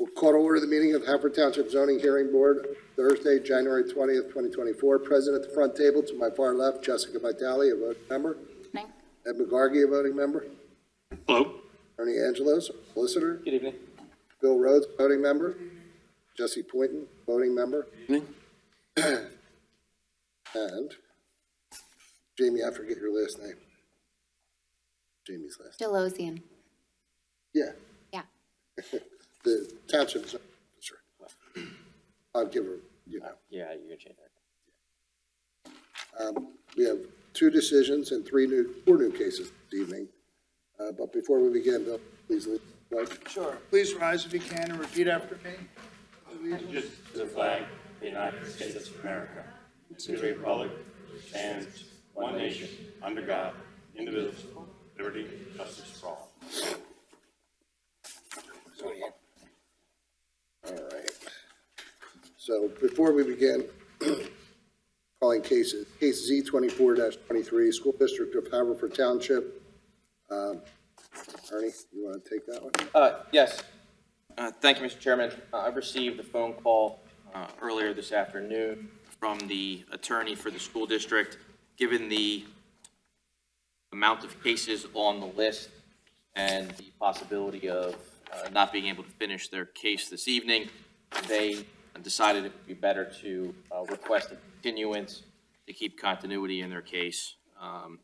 We'll call to order the meeting of Haverford Township Zoning Hearing Board, Thursday, January 20th, 2024. Present at the front table to my far left, Jessica Vitale, a voting member. Evening. Ed McGargy, a voting member. Hello. Ernie Angelos, solicitor. Good evening. Bill Rhodes, voting member. Jesse Poynton, voting member. Evening. And Jamie, I forget your last name. Jamie's last name. Delosian. Yeah. Yeah. The township zoning officer. I'll give her, you know. Yeah, you can change that. We have two decisions and four new cases this evening. But before we begin, Bill, please lead. Sure. Please rise if you can and repeat after me. Just the flag, the United States of America, to the republic, and one nation, under God, indivisible, liberty, and justice for all. All right. So before we begin, calling cases, case Z24-23, School District of Haverford Township. Ernie, you want to take that one? Yes. Thank you, Mr. Chairman. I received a phone call earlier this afternoon from the attorney for the school district. Given the amount of cases on the list and the possibility of not being able to finish their case this evening, they decided it would be better to request a continuance to keep continuity in their case.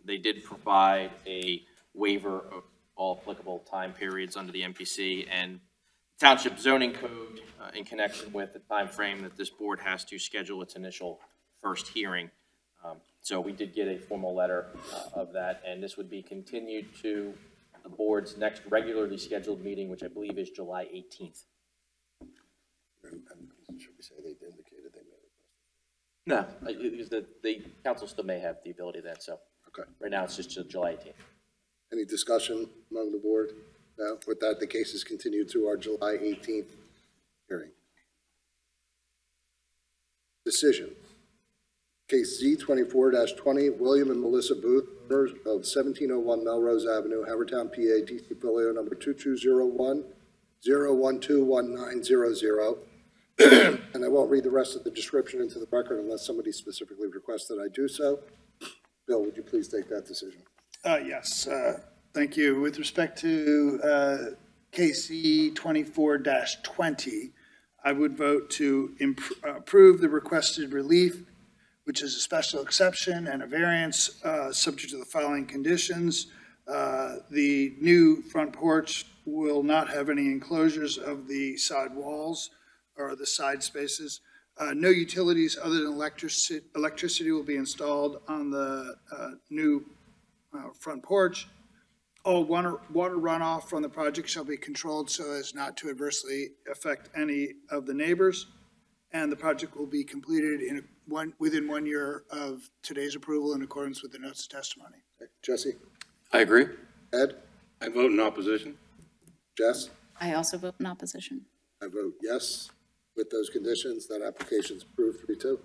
They did provide a waiver of all applicable time periods under the MPC and Township Zoning Code in connection with the time frame that this board has to schedule its initial first hearing. So we did get a formal letter of that, and this would be continued to the board's next regularly scheduled meeting, which I believe is July 18th. And should we say they indicated they may request? No, because the council still may have the ability then, so. Okay. Right now, it's just July 18th. Any discussion among the board? No? With that, the case is continued to our July 18th hearing. Decision. Case Z24-20, William and Melissa Booth, owners of 1701 Melrose Avenue, Havertown, PA, DC folio number 2201-0121900. And I won't read the rest of the description into the record unless somebody specifically requests that I do so. Bill, would you please take that decision? Yes, thank you. With respect to KC 24-20, I would vote to approve the requested relief, which is a special exception and a variance subject to the following conditions. The new front porch will not have any enclosures of the side walls or the side spaces. No utilities other than electricity will be installed on the new front porch. All water runoff from the project shall be controlled so as not to adversely affect any of the neighbors. And the project will be completed within 1 year of today's approval in accordance with the notes of testimony. Okay. Jesse? I agree. Ed? I vote in opposition. Jess? I also vote in opposition. I vote yes. With those conditions, that application is approved 3-2.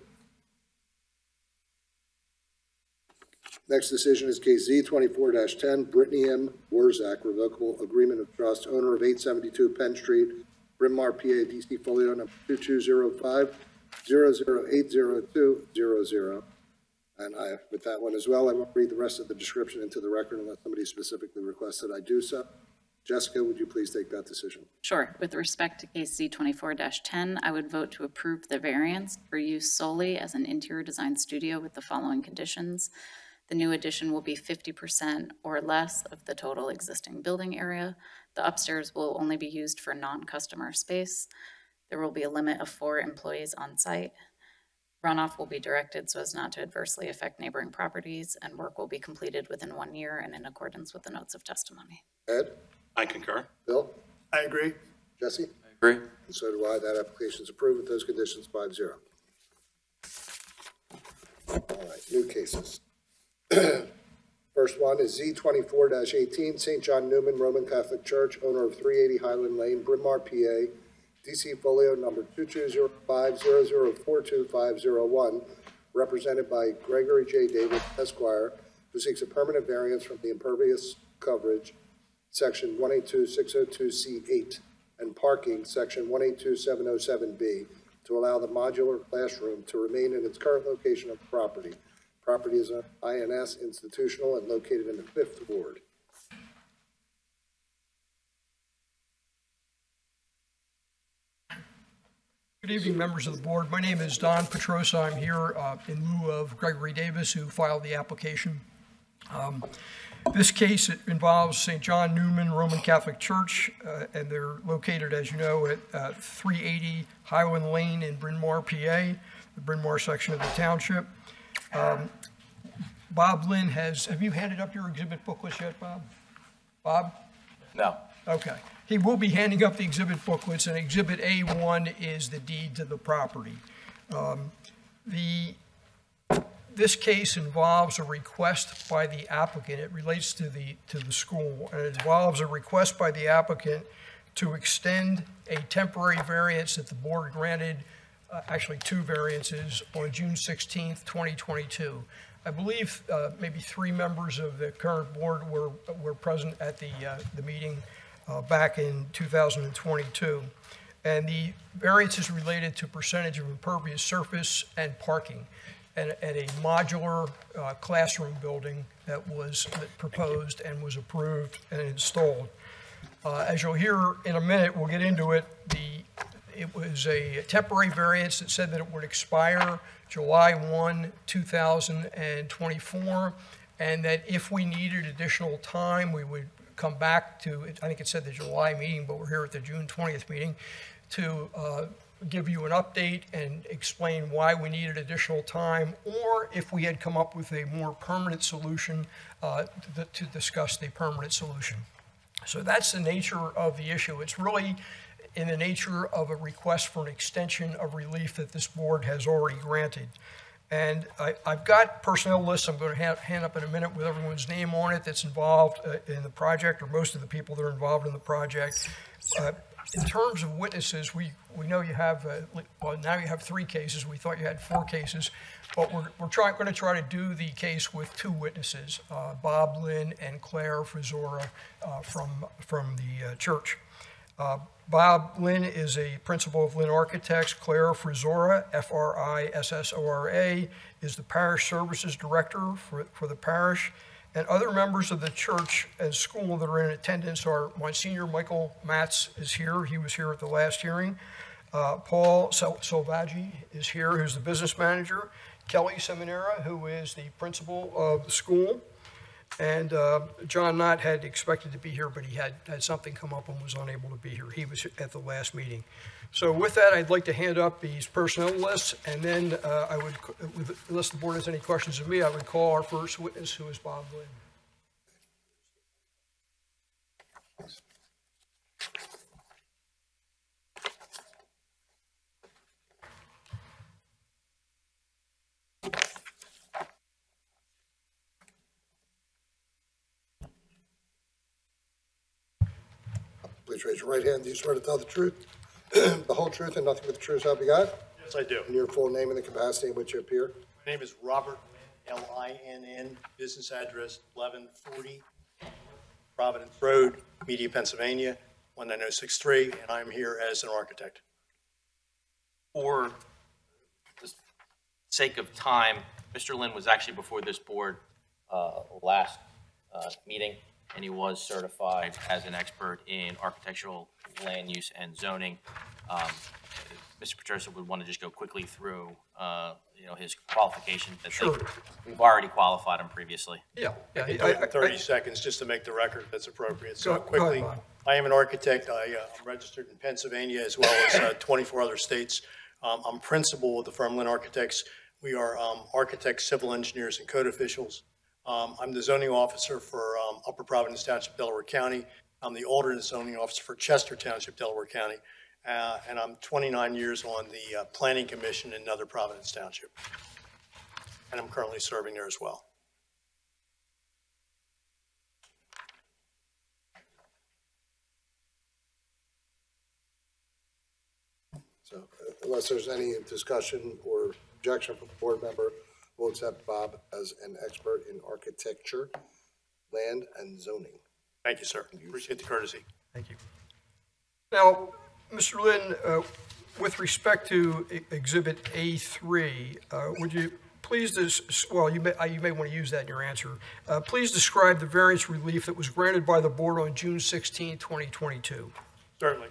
Next decision is case Z24-10, Brittany M. Wurzak, revocable agreement of trust, owner of 872 Penn Street, Bryn Mawr, PA, DC folio number 2205-0080200. And with that one as well, I won't read the rest of the description into the record unless somebody specifically requests that I do so. Jessica, would you please take that decision? Sure. With respect to case Z24-10, I would vote to approve the variance for use solely as an interior design studio with the following conditions. The new addition will be 50% or less of the total existing building area. The upstairs will only be used for non-customer space. There will be a limit of 4 employees on site. Runoff will be directed so as not to adversely affect neighboring properties, and work will be completed within 1 year and in accordance with the notes of testimony. Ed? I concur. Bill? I agree. Jesse? I agree. And so do I. That application is approved with those conditions 5-0. All right, new cases. First one is Z24-18, St. John Newman Roman Catholic Church, owner of 380 Highland Lane, Bryn Mawr, PA, DC folio number 2205-0042501, represented by Gregory J. Davis, Esquire, who seeks a permanent variance from the impervious coverage, section 182-602C8 and parking, section 182707B, to allow the modular classroom to remain in its current location of the property. Property is an INS institutional and located in the 5th Ward. Good evening, members of the board. My name is Don Petrosa. I'm here in lieu of Gregory Davis, who filed the application. This case involves St. John Newman Roman Catholic Church, and they're located, as you know, at 380 Highland Lane in Bryn Mawr, PA, the Bryn Mawr section of the township. Bob Lynn have you handed up your exhibit booklets yet, Bob? Bob? No. Okay. He will be handing up the exhibit booklets, and Exhibit A1 is the deed to the property. This case involves a request by the applicant. It relates to the school, and it involves a request by the applicant to extend a temporary variance that the board granted, actually 2 variances, on June 16th, 2022. I believe maybe 3 members of the current board were present at the meeting back in 2022. And the variance is related to percentage of impervious surface and parking, and a modular classroom building that was proposed and was approved and installed. As you'll hear in a minute, we'll get into it. It was a temporary variance that said that it would expire July 1, 2024, and that if we needed additional time, we would come back to, I think it said the July meeting, but we're here at the June 20th meeting, to give you an update and explain why we needed additional time, or if we had come up with a more permanent solution, to discuss the permanent solution. So that's the nature of the issue. It's really in the nature of a request for an extension of relief that this board has already granted. And I've got personnel lists I'm going to hand up in a minute with everyone's name on it that's involved in the project, or most of the people that are involved in the project. In terms of witnesses, we know you have, well, now you have 3 cases. We thought you had 4 cases, but we're going to try to do the case with 2 witnesses, Bob Lynn and Claire Frisora from the church. Bob Lynn is a principal of Lynn Architects. Claire Frisora, F-R-I-S-S-O-R-A, is the parish services director for the parish. And other members of the church and school that are in attendance are Monsignor Michael Matz is here. He was here at the last hearing. Paul Salvaggi is here, who's the business manager. Kelly Seminara, who is the principal of the school. And John Knott had expected to be here, but he had something come up and was unable to be here. He was at the last meeting. So with that, I'd like to hand up these personnel lists, and then I would, unless the board has any questions of me, I would call our first witness, who is Bob Lynn. Please raise your right hand. Do you swear to tell the truth, the whole truth, and nothing but the truth, help you God? Yes, I do. And your full name and the capacity in which you appear? My name is Robert Linn, business address 1140 Providence Road, Media, Pennsylvania, 19063, and I'm here as an architect. For the sake of time, Mr. Lynn was actually before this board last meeting, and he was certified as an expert in architectural land use and zoning. Mr. Petrosa would want to just go quickly through, his qualifications. Sure. We've already qualified him previously. Yeah. I can do it in 30 seconds just to make the record that's appropriate. So quickly, go ahead, Bob. I am an architect. I'm registered in Pennsylvania as well as 24 other states. I'm principal with the firm Lynn Architects. We are architects, civil engineers, and code officials. I'm the zoning officer for Upper Providence Township, Delaware County. I'm the alternate zoning officer for Chester Township, Delaware County. And I'm 29 years on the Planning Commission in Nether Providence Township. And I'm currently serving there as well. So unless there's any discussion or objection from the board member, we'll accept Bob as an expert in architecture, land, and zoning. Thank you, sir. Appreciate the courtesy. Thank you. Now, Mr. Lynn, with respect to Exhibit A3, would you please, well, you may want to use that in your answer. Please describe the variance relief that was granted by the board on June 16, 2022. Certainly.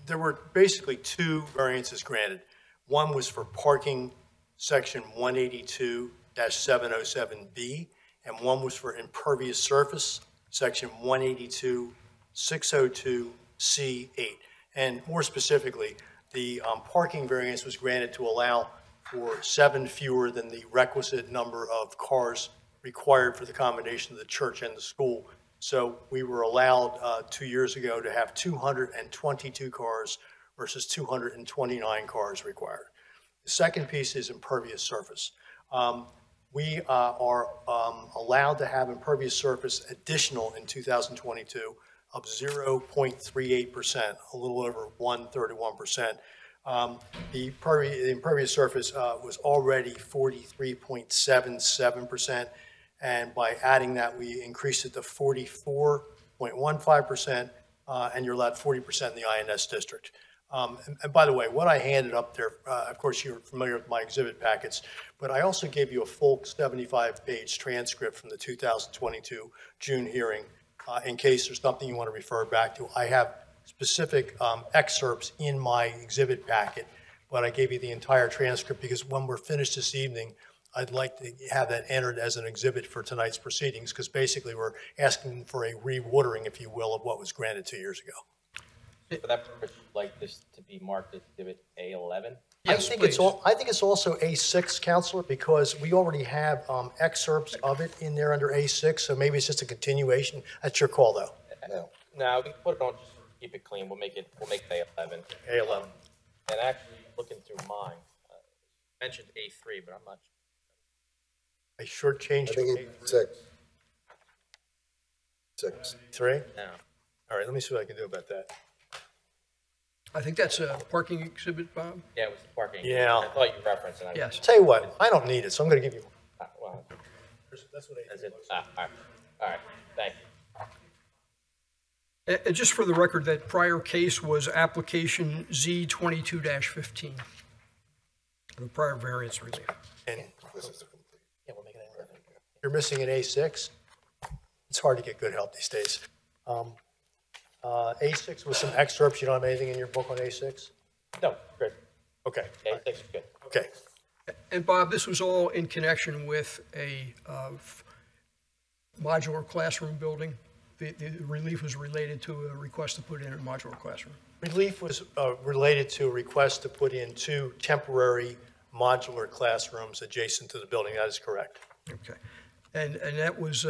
There were basically two variances granted. One was for parking, section 182-707B, and one was for impervious surface, section 182-602C8. And more specifically, the parking variance was granted to allow for 7 fewer than the requisite number of cars required for the combination of the church and the school. So we were allowed 2 years ago to have 222 cars versus 229 cars required. The second piece is impervious surface. We are allowed to have impervious surface additional in 2022 of 0.38%, a little over 131%. The impervious surface was already 43.77%, and by adding that, we increased it to 44.15%, and you're allowed 40% in the INS district. And by the way, what I handed up there, of course, you're familiar with my exhibit packets, but I also gave you a full 75-page transcript from the 2022 June hearing, in case there's something you want to refer back to. I have specific excerpts in my exhibit packet, but I gave you the entire transcript because when we're finished this evening, I'd like to have that entered as an exhibit for tonight's proceedings, because basically we're asking for a re-watering, if you will, of what was granted 2 years ago. For that purpose, you'd like this to be marked as Exhibit A11? Yes, I think please. I think it's also A6, Counselor, because we already have excerpts of it in there under A6, so maybe it's just a continuation. That's your call, though. No, we can put it on, just to keep it clean. We'll make it A11. A11. And actually, looking through mine, mentioned A3, but I'm not sure. I shortchanged I think you. it's 6. 6. 3? No. All right, let me see what I can do about that. I think that's a parking exhibit, Bob? Yeah, it was the parking. Yeah. I thought you referenced it. Yes. Tell you what, I don't need it, so I'm going to give you. Well, That's what that's it. All right, thank you. And just for the record, that prior case was application Z22-15, the prior variance relief. And yeah, we'll make it anywhere. You're missing an A6. It's hard to get good help these days. A6 with some excerpts. You don't have anything in your book on A6? No, good. Okay. A6 is good. Okay. And Bob, this was all in connection with a modular classroom building? The relief was related to a request to put in a modular classroom? Relief was related to a request to put in 2 temporary modular classrooms adjacent to the building. That is correct. Okay. And that was,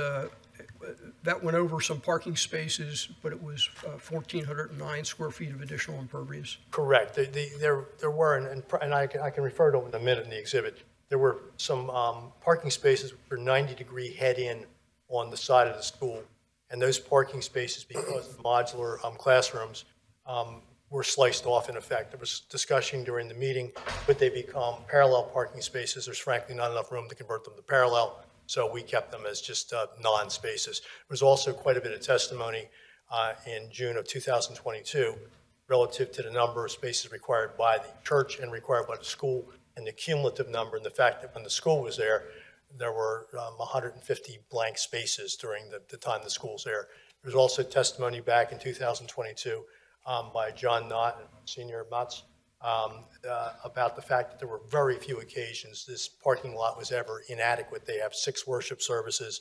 that went over some parking spaces, but it was 1,409 square feet of additional impervious? Correct. There were, and I can refer to it in a minute in the exhibit, there were some parking spaces for 90-degree head-in on the side of the school. And those parking spaces, because of modular classrooms, were sliced off in effect. There was discussion during the meeting, would they become parallel parking spaces? There's frankly not enough room to convert them to parallel, so we kept them as just non-spaces. There was also quite a bit of testimony in June of 2022 relative to the number of spaces required by the church and required by the school, and the cumulative number, and the fact that when the school was there, there were 150 blank spaces during the time the school was there. There was also testimony back in 2022 by John Knott and Senior Mutz about the fact that there were very few occasions this parking lot was ever inadequate. They have 6 worship services.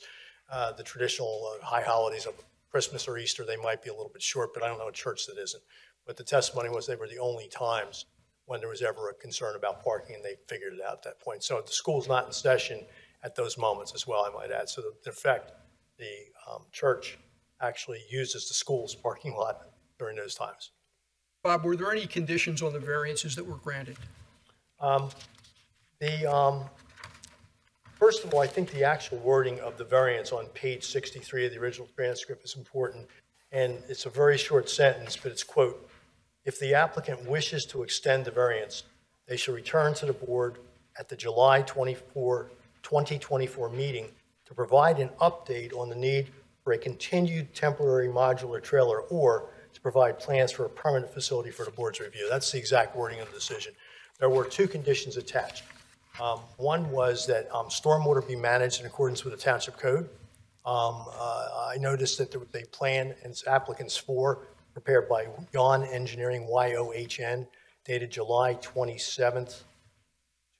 The traditional high holidays of Christmas or Easter, they might be a little bit short, but I don't know a church that isn't. But the testimony was they were the only times when there was ever a concern about parking, and they figured it out at that point. So the school's not in session at those moments as well, I might add. So in fact, the church actually uses the school's parking lot during those times. Bob, were there any conditions on the variances that were granted? First of all, I think the actual wording of the variance on page 63 of the original transcript is important, and it's a very short sentence, but it's, quote, if the applicant wishes to extend the variance, they shall return to the board at the July 24, 2024 meeting to provide an update on the need for a continued temporary modular trailer or to provide plans for a permanent facility for the board's review. That's the exact wording of the decision. There were two conditions attached. One was that stormwater be managed in accordance with the township code. I noticed that there was a plan and it's applicants for prepared by Yon Engineering, YOHN, dated July 27th,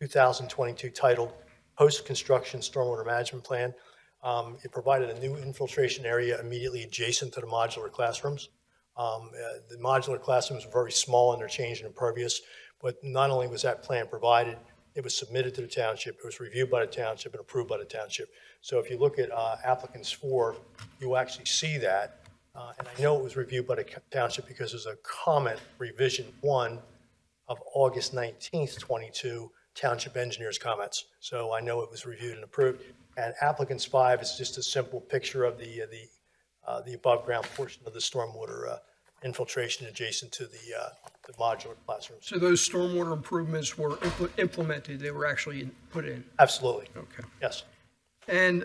2022, titled Post-Construction Stormwater Management Plan. It provided a new infiltration area immediately adjacent to the modular classrooms. The modular classrooms were very small and they're changed and impervious, but not only was that plan provided, it was submitted to the township, it was reviewed by the township and approved by the township. So if you look at applicants 4, you will actually see that. And I know it was reviewed by the township because there's a comment, revision 1 of August 19th, 22, township engineer's comments. So I know it was reviewed and approved. And applicants 5 is just a simple picture of the above ground portion of the stormwater infiltration adjacent to the modular classrooms. So those stormwater improvements were implemented, they were actually put in? Absolutely. Okay. Yes. And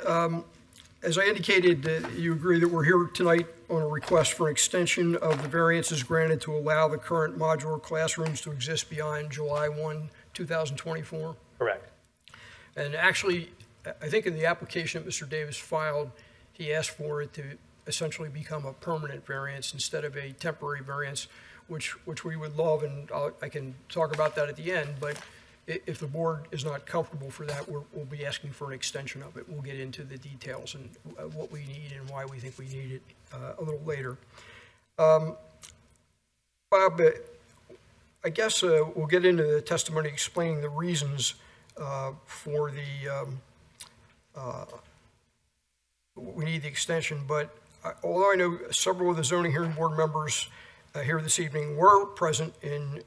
as I indicated, you agree that we're here tonight on a request for an extension of the variances granted to allow the current modular classrooms to exist beyond July 1, 2024? Correct. And actually, I think in the application that Mr. Davis filed, he asked for it to essentially become a permanent variance instead of a temporary variance, which we would love, and I can talk about that at the end, but if the board is not comfortable for that, we'll be asking for an extension of it. We'll get into the details and what we need and why we think we need it a little later. Bob, I guess we'll get into the testimony explaining the reasons for we need the extension, but although I know several of the zoning hearing board members here this evening were present in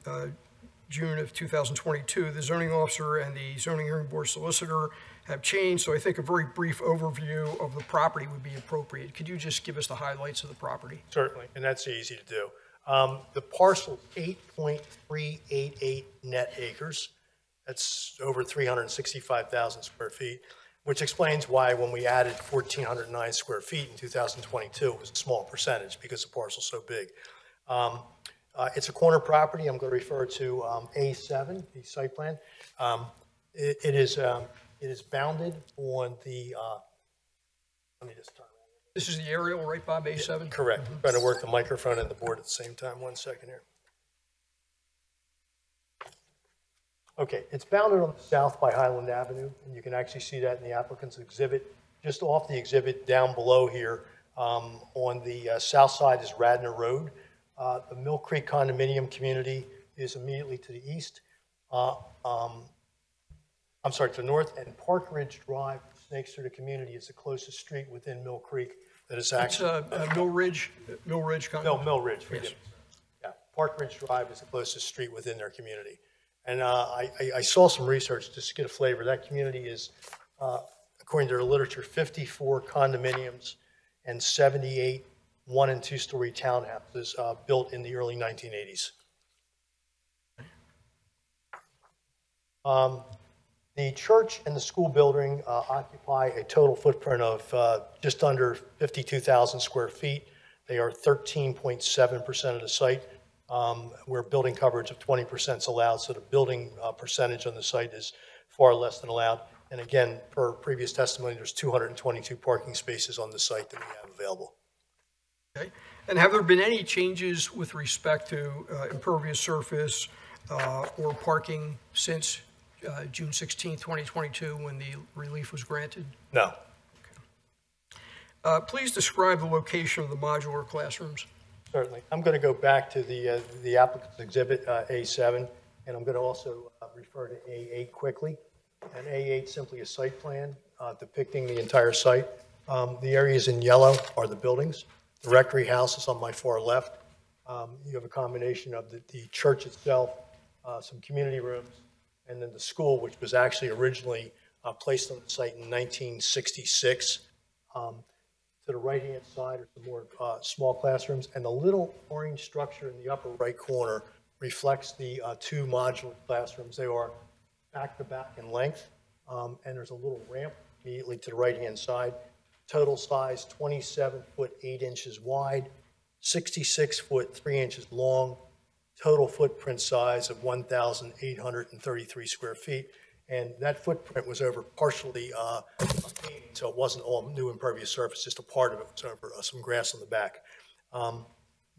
June of 2022, the zoning officer and the zoning hearing board solicitor have changed, so I think a very brief overview of the property would be appropriate. Could you just give us the highlights of the property? Certainly, and that's easy to do. The parcel 8.388 net acres. That's over 365,000 square feet, which explains why when we added 1,409 square feet in 2022, it was a small percentage because the parcel's so big. It's a corner property. I'm going to refer to A7, the site plan. It is bounded on the, let me just turn around. This is the aerial, right, Bob, A7? Correct. I'm trying to work the microphone and the board at the same time. 1 second here. Okay, it's bounded on the south by Highland Avenue, and you can actually see that in the applicant's exhibit. Just off the exhibit down below here, on the south side is Radnor Road. The Mill Creek condominium community is immediately to the east. I'm sorry, to the north, and Park Ridge Drive, snakes through the community, is the closest street within Mill Creek that is actually. It's Mill Ridge condominium? No, Mill Ridge, forgive Yes. me. Yeah, Park Ridge Drive is the closest street within their community. And I saw some research just to get a flavor. That community is, according to their literature, 54 condominiums and 78 1- and 2-story townhouses built in the early 1980s. The church and the school building occupy a total footprint of just under 52,000 square feet. They are 13.7% of the site, where building coverage of 20% is allowed, so the building percentage on the site is far less than allowed. And again, per previous testimony, there's 222 parking spaces on the site that we have available. Okay. And have there been any changes with respect to impervious surface or parking since June 16, 2022, when the relief was granted? No. Please describe the location of the modular classrooms. Certainly. I'm going to go back to the applicant's exhibit, A7, and I'm going to also refer to A8 quickly. And A8 simply a site plan depicting the entire site. The areas in yellow are the buildings. The rectory house is on my far left. You have a combination of the church itself, some community rooms, and then the school, which was actually originally placed on the site in 1966. To the right-hand side are some more small classrooms, and the little orange structure in the upper right corner reflects the 2 modular classrooms. They are back-to-back in length, and there's a little ramp immediately to the right-hand side. Total size 27 foot 8 inches wide, 66 foot 3 inches long, total footprint size of 1,833 square feet. And that footprint was over partially paved, so it wasn't all new impervious surface, just a part of it was over some grass on the back.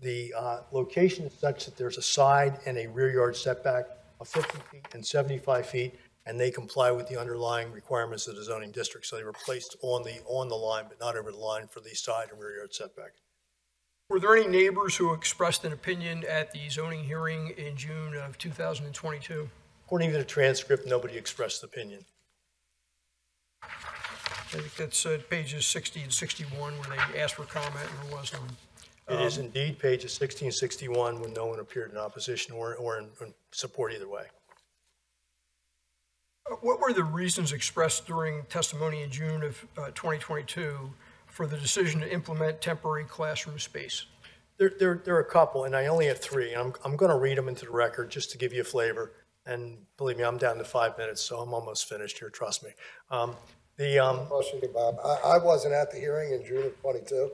The location is such that there's a side and a rear yard setback of 50 feet and 75 feet, and they comply with the underlying requirements of the zoning district. So they were placed on the line, but not over the line for the side and rear yard setback. Were there any neighbors who expressed an opinion at the zoning hearing in June of 2022? According to the transcript, nobody expressed opinion. I think that's pages 60 and 61 where they asked for comment and there was none. It is indeed pages 60 and 61 when no one appeared in opposition or in support either way. What were the reasons expressed during testimony in June of 2022 for the decision to implement temporary classroom space? There are a couple, and I only have three. I'm going to read them into the record just to give you a flavor. And believe me, I'm down to 5 minutes, so I'm almost finished here, trust me. Question to Bob. I wasn't at the hearing in June of 22,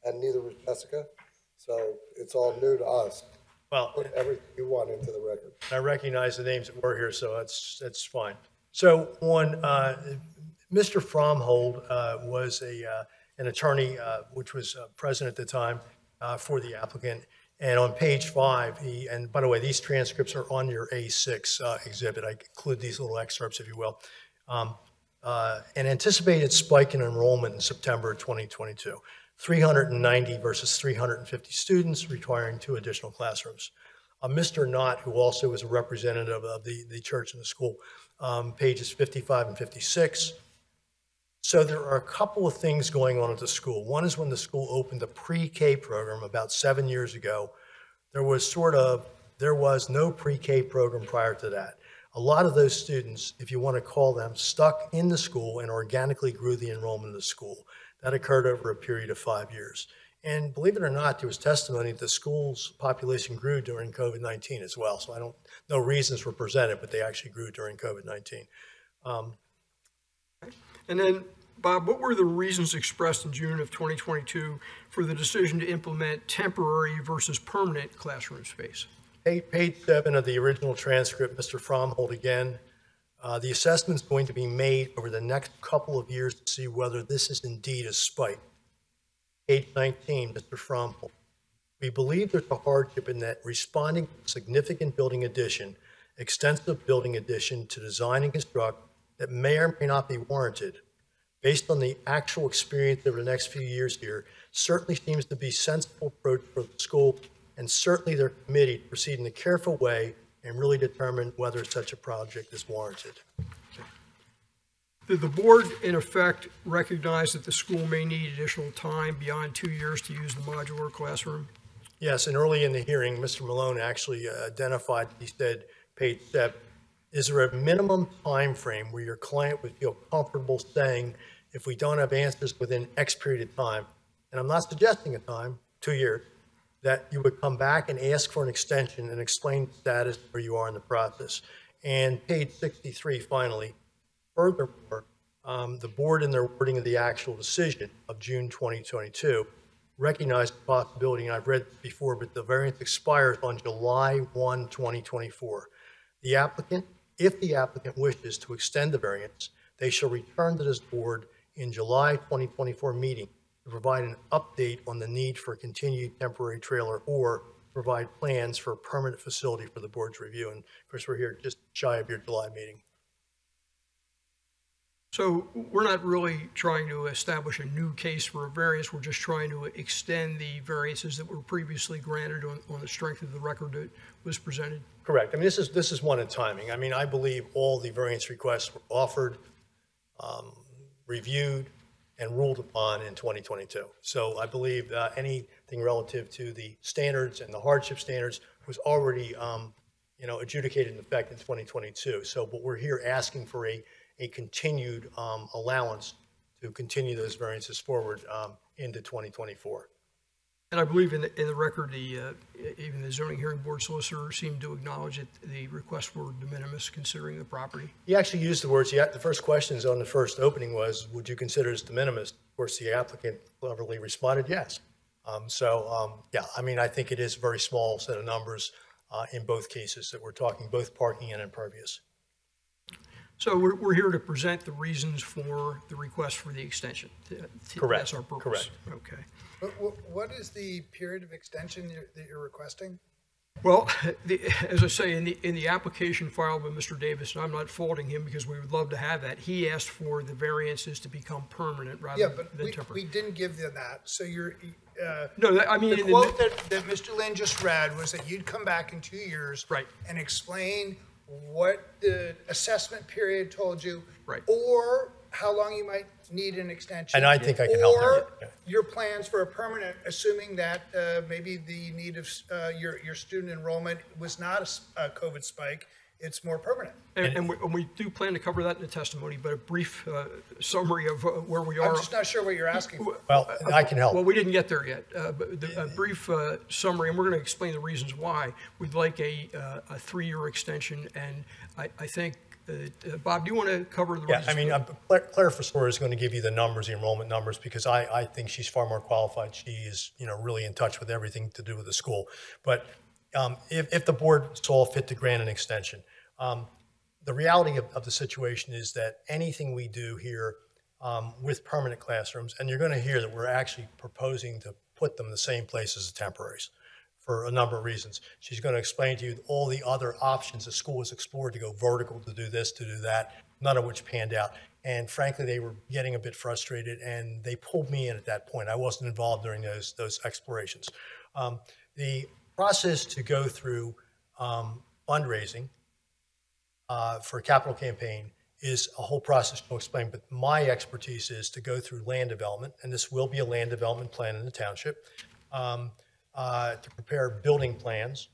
and neither was Jessica, so it's all new to us. Well, Put everything you want into the record. I recognize the names that were here, so that's fine. So on Mr. Fromhold was an attorney, which was present at the time for the applicant. And on page 5, and by the way, these transcripts are on your A6 exhibit. I include these little excerpts, if you will. An anticipated spike in enrollment in September 2022, 390 versus 350 students requiring 2 additional classrooms. Mr. Knott, who also is a representative of the church and the school, pages 55 and 56. So there are a couple of things going on at the school. One is when the school opened the pre-K program about 7 years ago, there was no pre-K program prior to that. A lot of those students, if you want to call them, stuck in the school and organically grew the enrollment of the school. That occurred over a period of 5 years. And believe it or not, there was testimony that the school's population grew during COVID-19 as well. So no reasons were presented, but they actually grew during COVID-19. And then, Bob, what were the reasons expressed in June of 2022 for the decision to implement temporary versus permanent classroom space? Page 7 of the original transcript, Mr. Fromhold again. The assessment's going to be made over the next couple of years to see whether this is indeed a spike. Page 19, Mr. Fromhold. We believe there's a hardship in that responding to significant building addition, extensive building addition to design and construct that may or may not be warranted, based on the actual experience over the next few years here, certainly seems to be a sensible approach for the school and certainly their committee to proceed in a careful way and really determine whether such a project is warranted. Did the board, in effect, recognize that the school may need additional time beyond 2 years to use the modular classroom? Yes, and early in the hearing, Mr. Malone actually identified, he said, page 7, is there a minimum time frame where your client would feel comfortable saying, if we don't have answers within X period of time, and I'm not suggesting a time, 2 years, that you would come back and ask for an extension and explain the status where you are in the process. And page 63, finally, furthermore, the board in their wording of the actual decision of June 2022 recognized the possibility, and I've read this before, but the variance expires on July 1, 2024. The applicant, if the applicant wishes to extend the variance, they shall return to this board in July 2024 meeting to provide an update on the need for a continued temporary trailer or provide plans for a permanent facility for the board's review. And of course, we're here just shy of your July meeting. So we're not really trying to establish a new case for a variance. We're just trying to extend the variances that were previously granted on the strength of the record that was presented. Correct. I mean, this is one in timing. I mean, I believe all the variance requests were offered, reviewed, and ruled upon in 2022. So I believe anything relative to the standards and the hardship standards was already, adjudicated in effect in 2022. So, but we're here asking for a continued allowance to continue those variances forward into 2024. And I believe in the record, even the zoning hearing board solicitor seemed to acknowledge that the requests were de minimis considering the property. He actually used the words, the first questions on the first opening was, would you consider this de minimis? Of course, the applicant cleverly responded, yes. Yeah, I mean, I think it is a very small set of numbers in both cases that we're talking, both parking and impervious. So we're here to present the reasons for the request for the extension. Correct, That's our purpose. correct. Okay. What is the period of extension that you're requesting? Well, as I say, in the application filed by Mr. Davis, and I'm not faulting him because we would love to have that, he asked for the variances to become permanent Yeah, rather but than we temporary. didn't give them that, so you're, No, I mean, the quote that Mr. Lynn just read was that you'd come back in 2 years. Right. And explain what the assessment period told you. Right. Or how long you might need an extension. And I think I can help there, Or yeah. your plans for a permanent, assuming that maybe the need of your student enrollment was not a COVID spike, it's more permanent. And we do plan to cover that in the testimony, but a brief summary of where we are. I'm just not sure what you're asking for. Well, I can help. Well, we didn't get there yet, but a brief summary, and we're going to explain the reasons why. We'd like a 3-year extension, and I think, Bob, do you want to cover the reasons? Yeah, I mean, Claire Fosora is going to give you the numbers, the enrollment numbers, because I think she's far more qualified. She is, really in touch with everything to do with the school. But if the board saw fit to grant an extension, the reality of the situation is that anything we do here with permanent classrooms, and you're going to hear that we're actually proposing to put them in the same place as the temporaries for a number of reasons. She's going to explain to you all the other options the school has explored to go vertical, to do this, to do that, none of which panned out. And frankly, they were getting a bit frustrated, and they pulled me in at that point. I wasn't involved during those explorations. The process to go through fundraising for a capital campaign is a whole process to explain, but my expertise is to go through land development, and this will be a land development plan in the township, to prepare building plans.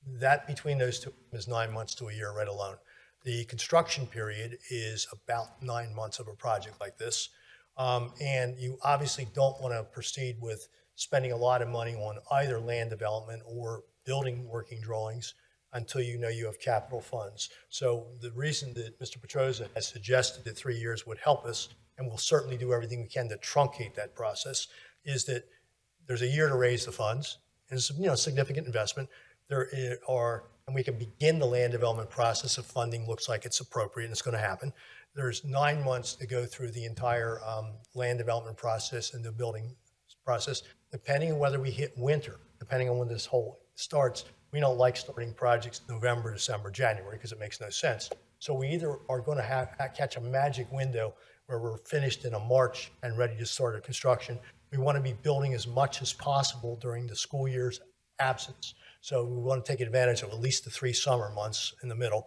That between those two is 9 months to a year right alone. The construction period is about 9 months of a project like this. And you obviously don't want to proceed with spending a lot of money on either land development or building working drawings until you know you have capital funds. So the reason that Mr. Petroza has suggested that 3 years would help us, and we'll certainly do everything we can to truncate that process, is that there's a year to raise the funds, and it's a significant investment. And we can begin the land development process if funding looks like it's appropriate and it's going to happen. There's 9 months to go through the entire land development process and the building process, depending on whether we hit winter, depending on when this whole starts. We don't like starting projects November, December, January, because it makes no sense. So we either are going to catch a magic window where we're finished in a March and ready to start a construction. We want to be building as much as possible during the school year's absence. So we want to take advantage of at least the 3 summer months in the middle.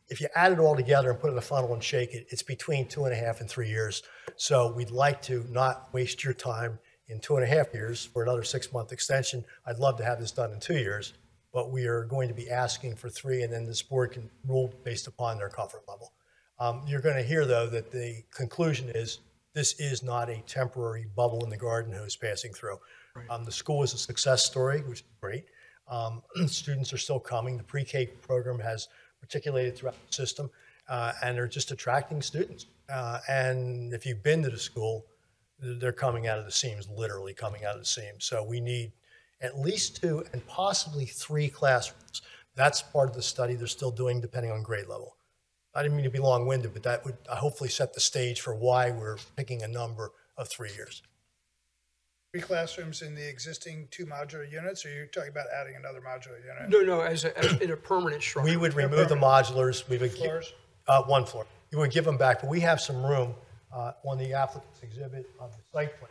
If you add it all together and put it in a funnel and shake it, it's between 2.5 and 3 years. So we'd like to not waste your time in 2.5 years for another 6-month extension. I'd love to have this done in 2 years, but we are going to be asking for 3, and then this board can rule based upon their comfort level. You're going to hear, though, that the conclusion is this is not a temporary bubble in the garden hose passing through. Right. The school is a success story, which is great. Students are still coming. The pre-K program has articulated throughout the system, and they're just attracting students. And if you've been to the school, they're coming out of the seams, literally coming out of the seams. So we need at least 2 and possibly 3 classrooms. That's part of the study they're still doing, depending on grade level. I didn't mean to be long-winded, but that would hopefully set the stage for why we're picking a number of 3 years. 3 classrooms in the existing 2 modular units, or you're talking about adding another modular unit? No, as in a permanent structure. We would remove the modulars. We would Floors? 1 floor. We would give them back, but we have some room on the applicant's exhibit of the site plan.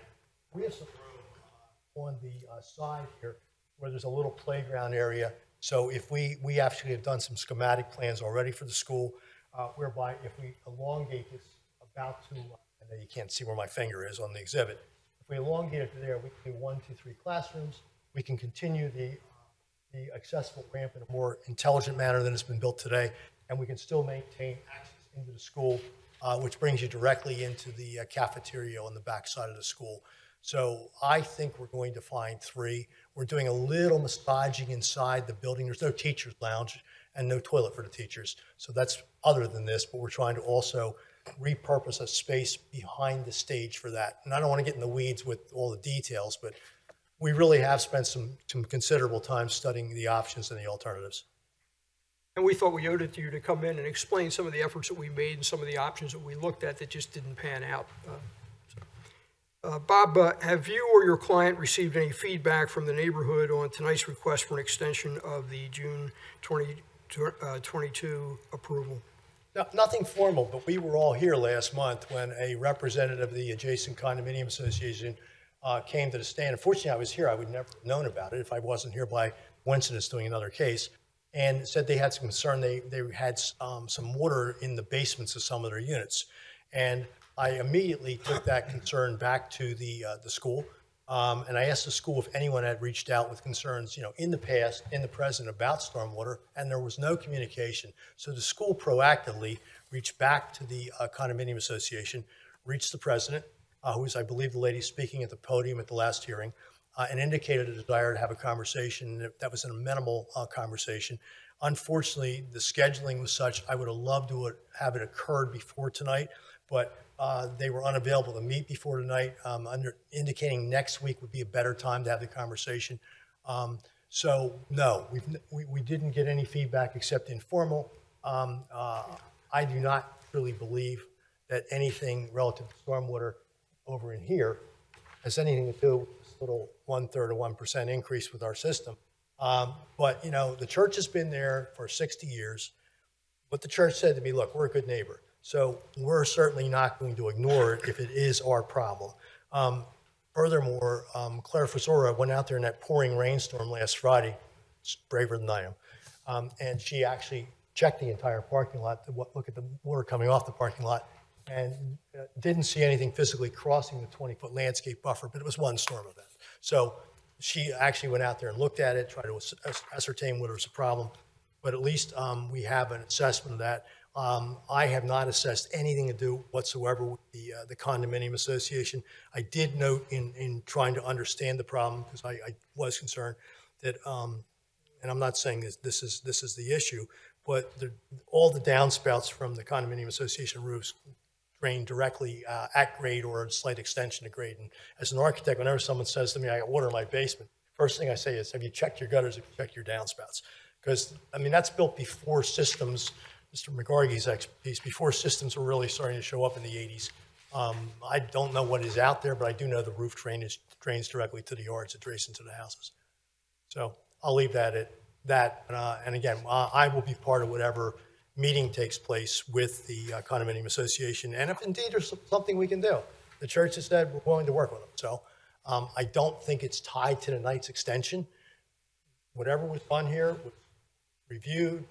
We have some room on the side here where there's a little playground area. So if we actually have done some schematic plans already for the school, whereby if we elongate this about to, I know you can't see where my finger is on the exhibit. If we elongate it to there, we can do 1, 2, 3 classrooms. We can continue the accessible ramp in a more intelligent manner than it's been built today, and we can still maintain access into the school, which brings you directly into the cafeteria on the back side of the school. So I think we're going to find 3. We're doing a little massaging inside the building. There's no teacher's lounge and no toilet for the teachers. So that's other than this, but we're trying to also repurpose a space behind the stage for that. And I don't want to get in the weeds with all the details, but we really have spent some considerable time studying the options and the alternatives. And we thought we owed it to you to come in and explain some of the efforts that we made and some of the options that we looked at that just didn't pan out. Bob, have you or your client received any feedback from the neighborhood on tonight's request for an extension of the June 2022 approval? No, nothing formal, but we were all here last month when a representative of the adjacent condominium association came to the stand. Unfortunately, I was here. I would never have known about it if I wasn't here by coincidence doing another case, and said they had some concern. They had some water in the basements of some of their units. And I immediately took that concern back to the school, and I asked the school if anyone had reached out with concerns, in the past, in the present, about stormwater, and there was no communication. So the school proactively reached back to the condominium association, reached the president, who is, I believe, the lady speaking at the podium at the last hearing, and indicated a desire to have a conversation. That was an amenable conversation. Unfortunately, the scheduling was such, I would have loved to have it occurred before tonight, but they were unavailable to meet before tonight, indicating next week would be a better time to have the conversation. So no, we didn't get any feedback except informal. I do not really believe that anything relative to stormwater over in here has anything to do with this little 1/3 of 1% increase with our system. But the church has been there for 60 years. What the church said to me, look, we're a good neighbor. So we're certainly not going to ignore it if it is our problem. Furthermore, Claire Frisora went out there in that pouring rainstorm last Friday. It's braver than I am. And she actually checked the entire parking lot to look at the water coming off the parking lot, and didn't see anything physically crossing the 20-foot landscape buffer, but it was one storm event. So she actually went out there and looked at it, tried to ascertain whether it was a problem, but at least we have an assessment of that. I have not assessed anything to do whatsoever with the condominium association. I did note in trying to understand the problem, because I was concerned that, and I'm not saying this is the issue, but all the downspouts from the condominium association roofs drain directly at grade or a slight extension of grade. And as an architect, whenever someone says to me, I got water in my basement, first thing I say is, have you checked your gutters? Have you checked your downspouts? Because, that's built before systems, Mr. McGargy's expertise, before systems were really starting to show up in the 80s. I don't know what is out there, but I do know the roof drains directly to the yards adjacent to the houses. So I'll leave that at that. And again, I will be part of whatever meeting takes place with the condominium association. And if indeed there's something we can do, the church has said we're willing to work with them. So I don't think it's tied to tonight's extension. Whatever was done here was reviewed,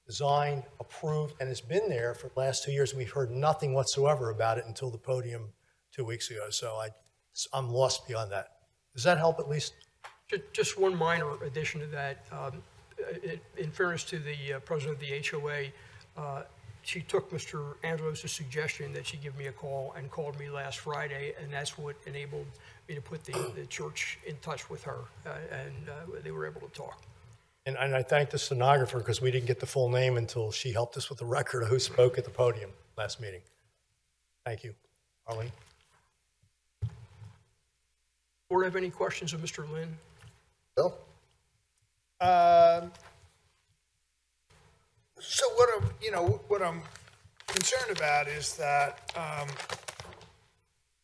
designed, approved, and has been there for the last 2 years. We've heard nothing whatsoever about it until the podium 2 weeks ago. So I'm lost beyond that. Does that help at least? Just one minor addition to that. In fairness to the president of the HOA, she took Mr. Andros' suggestion that she give me a call and called me last Friday, and that's what enabled me to put the church in touch with her, and they were able to talk. And I thank the stenographer, because we didn't get the full name until she helped us with the record of who spoke at the podium last meeting. Thank you. Arlene? Board have any questions of Mr. Lynn? Bill? So what I'm concerned about is that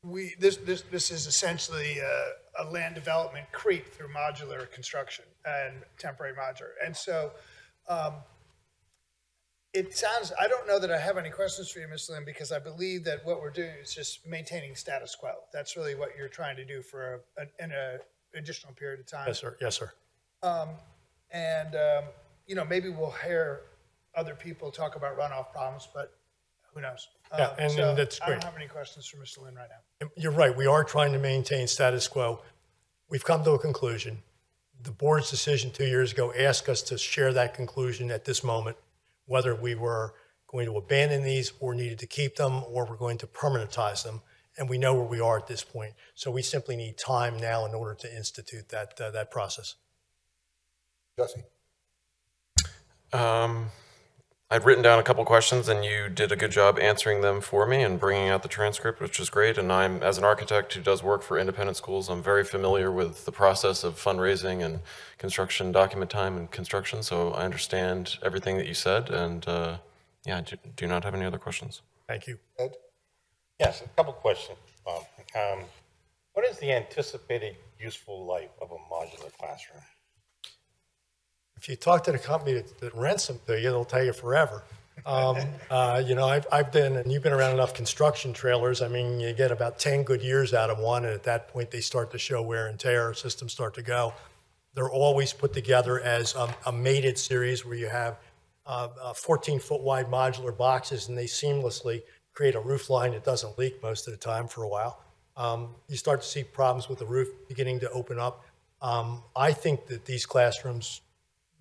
this is essentially a land development creep through modular construction and temporary modular. And so it sounds, I don't know that I have any questions for you, Ms. Lynn, because I believe that what we're doing is just maintaining status quo. That's really what you're trying to do for an additional period of time. Yes, sir. Yes, sir. Maybe we'll hear other people talk about runoff problems, but who knows? Yeah, and so that's great. I don't have any questions for Mr. Lynn right now. You're right. We are trying to maintain status quo. We've come to a conclusion. The board's decision 2 years ago asked us to share that conclusion at this moment, whether we were going to abandon these or needed to keep them, or we're going to permanentize them. And we know where we are at this point. So we simply need time now in order to institute that process. Jesse? I'd written down a couple questions, and you did a good job answering them for me and bringing out the transcript, which was great. And I'm, as an architect who does work for independent schools, I'm very familiar with the process of fundraising and construction, document time and construction. So I understand everything that you said, and yeah, I do not have any other questions. Thank you. Ed? Yes, a couple questions, Bob. What is the anticipated useful life of a modular classroom? If you talk to the company that rents them to you, they'll tell you forever. You know, I've been, and you've been around enough construction trailers. I mean, you get about 10 good years out of one, and at that point, they start to show wear and tear, systems start to go. They're always put together as a mated series where you have 14-foot wide modular boxes, and they seamlessly create a roof line that doesn't leak most of the time for a while. You start to see problems with the roof beginning to open up. I think that these classrooms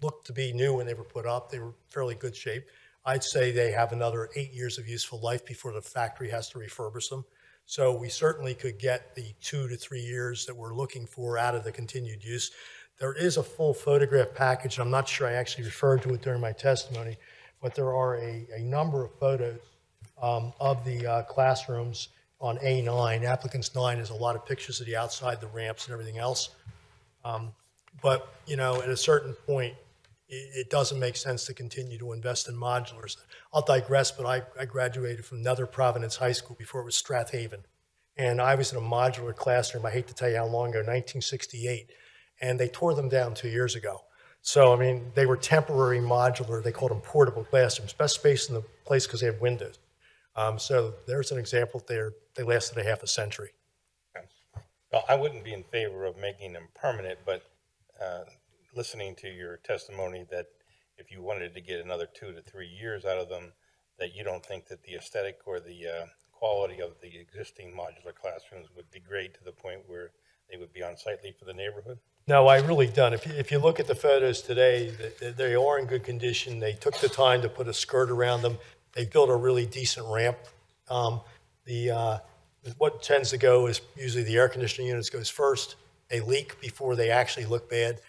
looked to be new when they were put up. They were fairly good shape. I'd say they have another 8 years of useful life before the factory has to refurbish them. So we certainly could get the 2 to 3 years that we're looking for out of the continued use. There is a full photograph package. I'm not sure I actually referred to it during my testimony, but there are a number of photos of the classrooms on A9. Applicants 9 is a lot of pictures of the outside, the ramps and everything else. But, you know, at a certain point, it doesn't make sense to continue to invest in modulars. I'll digress, but I graduated from Nether Providence High School before it was Strathaven. And I was in a modular classroom, I hate to tell you how long ago, 1968. And they tore them down 2 years ago. So, I mean, they were temporary modular. They called them portable classrooms. Best space in the place because they had windows. So there's an example there. They lasted a half a century. Well, I wouldn't be in favor of making them permanent, but listening to your testimony that if you wanted to get another 2 to 3 years out of them, that you don't think that the aesthetic or the quality of the existing modular classrooms would degrade to the point where they would be unsightly for the neighborhood? No, I really don't. If you look at the photos today, they are in good condition. They took the time to put a skirt around them. They built a really decent ramp. What tends to go is usually the air conditioning units goes first. They leak before they actually look bad.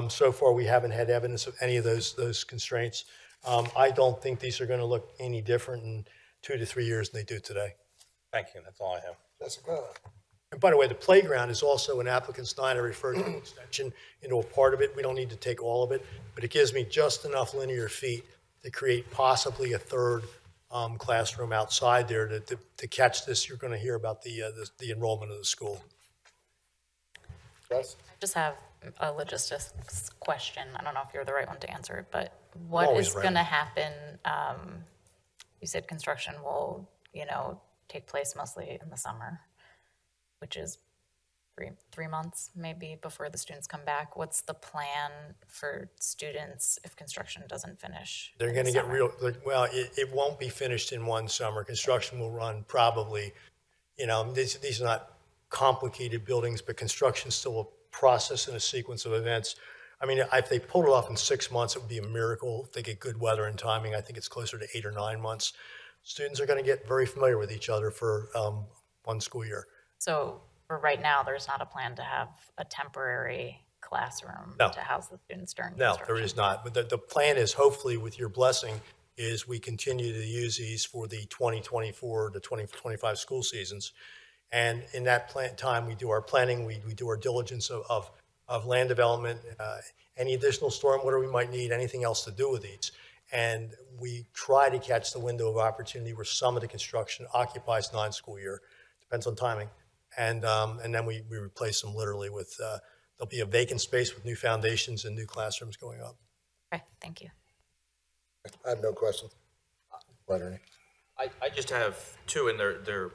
So far, we haven't had evidence of any of those constraints. I don't think these are going to look any different in 2 to 3 years than they do today. Thank you. That's all I have. Jessica? And by the way, the playground is also in applicant's 9. I referred to an extension into a part of it. We don't need to take all of it, but it gives me just enough linear feet to create possibly a third classroom outside there to catch this. You're going to hear about the enrollment of the school. Yes? I just have a logistics question. I don't know if you're the right one to answer it, but what Always is ready. going to happen? You said construction will, take place mostly in the summer, which is three months maybe before the students come back. What's the plan for students if construction doesn't finish? They're going to get well, it won't be finished in one summer. Construction will run probably, these are not complicated buildings, but construction is still a process and a sequence of events. I mean, if they pulled it off in 6 months, it would be a miracle. If they get good weather and timing, I think it's closer to 8 or 9 months. Students are going to get very familiar with each other for one school year. So for right now, there's not a plan to have a temporary classroom No. to house the students during No, construction? there is not. But the plan is, hopefully, with your blessing, is we continue to use these for the 2024 to 2025 school seasons. And in that time, we do our planning, we do our diligence of land development, any additional stormwater we might need, anything else to do with these. And we try to catch the window of opportunity where some of the construction occupies non-school year, depends on timing. And then we replace them literally with, there'll be a vacant space with new foundations and new classrooms going up. Okay, thank you. I have no questions. Leonard? I just have two in their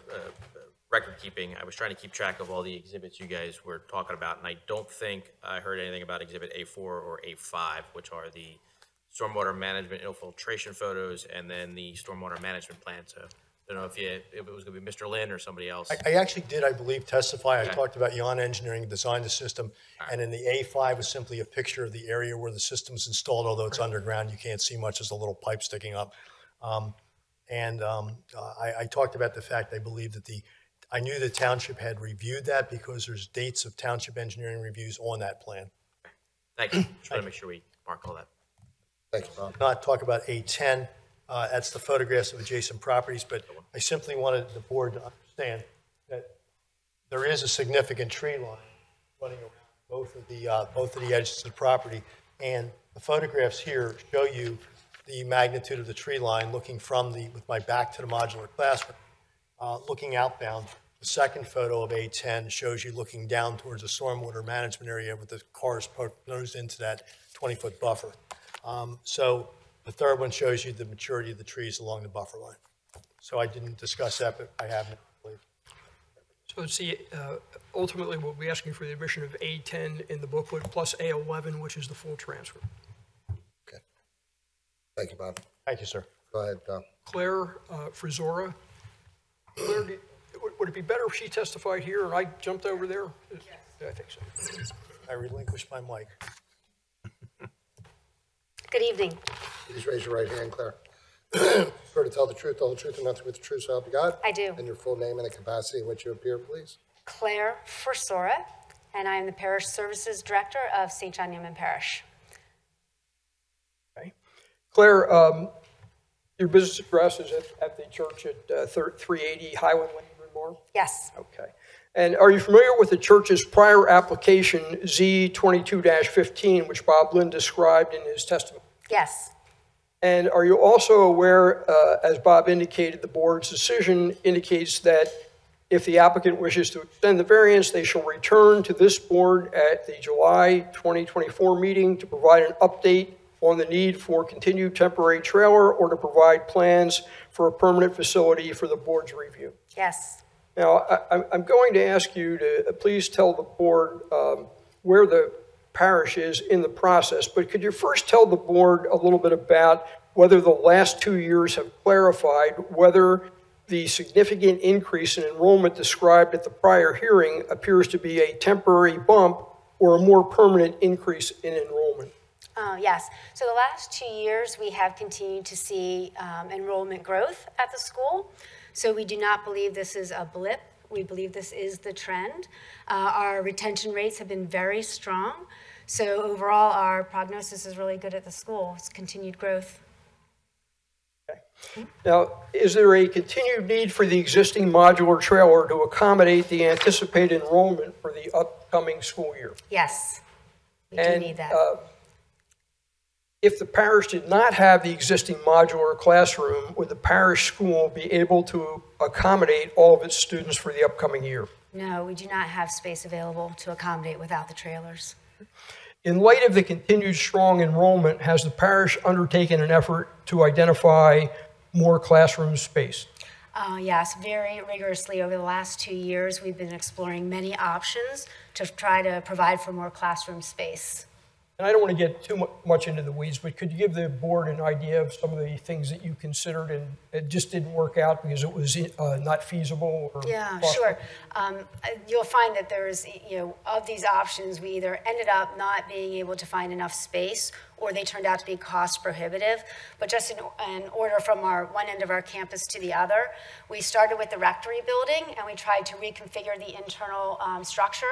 record keeping. I was trying to keep track of all the exhibits you guys were talking about, and I don't think I heard anything about exhibit A4 or A5, which are the stormwater management infiltration photos and then the stormwater management plan. So I don't know if it was going to be Mr. Lynn or somebody else. I actually did, I believe, testify. Okay. I talked about Yon Engineering designed the system, and in the A5 was simply a picture of the area where the system's installed, although it's underground. You can't see much. There's a little pipe sticking up. I talked about the fact I believe that I knew the township had reviewed that because there's dates of township engineering reviews on that plan. Thank you. Just want to make sure we mark all that. Thank you, Bob. Not talk about A10. That's the photographs of adjacent properties, but I simply wanted the board to understand that there is a significant tree line running around both of the edges of the property, and the photographs here show you the magnitude of the tree line looking with my back to the modular classroom, looking outbound. The second photo of A10 shows you looking down towards the stormwater management area with the cars nosed into that 20-foot buffer. So the third one shows you the maturity of the trees along the buffer line. So I didn't discuss that, but I haven't. So let's see, ultimately, we'll be asking for the admission of A10 in the booklet plus A11, which is the full transcript. Okay. Thank you, Bob. Thank you, sir. Go ahead, Tom. Claire Frisora. Claire, would it be better if she testified here and I jumped over there? Yes. Yeah, I think so. I relinquished my mic. Good evening. Please raise your right hand, Claire. Swear to tell the truth, the whole truth, and nothing but the truth, so help you God? I do. And your full name and the capacity in which you appear, please. Claire Forsora, and I am the Parish Services Director of St. John Newman Parish. Okay. Claire, your business address is at the church at 380 Highland Lane, Bryn Mawr? Yes. Okay. And are you familiar with the church's prior application, Z22-15, which Bob Lynn described in his testimony? Yes. And are you also aware, as Bob indicated, the board's decision indicates that if the applicant wishes to extend the variance, they shall return to this board at the July 2024 meeting to provide an update on the need for continued temporary trailer or to provide plans for a permanent facility for the board's review? Yes. Now, I'm going to ask you to please tell the board where the parish is in the process, but could you first tell the board a little bit about whether the last 2 years have clarified whether the significant increase in enrollment described at the prior hearing appears to be a temporary bump or a more permanent increase in enrollment? Yes. So the last 2 years, we have continued to see enrollment growth at the school. So we do not believe this is a blip. We believe this is the trend. Our retention rates have been very strong. So overall, our prognosis is really good at the school. It's continued growth. Okay. Now, is there a continued need for the existing modular trailer to accommodate the anticipated enrollment for the upcoming school year? Yes, we do need that. If the parish did not have the existing modular classroom, would the parish school be able to accommodate all of its students for the upcoming year? No, we do not have space available to accommodate without the trailers. In light of the continued strong enrollment, has the parish undertaken an effort to identify more classroom space? Yes, very rigorously over the last 2 years, we've been exploring many options to try to provide for more classroom space. And I don't want to get too much into the weeds, but could you give the board an idea of some of the things that you considered and it just didn't work out because it was not feasible? Or yeah, possible? sure. You'll find that there's, of these options, we either ended up not being able to find enough space or they turned out to be cost prohibitive. But just in order from one end of our campus to the other, we started with the rectory building and we tried to reconfigure the internal structure,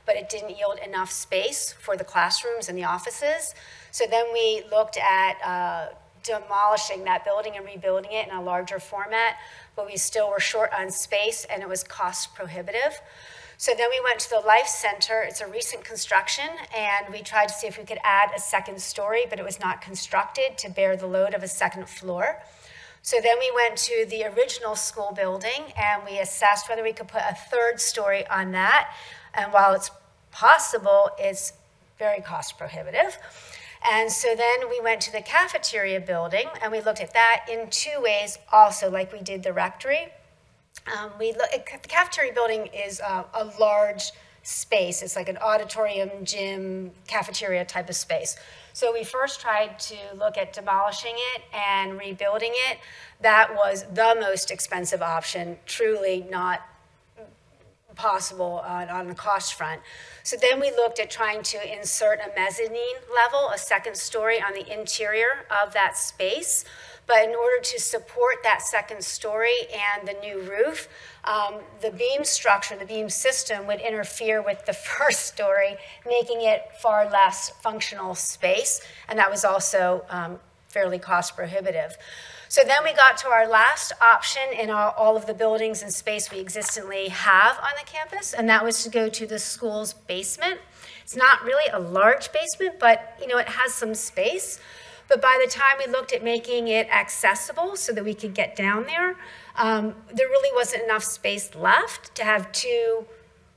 but it didn't yield enough space for the classrooms and the offices. So then we looked at demolishing that building and rebuilding it in a larger format, but we still were short on space and it was cost prohibitive. So then we went to the Life Center. It's a recent construction, and we tried to see if we could add a second story, but it was not constructed to bear the load of a second floor. So then we went to the original school building, and we assessed whether we could put a third story on that. And while it's possible, it's very cost prohibitive. And so then we went to the cafeteria building, and we looked at that in 2 ways also, like we did the rectory. The cafeteria building is a large space. It's like an auditorium, gym, cafeteria type of space. So we first tried to look at demolishing it and rebuilding it. That was the most expensive option, truly not possible on the cost front. So then we looked at trying to insert a mezzanine level, a second story on the interior of that space. But in order to support that second story and the new roof, the beam structure, the beam system would interfere with the first story, making it far less functional space. And that was also fairly cost prohibitive. So then we got to our last option in all of the buildings and space we existently have on the campus, and that was to go to the school's basement. It's not really a large basement, but it has some space. But by the time we looked at making it accessible so that we could get down there, there really wasn't enough space left to have 2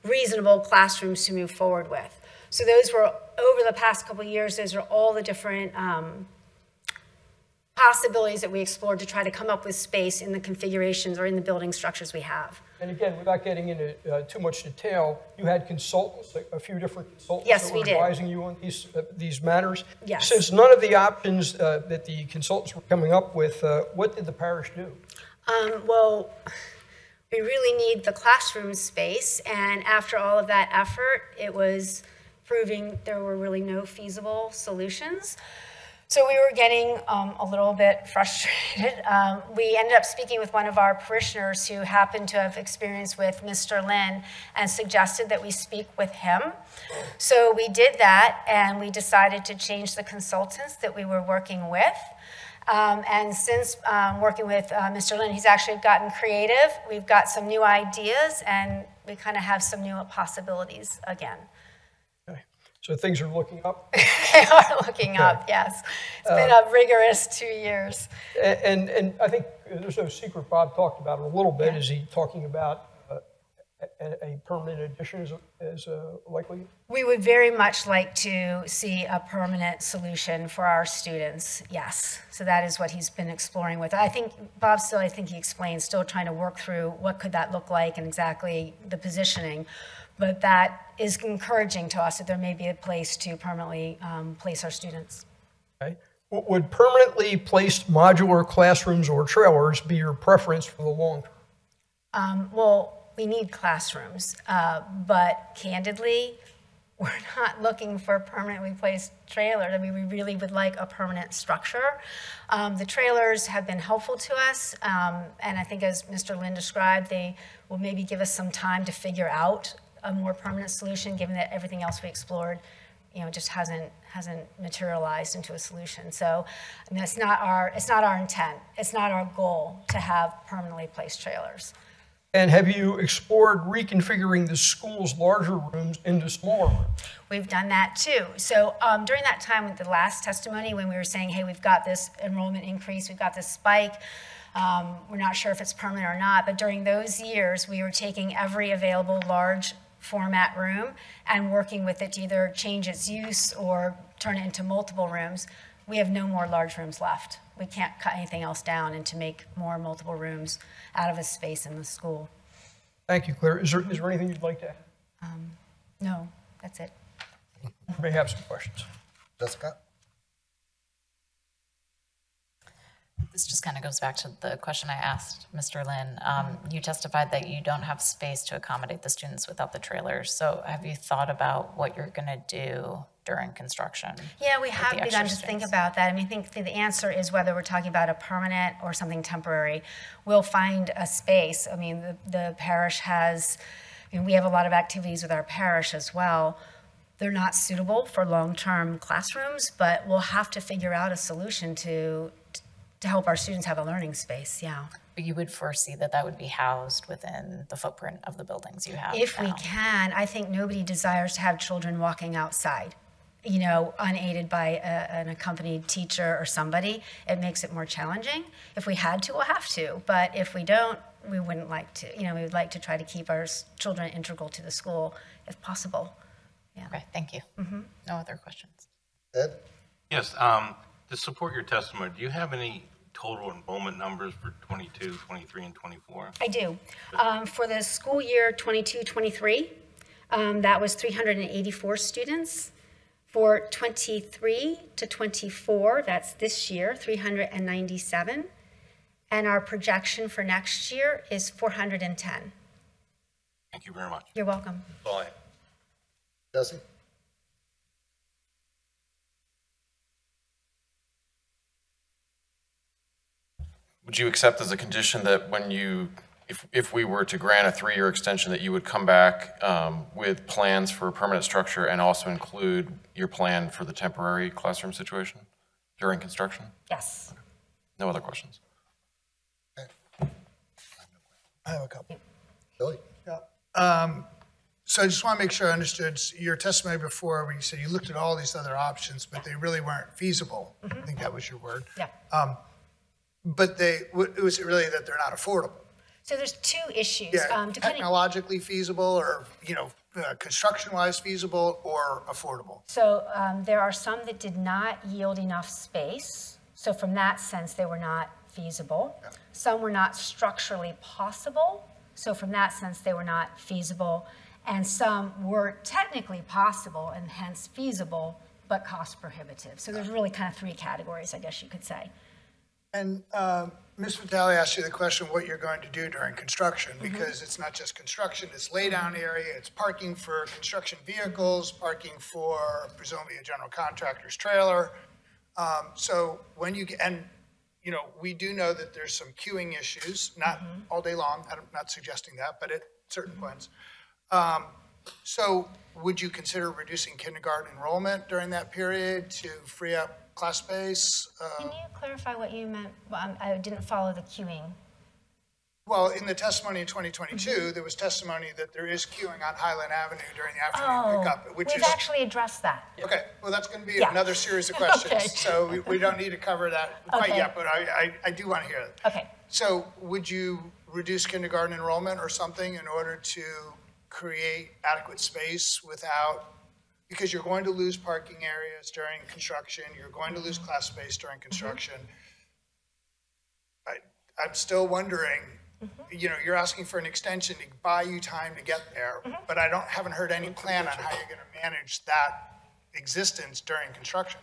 reasonable classrooms to move forward with. So those were, over the past couple of years, those are all the different possibilities that we explored to try to come up with space in the configurations or in the building structures we have. And again, without getting into too much detail, you had consultants, a few different consultants Yes, that were we did. advising you on these matters. Yes. Since none of the options that the consultants were coming up with, what did the parish do? Well, we really need the classroom space, and after all of that effort, it was proving there were really no feasible solutions. So we were getting a little bit frustrated. We ended up speaking with one of our parishioners who happened to have experience with Mr. Lin and suggested that we speak with him. So we did that, and we decided to change the consultants that we were working with. And since working with Mr. Lin, he's actually gotten creative. We've got some new ideas, and we kind of have some new possibilities again. So things are looking up? They are looking up, yes. It's been a rigorous 2 years. And I think there's no secret, Bob talked about it a little bit. Yeah. Is he talking about a permanent addition as likely? We would very much like to see a permanent solution for our students, yes. So that is what he's been exploring with. I think Bob still, I think he explained, still trying to work through what could that look like and exactly the positioning. But that is encouraging to us that there may be a place to permanently place our students. Okay. Would permanently placed modular classrooms or trailers be your preference for the long term? Well, we need classrooms, but candidly, we're not looking for permanently placed trailers. I mean, we really would like a permanent structure. The trailers have been helpful to us, and I think as Mr. Lin described, they will maybe give us some time to figure out a more permanent solution, given that everything else we explored, just hasn't materialized into a solution. So, I mean, it's not our intent. It's not our goal to have permanently placed trailers. And have you explored reconfiguring the school's larger rooms into smaller rooms? We've done that too. So during that time with the last testimony, when we were saying, hey, we've got this enrollment increase, we've got this spike, we're not sure if it's permanent or not, but during those years, we were taking every available large format room and working with it to either change its use or turn it into multiple rooms. We have no more large rooms left. We can't cut anything else down and to make more multiple rooms out of a space in the school. Thank you, Claire. Is there anything you'd like to add? No, that's it. You may have some questions. Jessica? This just kind of goes back to the question I asked Mr. Lin. You testified that you don't have space to accommodate the students without the trailers. So have you thought about what you're going to do during construction? Yeah, we with have the begun extra to think students? about that. I mean, I think the answer is whether we're talking about a permanent or something temporary. We'll find a space. I mean, the parish has, we have a lot of activities with our parish as well. They're not suitable for long-term classrooms, but we'll have to figure out a solution to help our students have a learning space, yeah. But you would foresee that that would be housed within the footprint of the buildings you have If we now. can, I think nobody desires to have children walking outside, unaided by an accompanied teacher or somebody. It makes it more challenging. If we had to, we'll have to. But if we don't, we wouldn't like to. We would like to try to keep our children integral to the school if possible. Yeah. Okay, thank you. No other questions. Ed? Yes, to support your testimony, do you have any total enrollment numbers for 22, 23, and 24? I do. For the school year 22-23, that was 384 students. For 23 to 24, that's this year, 397. And our projection for next year is 410. Thank you very much. You're welcome. That's all I have. Jesse? Would you accept as a condition that when you, if we were to grant a 3-year extension, that you would come back with plans for a permanent structure and also include your plan for the temporary classroom situation? during construction? Yes. No other questions? I have a couple. Billy? So I just want to make sure I understood your testimony before where you said you looked at all these other options, but they really weren't feasible. I think that was your word. Yeah. But was it really that they're not affordable? So there's two issues. Yeah, Depending, technologically feasible or, construction-wise feasible or affordable? so there are some that did not yield enough space. So from that sense, they were not feasible. Yeah. Some were not structurally possible. So from that sense, they were not feasible. And some were technically possible and hence feasible, but cost prohibitive. So there's really kind of three categories, I guess you could say. And Ms. Vitale asked you the question what you're going to do during construction, because it's not just construction, it's laydown area, it's parking for construction vehicles, parking for presumably a general contractor's trailer. So when you get, and we do know that there's some queuing issues, not all day long, I'm not suggesting that, but at certain points. So would you consider reducing kindergarten enrollment during that period to free up class space? Can you clarify what you meant? Well, I didn't follow the queuing. Well, in the testimony in 2022, there was testimony that there is queuing on Highland Avenue during the afternoon pickup, which We've is... actually addressed that. Okay, well, that's going to be Yeah. another series of questions. Okay. So we don't need to cover that quite Okay. yet, but I do want to hear it. Okay. So would you reduce kindergarten enrollment or something in order to create adequate space without, because you're going to lose parking areas during construction, you're going to lose class space during construction. I'm still wondering, you're asking for an extension to buy you time to get there, but I haven't heard any plan on how you're going to manage that existence during construction.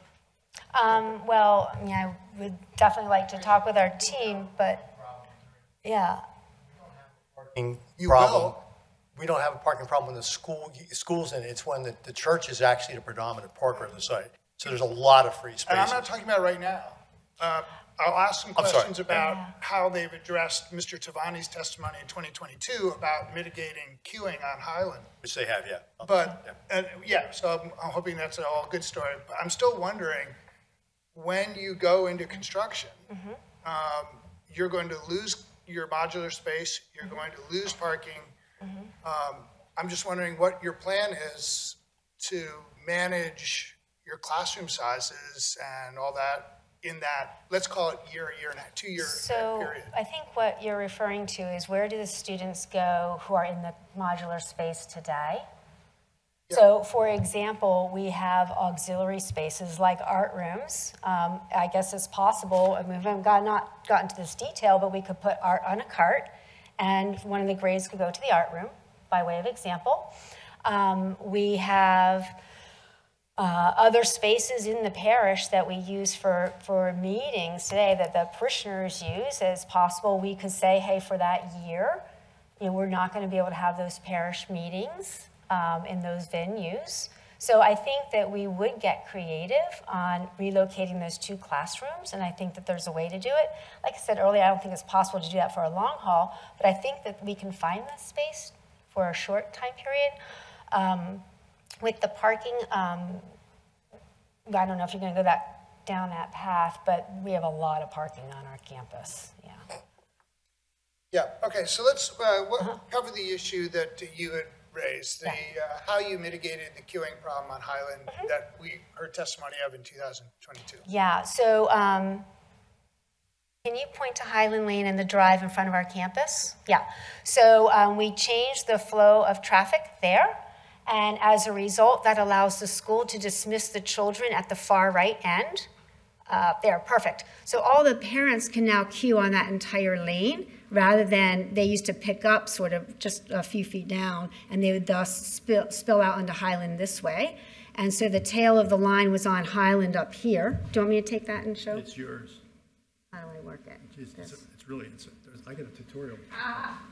Well, I would definitely like to talk with our team, but yeah. Problem. We don't have a parking problem when the school's in it. It's when the church is actually the predominant parker of the site. So there's a lot of free space. And I'm not talking about right now. I'll ask some I'm sorry. questions about how they've addressed Mr. Tavani's testimony in 2022 about mitigating queuing on Highland. Which they have, yeah. But, so I'm hoping that's an all good story. But I'm still wondering, when you go into construction, you're going to lose your modular space, you're going to lose parking. I'm just wondering what your plan is to manage your classroom sizes and all that in that, let's call it year and a half, 2 year period. So I think what you're referring to is where do the students go who are in the modular space today? Yeah. So for example, we have auxiliary spaces like art rooms. I guess it's possible, we haven't gotten to this detail, but we could put art on a cart and one of the grades could go to the art room, by way of example. We have other spaces in the parish that we use for meetings today that the parishioners use. As possible, we could say, hey, for that year, we're not going to be able to have those parish meetings in those venues. So I think that we would get creative on relocating those two classrooms, and I think that there's a way to do it. Like I said earlier, I don't think it's possible to do that for a long haul, but I think that we can find that space for a short time period. With the parking, I don't know if you're going to go down that path, but we have a lot of parking on our campus, Yeah, okay, so let's cover the issue that you had raised, how you mitigated the queuing problem on Highland that we heard testimony of in 2022. Yeah, so can you point to Highland Lane and the drive in front of our campus? Yeah, so we changed the flow of traffic there, and as a result, that allows the school to dismiss the children at the far right end. There, perfect. So all the parents can now queue on that entire lane, rather than they used to pick up sort of just a few feet down, and they would thus spill out onto Highland this way. And so the tail of the line was on Highland up here. Do you want me to take that and show? It's yours. How do I work it? I get a tutorial.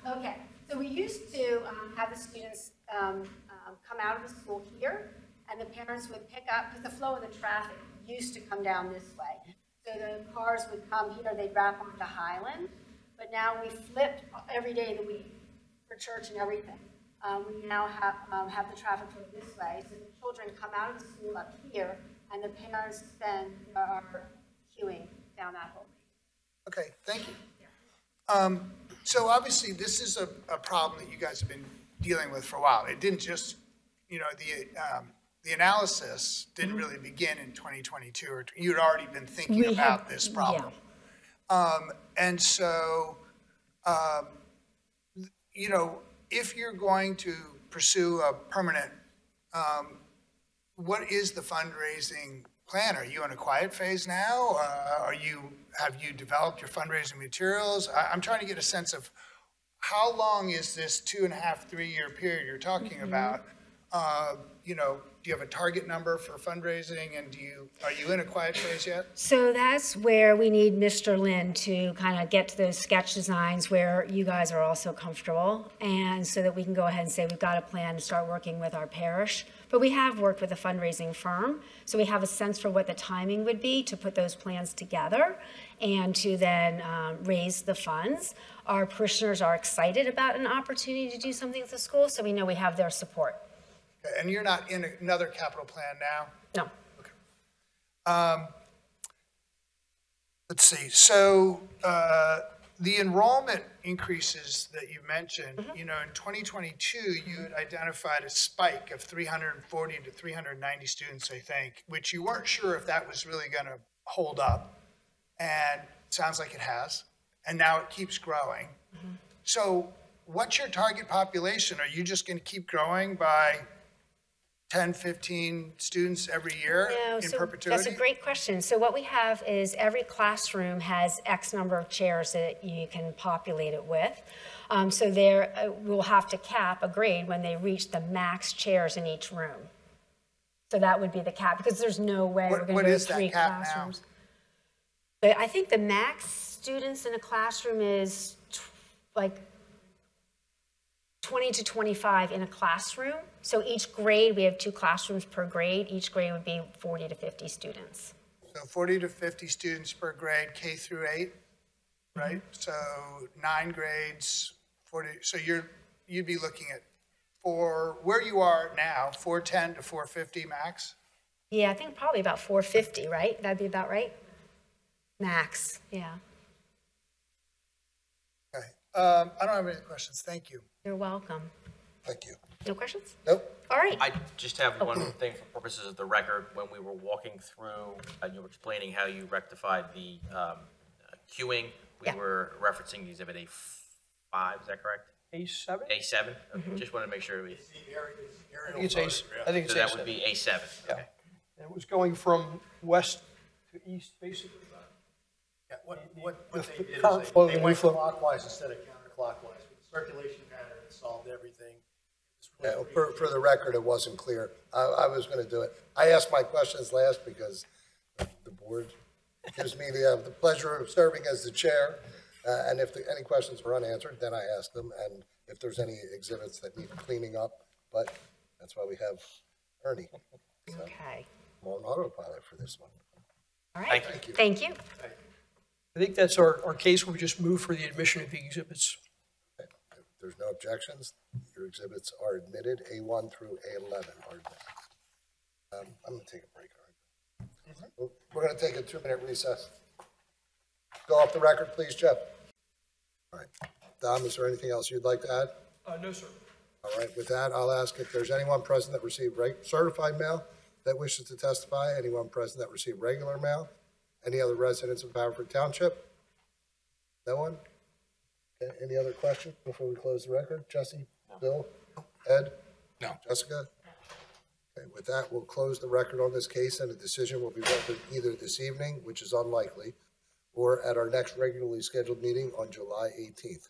Okay. So we used to have the students come out of the school here, and the parents would pick up, because the flow of the traffic used to come down this way. So the cars would come here, they'd wrap onto Highland, but now we flipped every day of the week for church and everything. We now have the traffic flow this way, so the children come out of the school up here, and the parents then are queuing down that whole. Okay, thank you. So obviously, this is a problem that you guys have been dealing with for a while. It didn't just, the analysis didn't really begin in 2022, or you'd already been thinking about this problem. And so, if you're going to pursue a permanent, what is the fundraising plan? Are you in a quiet phase now? Have you developed your fundraising materials? I'm trying to get a sense of how long is this 2.5, 3 year period you're talking about? Do you have a target number for fundraising, and are you in a quiet phase yet? So that's where we need Mr. Lin to kind of get to those sketch designs where you guys are also comfortable, and so that we can go ahead and say we've got a plan to start working with our parish. But we have worked with a fundraising firm, so we have a sense for what the timing would be to put those plans together and to then raise the funds. Our parishioners are excited about an opportunity to do something with the school, so we know we have their support. Okay, and you're not in another capital plan now? No. Okay. Let's see. So the enrollment increases that you mentioned, in 2022, you had identified a spike of 340 to 390 students, I think, which you weren't sure if that was really going to hold up. And it sounds like it has. And now it keeps growing. So what's your target population? Are you just going to keep growing by 10, 15 students every year in perpetuity? That's a great question. So what we have is every classroom has X number of chairs that you can populate it with. So we'll have to cap a grade when they reach the max chairs in each room. So that would be the cap, because there's no way we're going to do 3 classrooms. But I think the max students in a classroom is like 20 to 25 in a classroom. So each grade, we have 2 classrooms per grade. Each grade would be 40 to 50 students. So 40 to 50 students per grade, K through 8, right? So 9 grades, 40. So you'd be looking at where you are now, 410 to 450 max? Yeah, I think probably about 450, right? That'd be about right? Max, yeah. Okay. I don't have any questions. Thank you. You're welcome. Thank you. No questions? Nope. All right. I just have one thing for purposes of the record. When we were walking through, and you were explaining how you rectified the queuing, we were referencing Exhibit A5, is that correct? A7? A7? Okay, just wanted to make sure. I think it's A7. So that would be A7, okay. And it was going from west to east, basically. Yeah, what they did is current flow, they the went new flow. clockwise instead of counterclockwise. With the circulation pattern, it solved everything. It's really For the record, it wasn't clear. I was going to do it. I asked my questions last because the board gives me the pleasure of serving as the chair. And if any questions are unanswered, then I ask them. And if there's any exhibits that need cleaning up, but that's why we have Ernie. So Okay. I'm on autopilot for this one. All right. Thank you. Thank you. I think that's our case. We just move for the admission of the exhibits. If there's no objections, your exhibits are admitted. A1 through A11 are admitted. I'm going to take a break. All right. We're going to take a 2-minute recess. Go off the record, please, Jeff. All right. Dom, is there anything else you'd like to add? No, sir. All right. With that, I'll ask if there's anyone present that received certified mail that wishes to testify. Anyone present that received regular mail? Any other residents of Haverford Township? No one? Okay. Any other questions before we close the record? Jesse? Bill? Ed? No. Jessica? Okay. With that, we'll close the record on this case, and a decision will be rendered either this evening, which is unlikely, or at our next regularly scheduled meeting on July 18th.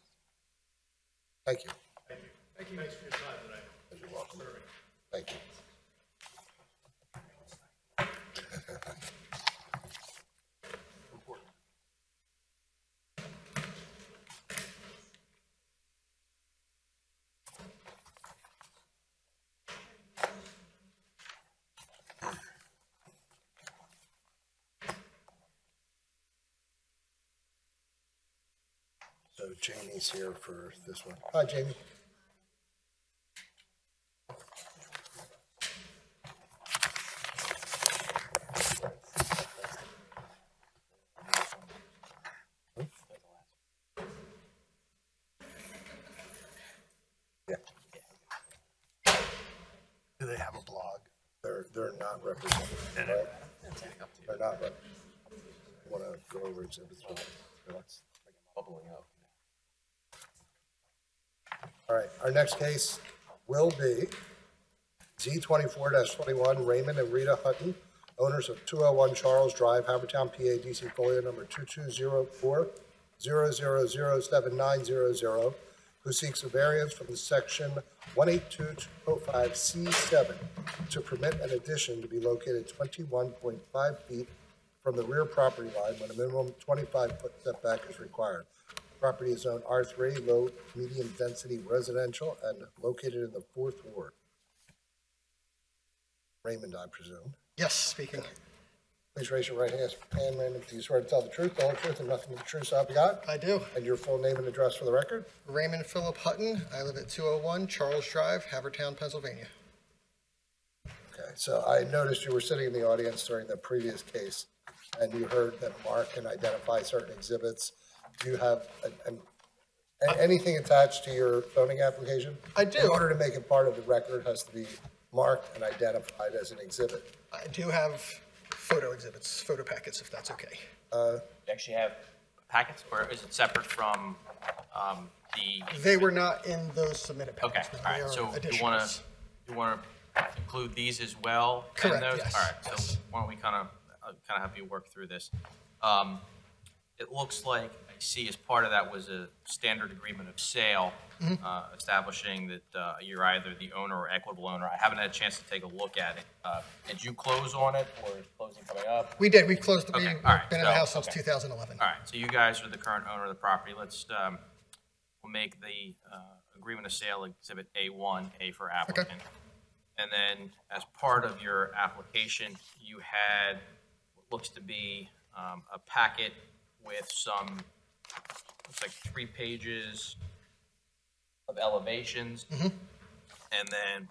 Thank you. Thank you. Thank you. Thanks for your time tonight. You're welcome. Thank you. So Jamie's here for this one. Hi, Jamie. not represented, right? They're not represented. I want to go over exhibits. It's bubbling up. All right, our next case will be Z24-21, Raymond and Rita Hutton, owners of 201 Charles Drive, Havertown, PA, DC folio number 2204-0007900, who seeks a variance from the section 18205C7 to permit an addition to be located 21.5 feet from the rear property line when a minimum 25-foot setback is required. Property is zoned R3, low, medium density residential, and located in the 4th ward. Raymond, I presume. Yes, speaking. Please raise your right hand, Raymond. Do you swear to tell the truth, the whole truth, and nothing but the truth, so help you God? I do. And your full name and address for the record? Raymond Philip Hutton. I live at 201 Charles Drive, Havertown, Pennsylvania. Okay, so I noticed you were sitting in the audience during the previous case, and you heard that Mark can identify certain exhibits. Do you have anything attached to your zoning application? I do. In order to make it part of the record, it has to be marked and identified as an exhibit. I do have photo exhibits, photo packets, if that's okay. You actually have packets, or is it separate from the? They were not in those submitted Okay, packets. all right, so you want to include these as well? in Correct, those? yes, All right, yes. so why don't we kind of have you work through this? It looks like I see as part of that was a standard agreement of sale, establishing that you're either the owner or equitable owner. I haven't had a chance to take a look at it. Did you close on it, or is closing coming up? We did. We closed. Okay, We've all right, been in the so- house since okay. 2011. All right, so you guys are the current owner of the property. Let's, we'll make the agreement of sale exhibit A1, A for applicant. And then as part of your application, you had what looks to be a packet with some, looks like 3 pages of elevations. And then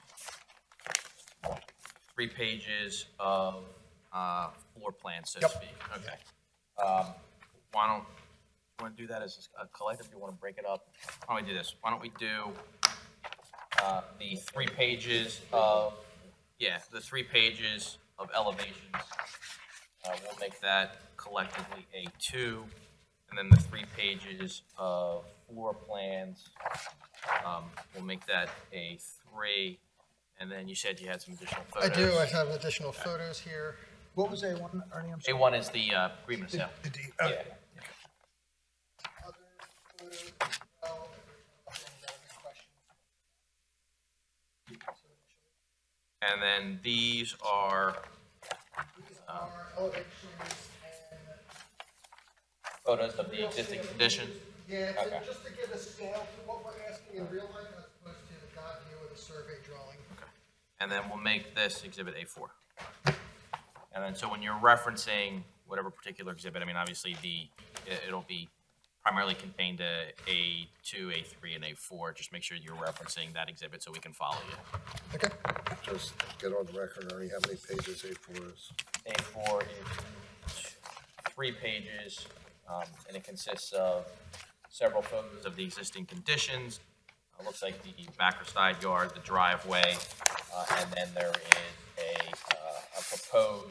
3 pages of floor plans, so to speak. Okay. Why don't you want to do that as a collective? Do you want to break it up? Why don't we do this? Why don't we do the 3 pages of, the 3 pages of elevations. We'll make that collectively A2, and then the 3 pages of floor plans, we'll make that A3, and then you said you had some additional photos. I do. I have additional photos here. What was A1, Ernie? I'm sorry. A1 is the agreement of sale. The D. Yeah. Okay. And then these are photos of the existing condition. Yeah, so Okay. just to give a scale to what we're asking in real life as opposed to the God view of the survey drawing. Okay. And then we'll make this exhibit A4. And then, so when you're referencing whatever particular exhibit, I mean, obviously it'll be primarily contained to A2, A3, and A4. Just make sure you're referencing that exhibit so we can follow you. Okay. Just get on the record, Ernie, how many pages A4 is? A4 is 3 pages, and it consists of several photos of the existing conditions. Looks like the back or side yard, the driveway, and then there is a proposed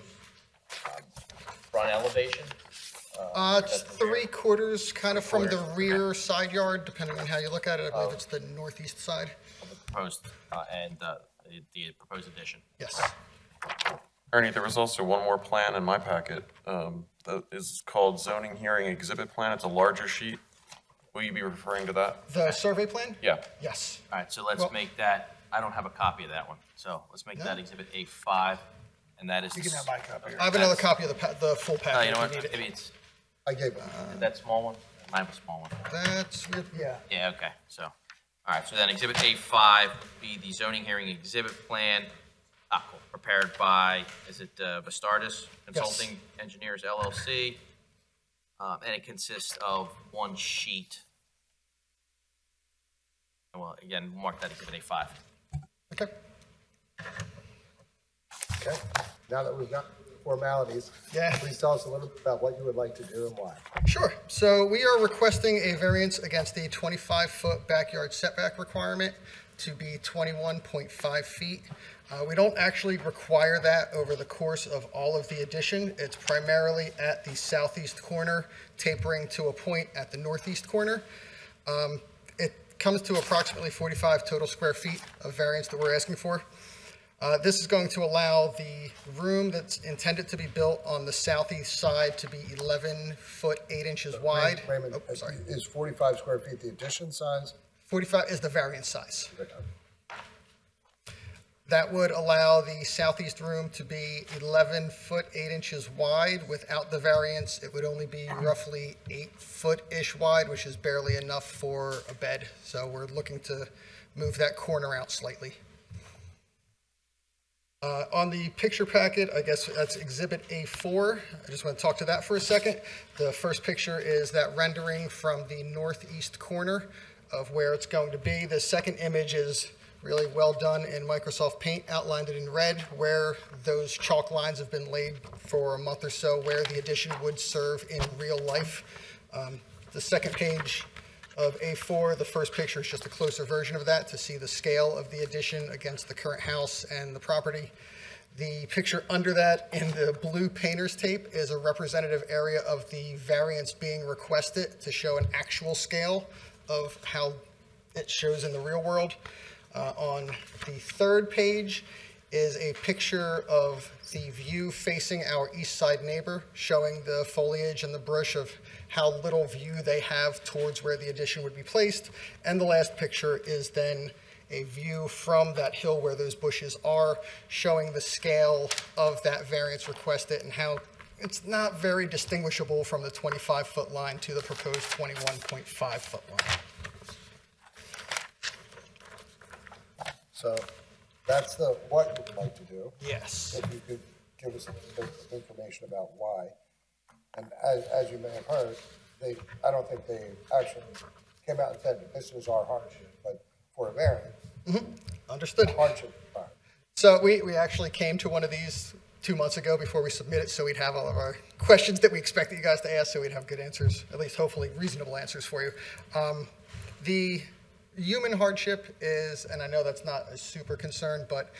front elevation. It's 3/4 kind of from the 3/4, rear side yard, depending on how you look at it. I believe it's the northeast side. Of the proposed, and the proposed addition. Yes. Ernie, there was also one more plan in my packet that is called zoning hearing exhibit plan. It's a larger sheet. Will you be referring to that? The survey plan? Yeah. Yes. All right, so let's Well- make that, I don't have a copy of that one, so let's make that exhibit A5, and that is. You can have my copy. I have another copy of the full Oh, package you know if what, you need maybe it. it's, I gave it. is that small one? Mine was a small one. That's weird. Yeah. Yeah, okay, so, all right, so then exhibit A5 would be the zoning hearing exhibit plan, cool, prepared by, is it Vastardis Consulting Engineers LLC? And it consists of one sheet. Well, again, mark that exhibit A5. Okay. Okay, now that we've got the formalities, Yeah. please tell us a little bit about what you would like to do and why. Sure. So we are requesting a variance against the 25-foot backyard setback requirement to be 21.5 feet. We don't actually require that over the course of all of the addition. It's primarily at the southeast corner, tapering to a point at the northeast corner. It comes to approximately 45 total square feet of variance that we're asking for. This is going to allow the room that's intended to be built on the southeast side to be 11 foot 8 inches wide. Raymond, Oh, sorry. is 45 square feet the addition size? 45 is the variance size. That would allow the southeast room to be 11 foot 8 inches wide. Without the variance, it would only be roughly 8 foot-ish wide, which is barely enough for a bed. So we're looking to move that corner out slightly. On the picture packet, I guess that's Exhibit A4. I just want to talk to that for a second. The first picture is that rendering from the northeast corner of where it's going to be. The second image is really well done in Microsoft Paint, outlined it in red, where those chalk lines have been laid for a month or so, where the addition would serve in real life. The second page of A4, the first picture is just a closer version of that to see the scale of the addition against the current house and the property. The picture under that in the blue painter's tape is a representative area of the variance being requested to show an actual scale of how it shows in the real world. On the third page is a picture of the view facing our east side neighbor, showing the foliage and the brush of how little view they have towards where the addition would be placed. And the last picture is then a view from that hill where those bushes are, showing the scale of that variance requested and how it's not very distinguishable from the 25-foot line to the proposed 21.5-foot line. So that's what you'd like to do. Yes. If you could give us a bit of information about why. And as you may have heard, I don't think they actually came out and said that this was our hardship, but for a variance. Understood. Hardship. So we actually came to one of these 2 months ago before we submitted, so we'd have all of our questions that we expected you guys to ask, so we'd have good answers, at least hopefully reasonable answers for you. The human hardship is, and I know that's not a super concern, but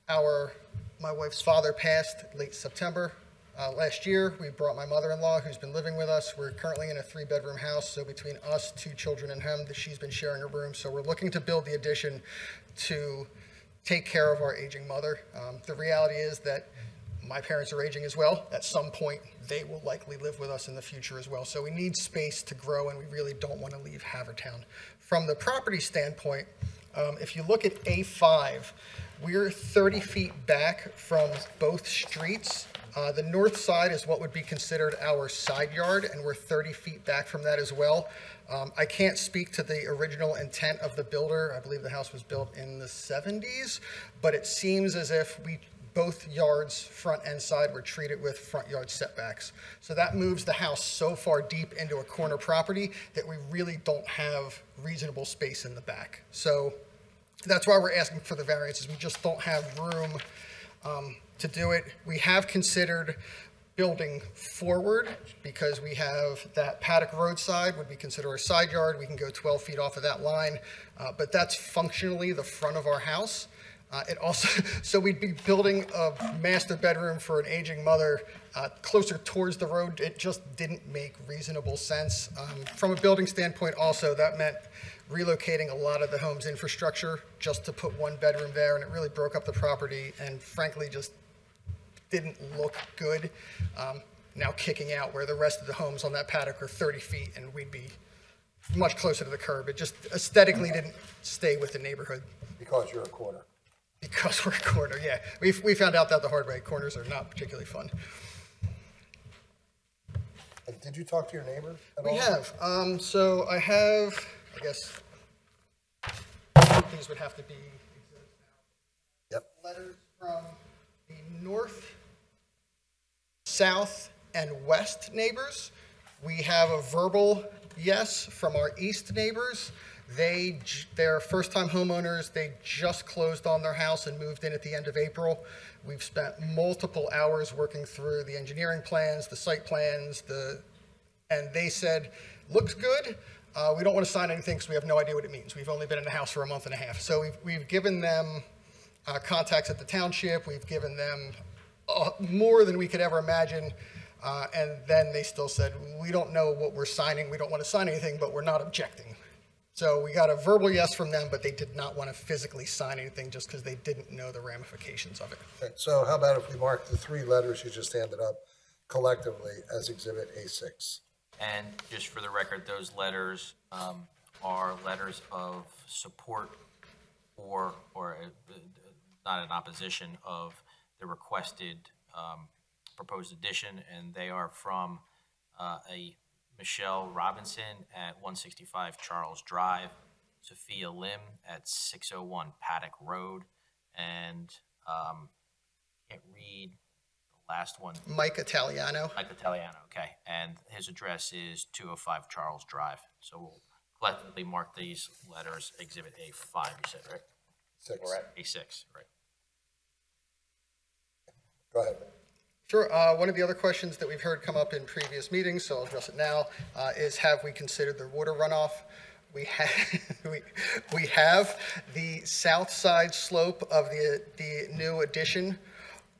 my wife's father passed late September last year. We brought my mother-in-law, who's been living with us. We're currently in a 3-bedroom house, so between us, 2 children, and him, she's been sharing a room. So we're looking to build the addition to take care of our aging mother. The reality is that my parents are aging as well. At some point, they will likely live with us in the future as well. So we need space to grow, and we really don't want to leave Havertown. From the property standpoint, if you look at A5, we're 30 feet back from both streets. The north side is what would be considered our side yard, and we're 30 feet back from that as well. I can't speak to the original intent of the builder. I believe the house was built in the 70s, but it seems as if both yards, front and side, were treated with front yard setbacks. So that moves the house so far deep into a corner property that we really don't have reasonable space in the back. So that's why we're asking for the variances. We just don't have room to do it. We have considered building forward because we have that paddock roadside would be considered a side yard. We can go 12 feet off of that line, but that's functionally the front of our house. It also, so we'd be building a master bedroom for an aging mother closer towards the road. It just didn't make reasonable sense. From a building standpoint also, that meant relocating a lot of the home's infrastructure just to put 1 bedroom there, and it really broke up the property and frankly just didn't look good. Now kicking out where the rest of the homes on that paddock are 30 feet and we'd be much closer to the curb. It just aesthetically didn't stay with the neighborhood. Because you're a corner. Because we're a corner, yeah. We found out that the hard way. Corners are not particularly fun. And did you talk to your neighbor at all? We have. So I have, I guess, these would have to be Yep. letters from the north, south, and west neighbors. We have a verbal yes from our east neighbors. They're first-time homeowners. They just closed on their house and moved in at the end of April. We've spent multiple hours working through the engineering plans, the site plans, and they said, looks good. we don't want to sign anything because we have no idea what it means. We've only been in the house for a month and a half. So we've given them contacts at the township. We've given them more than we could ever imagine. And then they still said, we don't know what we're signing. We don't want to sign anything, but we're not objecting. So we got a verbal yes from them, but they did not want to physically sign anything just because they didn't know the ramifications of it. Okay, so how about if we mark the 3 letters you just handed up collectively as Exhibit A6? And just for the record, those letters are letters of support or not in opposition of the requested proposed addition, and they are from a Michelle Robinson at 165 Charles Drive, Sophia Lim at 601 Paddock Road, and can't read the last one. Mike Italiano. Mike Italiano, okay. And his address is 205 Charles Drive. So we'll collectively mark these letters Exhibit A5, you said, right? 6. Or at A6, right? Go ahead. Sure. One of the other questions that we've heard come up in previous meetings, so I'll address it now, is have we considered the water runoff? We have the south side slope of the new addition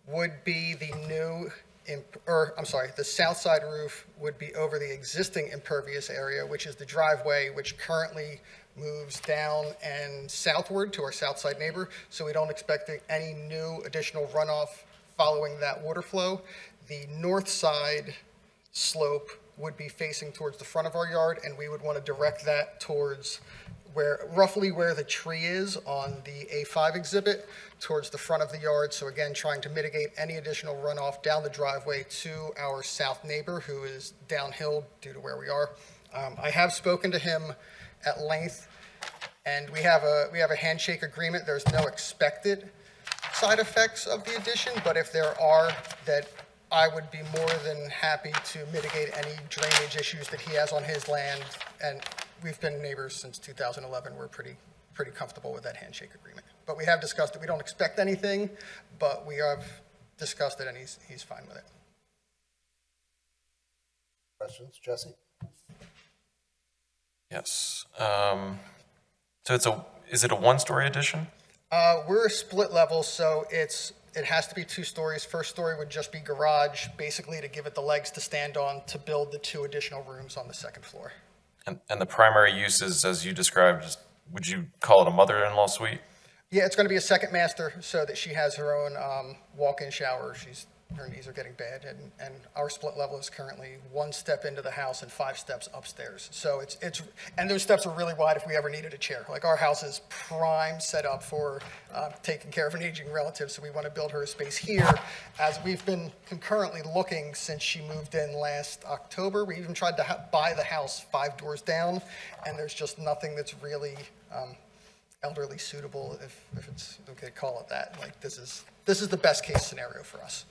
would be the new, the south side roof would be over the existing impervious area, which is the driveway, which currently moves down and southward to our south side neighbor. So we don't expect any new additional runoff following that water flow. The north side slope would be facing towards the front of our yard, and we would want to direct that towards roughly where the tree is on the A5 exhibit, towards the front of the yard. So again, trying to mitigate any additional runoff down the driveway to our south neighbor, who is downhill due to where we are. I have spoken to him at length, and we have a handshake agreement. There's no expected side effects of the addition, but if there are, that I would be more than happy to mitigate any drainage issues that he has on his land. And we've been neighbors since 2011. We're pretty comfortable with that handshake agreement. But we have discussed it. We don't expect anything, but we have discussed it, and he's fine with it. Questions? Jesse? Yes. So is it a 1-story addition? We're a split level, so it has to be 2 stories. First story would just be garage, basically to give it the legs to stand on to build the 2 additional rooms on the 2nd floor. And the primary uses, as you described, would you call it a mother-in-law suite? Yeah, it's going to be a second master so that she has her own walk-in shower. Her knees are getting bad, and our split level is currently 1 step into the house and 5 steps upstairs. So and those steps are really wide if we ever needed a chair. Like, our house is prime set up for taking care of an aging relative, so we want to build her a space here. As we've been concurrently looking since she moved in last October, we even tried to buy the house 5 doors down, and there's just nothing that's really elderly suitable, if it's okay to call it that. Like, this is the best case scenario for us.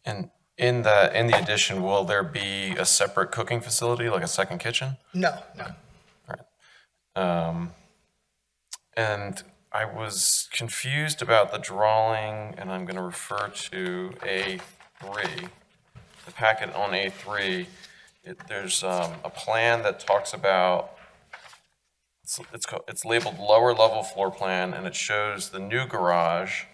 And in the addition, will there be a separate cooking facility, like a second kitchen? No. All right. And I was confused about the drawing, and I'm going to refer to A3. The packet on A3, there's a plan that talks about, it's labeled lower level floor plan, and it shows the new garage,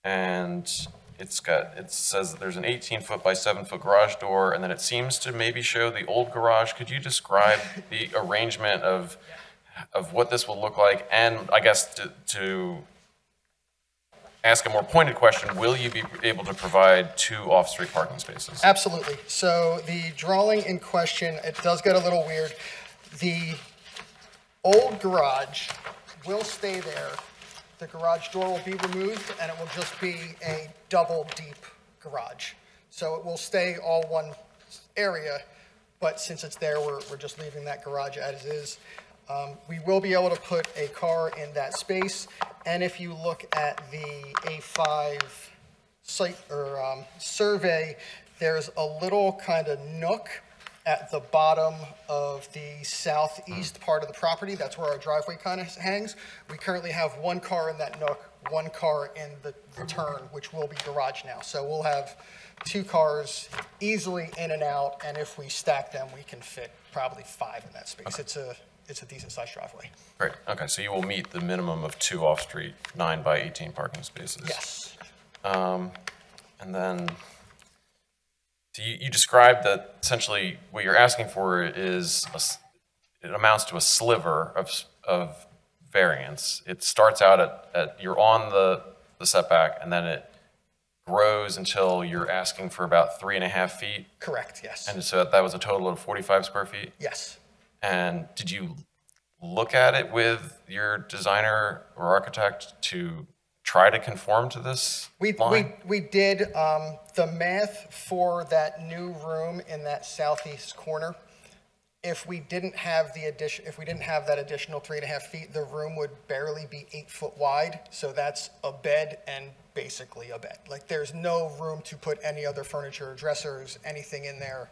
and it says that there's an 18-foot by 7-foot garage door, and then it seems to maybe show the old garage. Could you describe the arrangement of what this will look like? And I guess to ask a more pointed question, will you be able to provide 2 off-street parking spaces? Absolutely. So the drawing in question, it does get a little weird. The old garage will stay there. The garage door will be removed, and it will just be a double deep garage. So it will stay all one area, but since it's there, we're just leaving that garage as is. We will be able to put a car in that space, and if you look at the A5 site or survey, there's a little kind of nook at the bottom of the southeast part of the property. That's where our driveway kind of hangs. We currently have 1 car in that nook one car in the turn, which will be garage now. So we'll have 2 cars easily in and out, and if we stack them, we can fit probably 5 in that space. Okay. It's a decent sized driveway. Great, okay, so you will meet the minimum of 2 off-street 9 by 18 parking spaces. Yes. And then, so you described that essentially what you're asking for is, it amounts to a sliver of variance. It starts out at you're on the setback, and then it grows until you're asking for about 3.5 feet. Correct, yes. And so that was a total of 45 square feet? Yes. And did you look at it with your designer or architect to try to conform to this line? We did. The math for that new room in that southeast corner, if we didn't have that additional 3.5 feet, the room would barely be 8 foot wide. So that's a bed and basically a bed. Like, there's no room to put any other furniture, dressers, anything in there.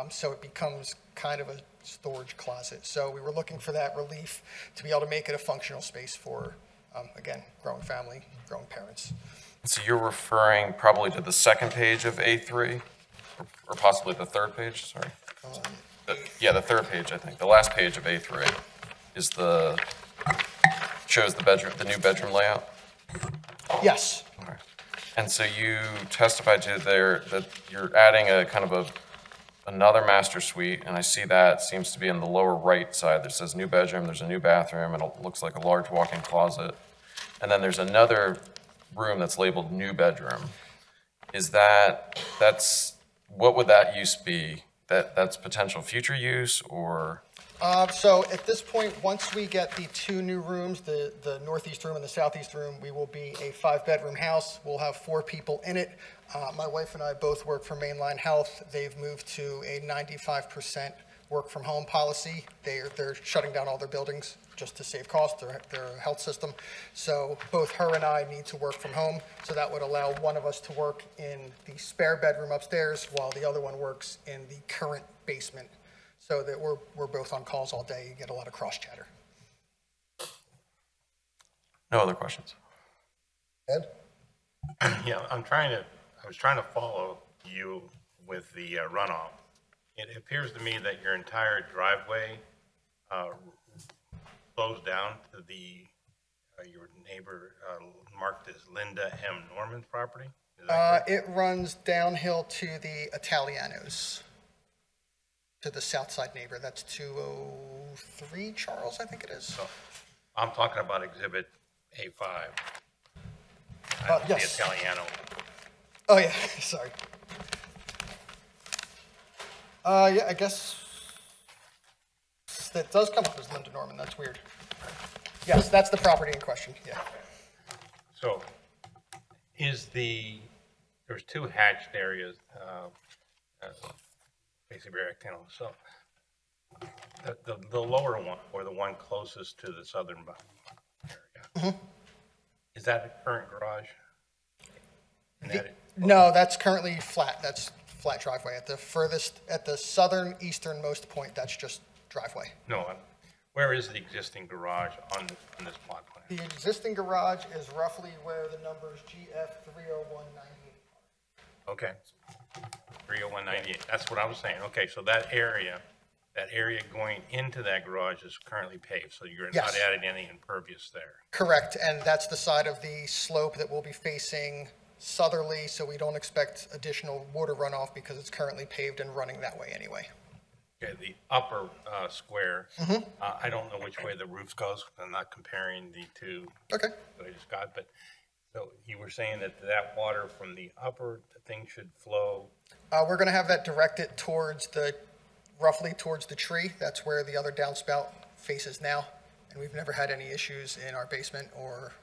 So it becomes kind of a storage closet. So we were looking for that relief to be able to make it a functional space for, again, growing family, growing parents. So you're referring probably to the second page of A3, or possibly the third page, sorry. Yeah, the third page, I think. The last page of A3 is shows the bedroom, the new bedroom layout. Yes. Okay. And so you testified to there that you're adding a kind of another master suite, and I see that seems to be in the lower right side. That says new bedroom, there's a new bathroom, and it looks like a large walk-in closet. And then there's another room that's labeled new bedroom. What would that use be? That's potential future use, or? So at this point, once we get the 2 new rooms, the northeast room and the southeast room, we will be a 5-bedroom house. We'll have 4 people in it. My wife and I both work for Mainline Health. They've moved to a 95% work from home policy. They're shutting down all their buildings just to save costs, their health system. So both her and I need to work from home. So that would allow one of us to work in the spare bedroom upstairs while the other one works in the current basement, so that we're both on calls all day. You get a lot of cross chatter. No other questions? Ed? Yeah, I was trying to follow you with the runoff. It appears to me that your entire driveway flows down to your neighbor marked as Linda M. Norman's property? Is that correct? It runs downhill to the Italianos, to the south side neighbor. That's 203 Charles, I think it is. So I'm talking about Exhibit A5. Yes. The Italiano. Oh, yeah, sorry. Yeah, I guess that does come up as Linda Norman. That's weird. Yes, that's the property in question, yeah. So there's 2 hatched areas, basically rectangle. So the lower one, or the one closest to the southern area, is that the current garage? No, that's currently flat. That's flat driveway. At the southern easternmost point, that's just driveway. No, where is the existing garage on this plot plan? The existing garage is roughly where the numbers GF 30198 are. Okay, 30198, that's what I was saying. Okay, so that area going into that garage is currently paved, so you're not adding any impervious there. Correct, and that's the side of the slope that will be facing southerly, so we don't expect additional water runoff because it's currently paved and running that way anyway. Okay, the upper square, I don't know which way the roof goes. I'm not comparing the 2 Okay. that I just got, but so you were saying that water from the upper thing should flow? We're going to have that directed roughly towards the tree. That's where the other downspout faces now, and we've never had any issues in our basement, or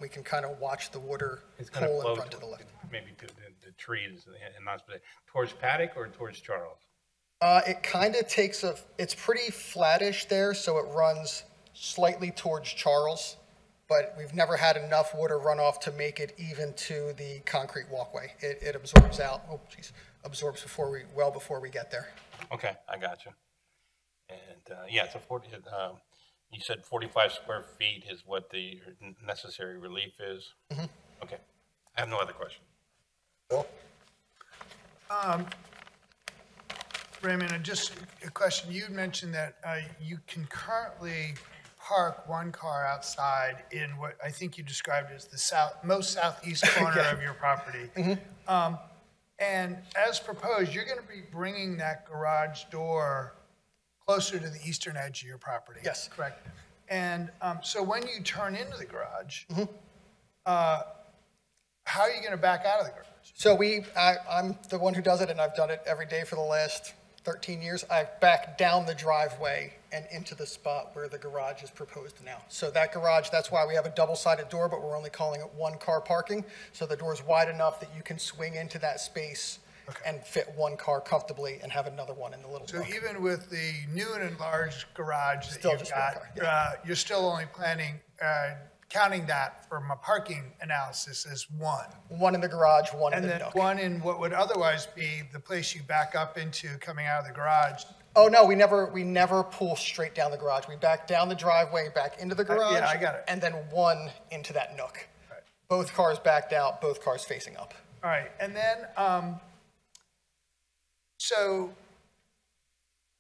we can kind of watch the water pool in front to the left. Maybe to the trees and not towards Paddock or towards Charles? It kind of takes it's pretty flattish there, so it runs slightly towards Charles, but we've never had enough water runoff to make it even to the concrete walkway. It absorbs out, absorbs before we get there. Okay, I got you. And yeah, it's a 40, You said 45 square feet is what the necessary relief is? Mm-hmm. Okay. I have no other question. Bill? Raymond, just a question. You mentioned that you can currently park one car outside in what I think you described as the most southeast corner of your property. And as proposed, you're going to be bringing that garage door closer to the eastern edge of your property. Yes. Correct. And so when you turn into the garage, how are you going to back out of the garage? So I'm the one who does it, and I've done it every day for the last 13 years. I back down the driveway and into the spot where the garage is proposed now. So that garage, that's why we have a double-sided door, but we're only calling it one-car parking. So the door's wide enough that you can swing into that space and fit one car comfortably and have another one in the little So nook. even with the new and enlarged garage that Still you've just one got, car, you're still only planning, counting that from a parking analysis as one. One in the garage, one in And the then nook. one in what would otherwise be the place you back up into coming out of the garage. Oh, no, we never pull straight down the garage. We back down the driveway, back into the garage. yeah, I got it. And then one into that nook. Right. Both cars backed out, both cars facing up. All right, and then, so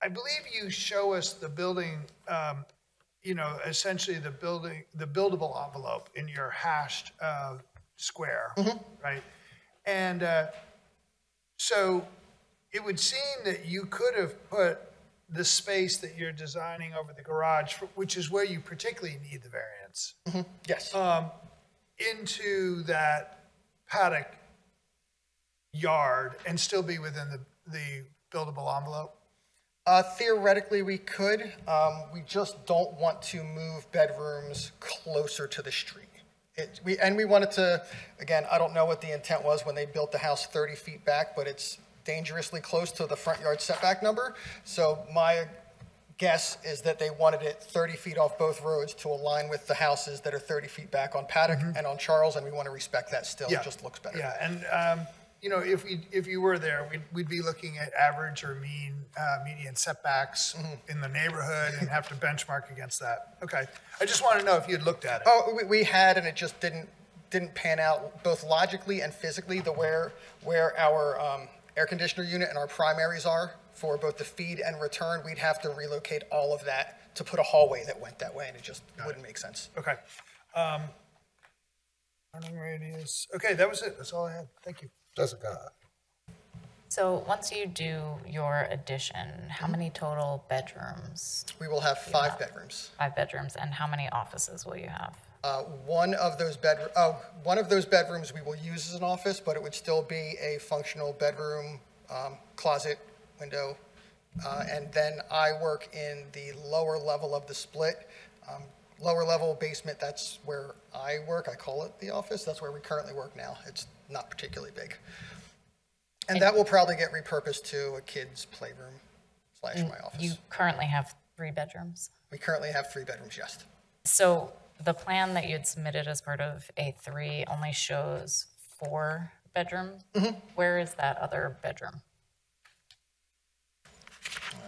I believe you show us the building, essentially the buildable envelope in your hashed square, right? And so it would seem that you could have put the space that you're designing over the garage, which is where you particularly need the variance, Yes. into that paddock yard and still be within the buildable envelope? Theoretically, we could. We just don't want to move bedrooms closer to the street. We wanted to, again, I don't know what the intent was when they built the house 30 feet back, but it's dangerously close to the front yard setback number. So my guess is that they wanted it 30 feet off both roads to align with the houses that are 30 feet back on Paddock and on Charles, and we want to respect that still. Yeah. It just looks better. Yeah, and if you were there, we'd be looking at average or median setbacks in the neighborhood and have to benchmark against that. Okay, I just want to know if you had looked at it. Oh, we had, and it just didn't pan out both logically and physically. Where our air conditioner unit and our primaries are for both the feed and return, we'd have to relocate all of that to put a hallway that went that way, and it just wouldn't make sense. Okay. Turning radius. Okay, that was it. That's all I had. Thank you. Jessica? So once you do your addition, how many total bedrooms? We will have 5 bedrooms. 5 bedrooms, and how many offices will you have? One of those bedrooms we will use as an office, but it would still be a functional bedroom, closet, window. And then I work in the lower level of the split. Lower level basement, that's where I work. I call it the office. That's where we currently work now. It's not particularly big. And that will probably get repurposed to a kid's playroom / my office. You currently have 3 bedrooms. We currently have 3 bedrooms, yes. So the plan that you had submitted as part of A3 only shows 4 bedrooms. Where is that other bedroom?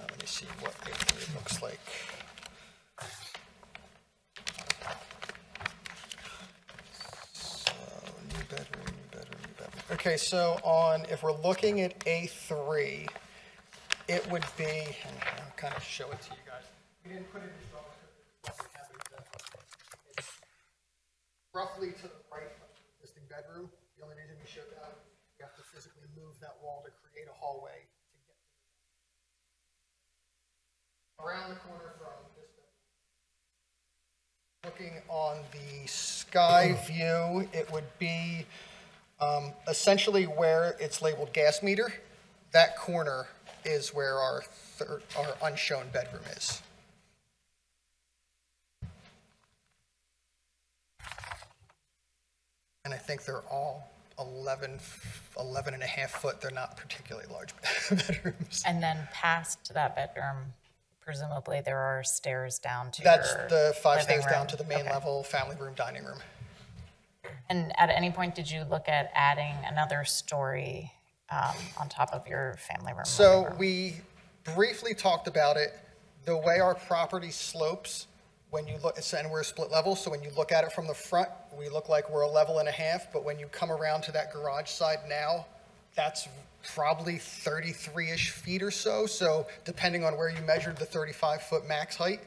Let me see what it looks like. So, new bedroom. Okay, so if we're looking at A3, it would be, and I'll kind of show it to you guys. We didn't put it in the it's roughly to the right of the existing bedroom. The only reason we showed that, we have to physically move that wall to create a hallway to get around the corner from this bedroom. Looking on the sky view, it would be essentially where it's labeled gas meter. That corner is where our unshown bedroom is. And I think they're all 11 and a half foot. They're not particularly large bedrooms. And then past that bedroom, presumably there are stairs down to That's your the 5 living stairs down room. to the main Okay. level, family room, dining room. And at any point, did you look at adding another story on top of your family room? living So room? we briefly talked about it. The way our property slopes, when you look, and we're a split level, so when you look at it from the front, we look like we're a level and a half, but when you come around to that garage side now, that's probably 33-ish feet or so. So depending on where you measured the 35-foot max height,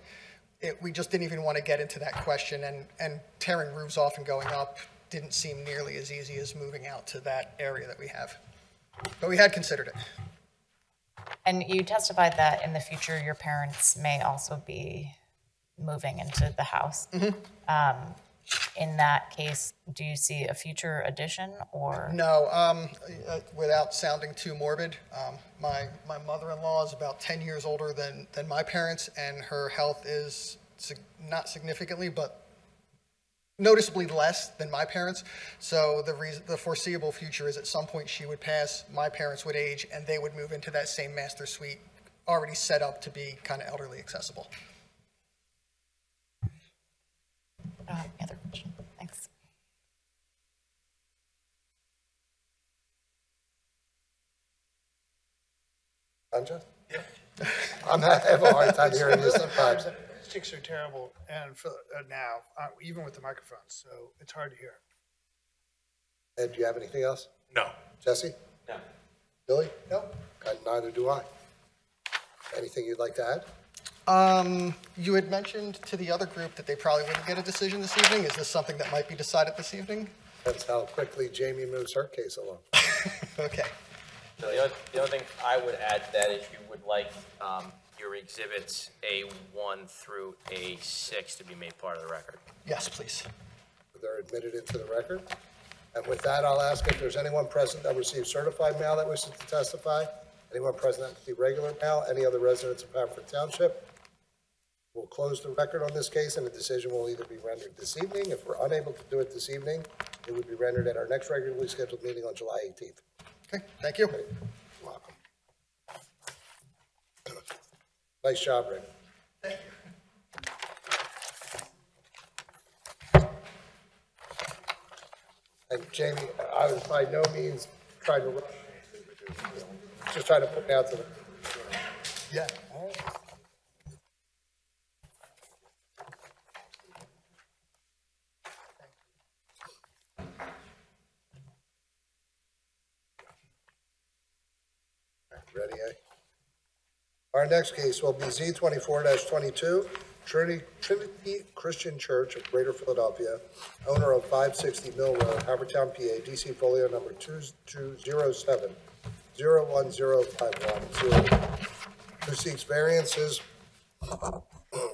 we just didn't even want to get into that question, and tearing roofs off and going up didn't seem nearly as easy as moving out to that area that we have. But we had considered it. And you testified that in the future, your parents may also be moving into the house. In that case, do you see a future addition or? No, without sounding too morbid, my mother-in-law is about 10 years older than my parents, and her health is not significantly, but noticeably less than my parents. So the foreseeable future is at some point she would pass, my parents would age, and they would move into that same master suite, already set up to be kind of elderly accessible. I don't have any other questions. Thanks. Anja? Yeah. I have a hard time hearing you sometimes. Sticks are terrible and now, even with the microphones, so it's hard to hear. Ed, do you have anything else? No. Jesse? No. Billy? No. And neither do I. Anything you'd like to add? You had mentioned to the other group that they probably wouldn't get a decision this evening. Is this something that might be decided this evening? That's how quickly Jamie moves her case along. Okay. So the other thing I would add to that is you would like your exhibits A1 through A6 to be made part of the record. Yes, please. They're admitted into the record. And with that, I'll ask if there's anyone present that received certified mail that wishes to testify. Anyone present that received regular mail? Any other residents of Haverford Township? We'll close the record on this case, and the decision will either be rendered this evening. If we're unable to do it this evening, it would be rendered at our next regularly scheduled meeting on July 18th. Okay, thank you. You're welcome. Nice job, Rick. Thank you. And Jamie, I was by no means trying to rush, just trying to put me out to the. Yeah. Ready, eh? Our next case will be Z24-22, Trinity Christian Church of Greater Philadelphia, owner of 560 Mill Road, Havertown, PA, DC folio number 2207-01051, who seeks variances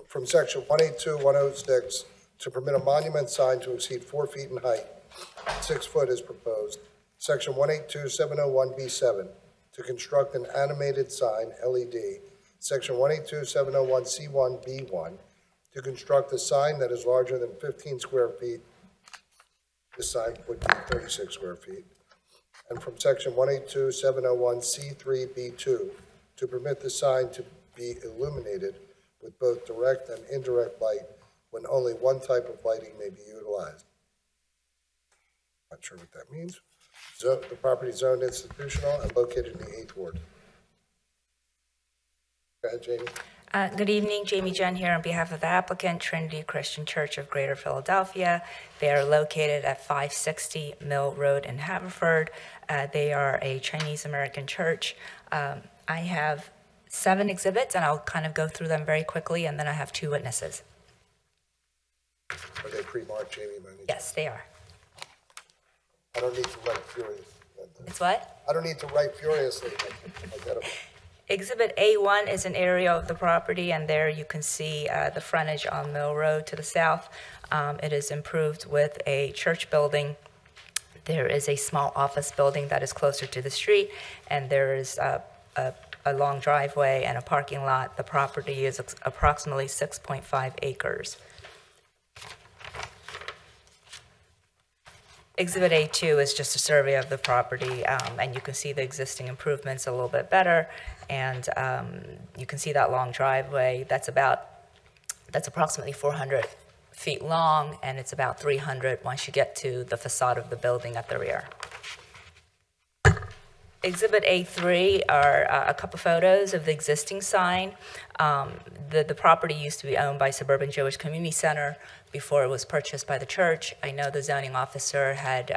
from section 182-106 to permit a monument sign to exceed 4 feet in height. 6 foot is proposed. Section 182-701B7 to construct an animated sign, LED. Section 182-701C1B1 to construct a sign that is larger than 15 square feet. This sign would be 36 square feet. And from section 182-701C3B2 to permit the sign to be illuminated with both direct and indirect light when only one type of lighting may be utilized. Not sure what that means. The property is zoned institutional and located in the 8th Ward. Go ahead, Jamie. Good evening, Jamie Jen here on behalf of the applicant, Trinity Christian Church of Greater Philadelphia. They are located at 560 Mill Road in Haverford. They are a Chinese-American church. I have 7 exhibits, and I'll kind of go through them very quickly, and then I have 2 witnesses. Are they pre-marked, Jamie? Yes, they are. I don't need to write furious. It's what? I don't need to write furiously. Exhibit A1 is an area of the property, and there you can see the frontage on Mill Road to the south. It is improved with a church building. There is a small office building that is closer to the street, and there is a long driveway and a parking lot. The property is approximately 6.5 acres. Exhibit A2 is just a survey of the property, and you can see the existing improvements a little bit better, and you can see that long driveway. That's approximately 400 feet long, and it's about 300 once you get to the facade of the building at the rear. Exhibit A3 are a couple photos of the existing sign. The property used to be owned by Suburban Jewish Community Center before it was purchased by the church. I know the zoning officer had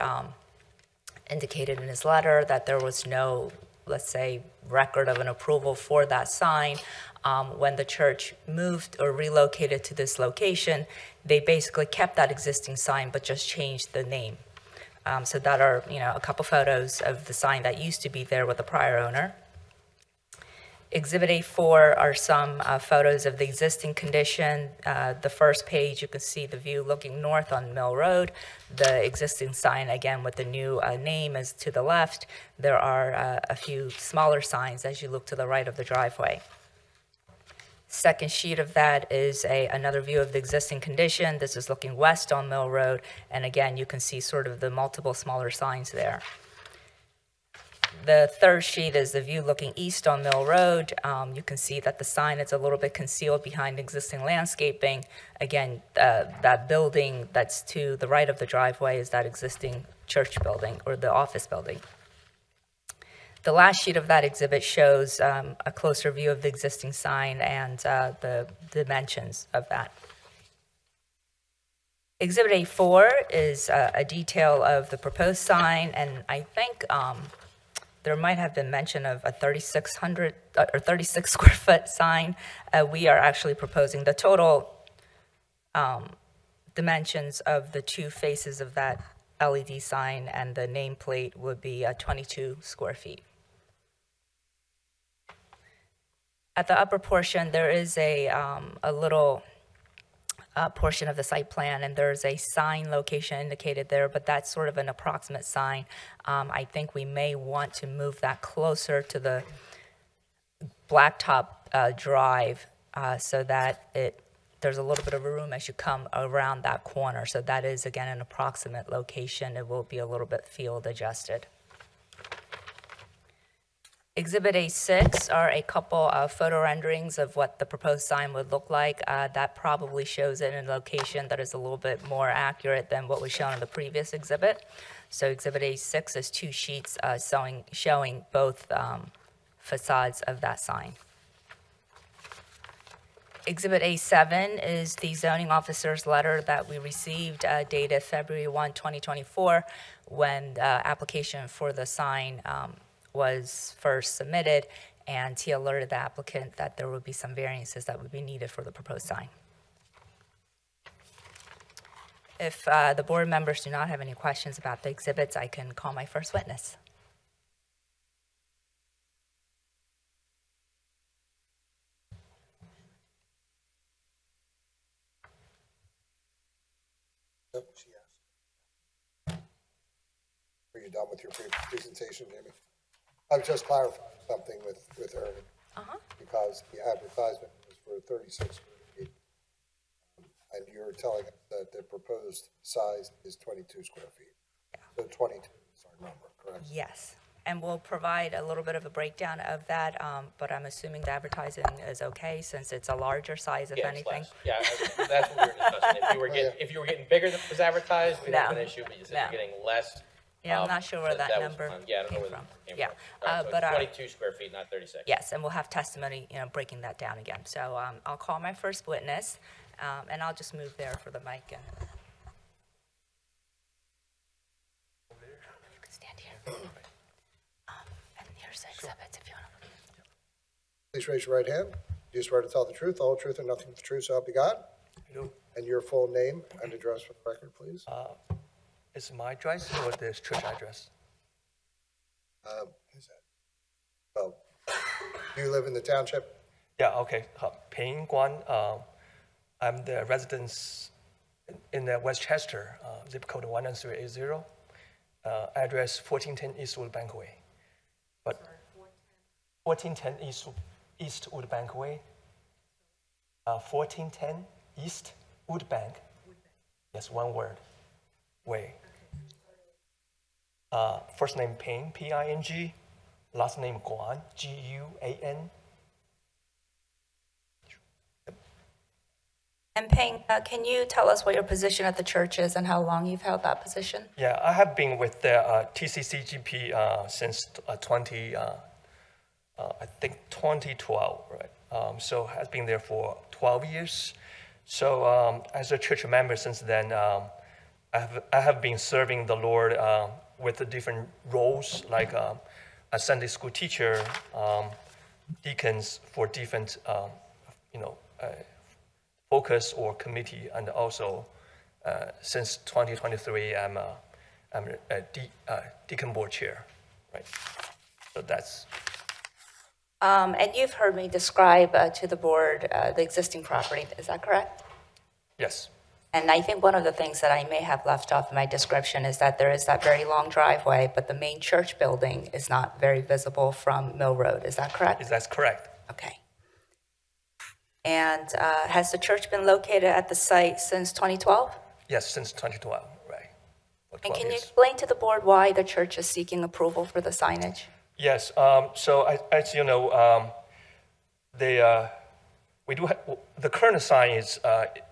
indicated in his letter that there was no, let's say, record of an approval for that sign. When the church moved or relocated to this location, they basically kept that existing sign but just changed the name. So that are, a couple photos of the sign that used to be there with the prior owner. Exhibit A4 are some photos of the existing condition. The first page, you can see the view looking north on Mill Road. The existing sign, again, with the new name is to the left. There are a few smaller signs as you look to the right of the driveway. Second sheet of that is another view of the existing condition. This is looking west on Mill Road, and again, you can see sort of the multiple smaller signs there. The third sheet is the view looking east on Mill Road. You can see that the sign is a little bit concealed behind existing landscaping. Again, that building that's to the right of the driveway is that existing church building or the office building. The last sheet of that exhibit shows a closer view of the existing sign and the dimensions of that. Exhibit A4 is a detail of the proposed sign, and I think there might have been mention of a 3,600 or 36 square foot sign. We are actually proposing the total dimensions of the two faces of that LED sign and the nameplate would be 22 square feet. At the upper portion, there is a little portion of the site plan, and there's a sign location indicated there, but that's sort of an approximate sign. I think we may want to move that closer to the blacktop drive so that there's a little bit of room as you come around that corner. So that is, again, an approximate location. It will be a little bit field adjusted. Exhibit A6 are a couple of photo renderings of what the proposed sign would look like. That probably shows it in a location that is a little bit more accurate than what was shown in the previous exhibit. So Exhibit A6 is two sheets showing both facades of that sign. Exhibit A7 is the zoning officer's letter that we received dated February 1, 2024, when the application for the sign was first submitted, and he alerted the applicant that there would be some variances that would be needed for the proposed sign. If the board members do not have any questions about the exhibits, I can call my first witness. Are you done with your presentation, Jamie? I was just clarifying something with Ernie, because the advertisement was for 36 square feet, and you're telling us that the proposed size is 22 square feet. So 22 is our number, correct? Yes, and we'll provide a little bit of a breakdown of that, but I'm assuming the advertising is okay since it's a larger size, if anything. Yeah, that's what we were discussing. If you were getting bigger than was advertised, we'd have an issue, but you said you're getting less. Yeah, I'm not sure where that number came from. Yeah, but 22 square feet, not 36. Yes, and we'll have testimony, breaking that down again. So I'll call my first witness, and I'll just move there for the mic. And you can stand here. And here's the exhibits if you want to look at them. Please raise your right hand. Do you swear to tell the truth, the whole truth, and nothing but the truth, so help you God? I do. And your full name and address for the record, please. It's my address or the church address? Who's that? Oh, do you live in the township? Yeah, okay. Ping Guan. I'm the residence in Westchester, zip code 19380. Address 1410 Eastwood Bankway. But 1410 Eastwood Bankway. 1410 East Woodbank. Yes, one word. Way. First name Ping, P-I-N-G. Last name Guan, G-U-A-N. And Ping, can you tell us what your position at the church is and how long you've held that position? Yeah, I have been with the TCCGP since I think 2012, right? So has been there for 12 years. So as a church member since then, I have been serving the Lord with the different roles, like a Sunday school teacher, deacons for different, focus or committee, and also since 2023, I'm a deacon board chair, right? So that's. And you've heard me describe to the board the existing property, is that correct? Yes. And I think one of the things that I may have left off in my description is that there is that very long driveway, but the main church building is not very visible from Mill Road, is that correct? That's correct. Okay. And has the church been located at the site since 2012? Yes, since 2012, right. And can you explain to the board why the church is seeking approval for the signage? Yes, so as you know, we do the current sign is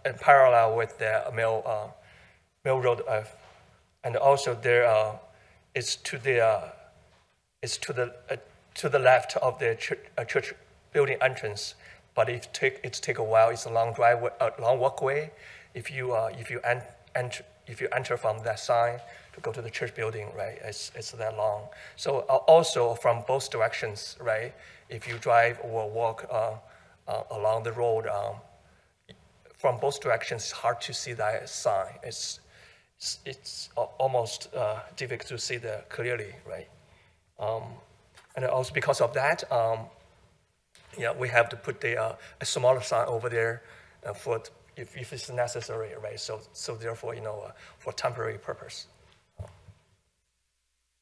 in parallel with the Mill Road, and also there is to the left of the church building entrance. But it take a while. It's a long driveway, a long walkway. If you enter from that sign to go to the church building, right? It's that long. So also from both directions, right? If you drive or walk along the road, from both directions, it's hard to see that sign. It's almost difficult to see that clearly, right? And also because of that, we have to put a smaller sign over there for if it's necessary, right? So therefore, for temporary purpose.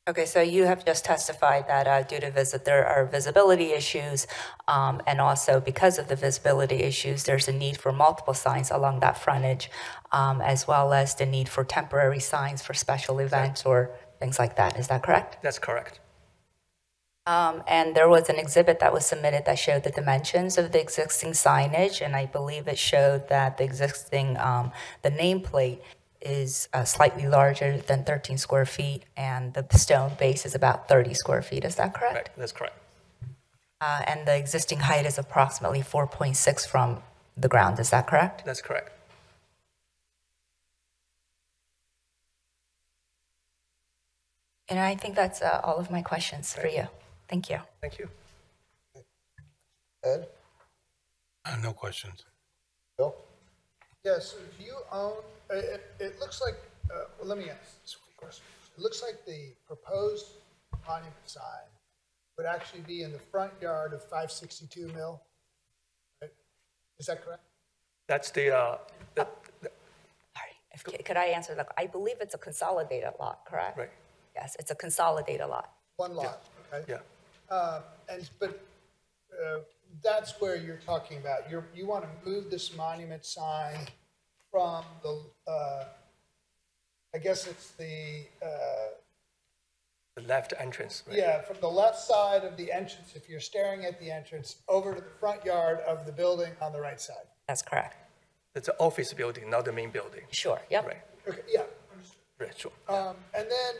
Okay, so you have just testified that due to there are visibility issues, and also because of the visibility issues, there's a need for multiple signs along that frontage, as well as the need for temporary signs for special events or things like that. Is that correct? That's correct. And there was an exhibit that was submitted that showed the dimensions of the existing signage, and I believe it showed that the existing, the nameplate is slightly larger than 13 square feet, and the stone base is about 30 square feet. Is that correct? Right, that's correct. And the existing height is approximately 4.6 from the ground. Is that correct? That's correct. And I think that's all of my questions for you. Thank you. Thank you. Ed? No questions. Bill? Yes, do you own, it looks like, well, let me ask this question. It looks like the proposed monument sign would actually be in the front yard of 562 Mill, right? Is that correct? That's the Sorry, could I answer that? I believe it's a consolidated lot, correct? right. Yes, it's a consolidated lot. One lot, okay? Yeah. But that's where you're talking about. You want to move this monument sign from the, I guess it's the left entrance, right? yeah, from the left side of the entrance, if you're staring at the entrance, over to the front yard of the building on the right side. That's correct. It's an office building, not the main building. Sure, yep. Right. Okay, yeah, understood. Right, sure. And then,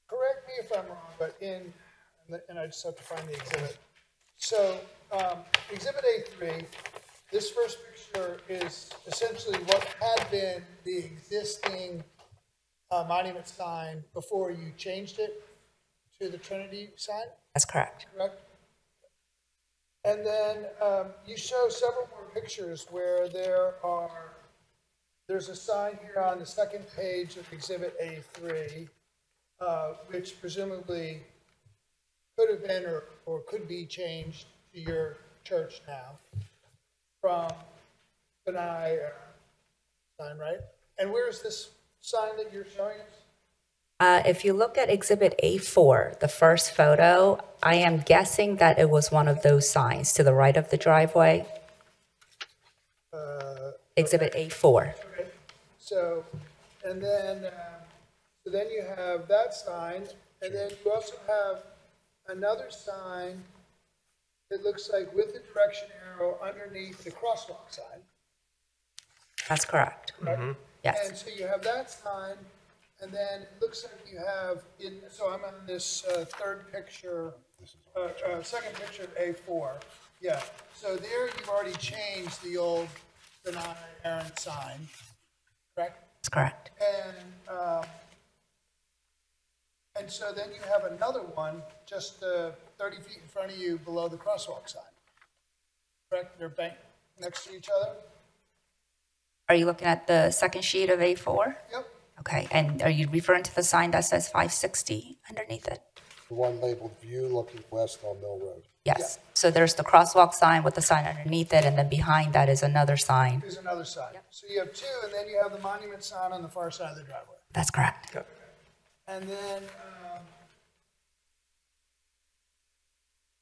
correct me if I'm wrong, but and I just have to find the exhibit. So, Exhibit A3, this first picture is essentially what had been the existing monument sign before you changed it to the Trinity sign, That's correct. correct? And then you show several more pictures where there's a sign here on the second page of Exhibit A3, which presumably could have been or could be changed to your church now from Benai sign, right? And where's this sign that you're showing us? If you look at Exhibit A4, the first photo, I am guessing that it was one of those signs to the right of the driveway. Exhibit A4. Okay. So, and then, so then you have that sign, and then you also have another sign it looks like with the direction arrow underneath the crosswalk sign. That's correct. Correct? Yes. And so you have that sign, and then it looks like you have, so I'm on this third picture, second picture of A4. Yeah, so there you've already changed the old banana errant sign, correct? That's correct. And so then you have another one just 30 feet in front of you below the crosswalk sign, correct? They're banked next to each other? Are you looking at the second sheet of A4? Yep. Okay, and are you referring to the sign that says 560 underneath it? The one labeled View Looking West on Mill Road. Yes. So there's the crosswalk sign with the sign underneath it, and then behind that is another sign. There's another sign. So you have two, and then you have the monument sign on the far side of the driveway. That's correct. And then,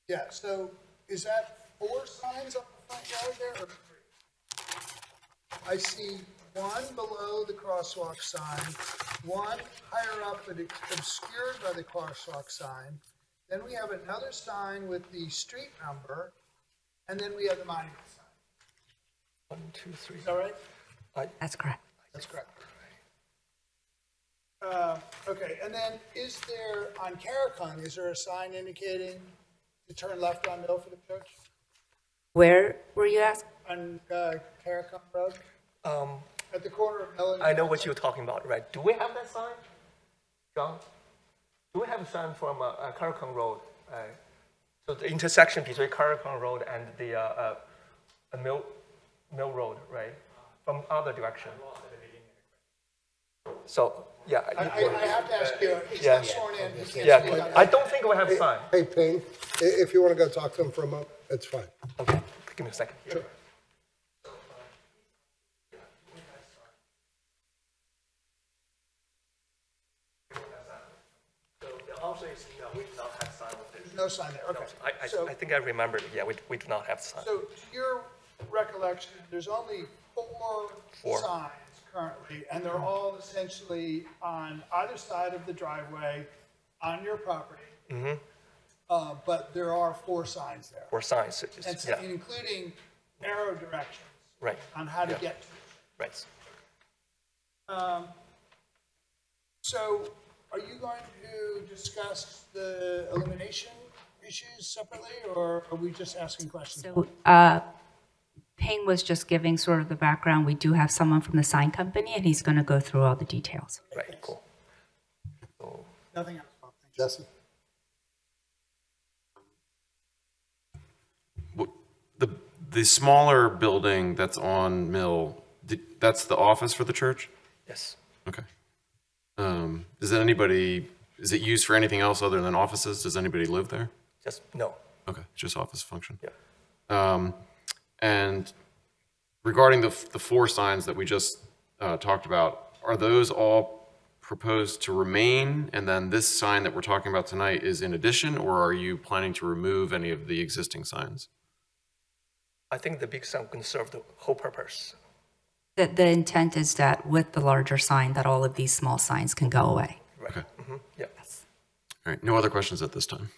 yeah, so is that 4 signs on the front yard there, or 3? I see one below the crosswalk sign, one higher up but obscured by the crosswalk sign. Then we have another sign with the street number, and then we have the monument sign. 1, 2, 3. Is that right? That's correct. That's correct. Okay, and then is there, on Caracon, is there a sign indicating to turn left on Mill for the church? Where were you asking? On Caracon Road? At the corner of Mill and... I know what you're talking about, right? Do we have that sign, John? Do we have a sign from Caracon Road? So the intersection between Caracon Road and the Mill Road, right? From other direction. So, yeah. I have to ask you, he's Yeah. not sworn in. He can't Yeah, speak on I that. don't think we have a sign. Hey, Ping, if you want to go talk to him for a moment, it's fine. Okay, give me a second. Sure. No sign there, okay. I think I remember, yeah, we do not have a sign. So to your recollection, there's only 4 signs currently, and they're all essentially on either side of the driveway on your property. But there are 4 signs there. 4 signs, And yeah, including arrow directions right, on how to Yeah. get to it. right. So are you going to discuss the elimination issues separately, or are we just asking questions? So Ping was just giving sort of the background. We do have someone from the sign company, and he's going to go through all the details. Right, cool. So, Nothing else, Bob. Thank you. Jesse? The smaller building that's on Mill, that's the office for the church? yes. Okay. Is it used for anything else other than offices? Does anybody live there? Just, no. Okay, just office function. Yeah. And regarding the 4 signs that we just talked about, are those all proposed to remain? And then this sign that we're talking about tonight is in addition, or are you planning to remove any of the existing signs? I think the big sign can serve the whole purpose. The intent is that with the larger sign, that all of these small signs can go away. Right. Okay. Yeah. All right, no other questions at this time.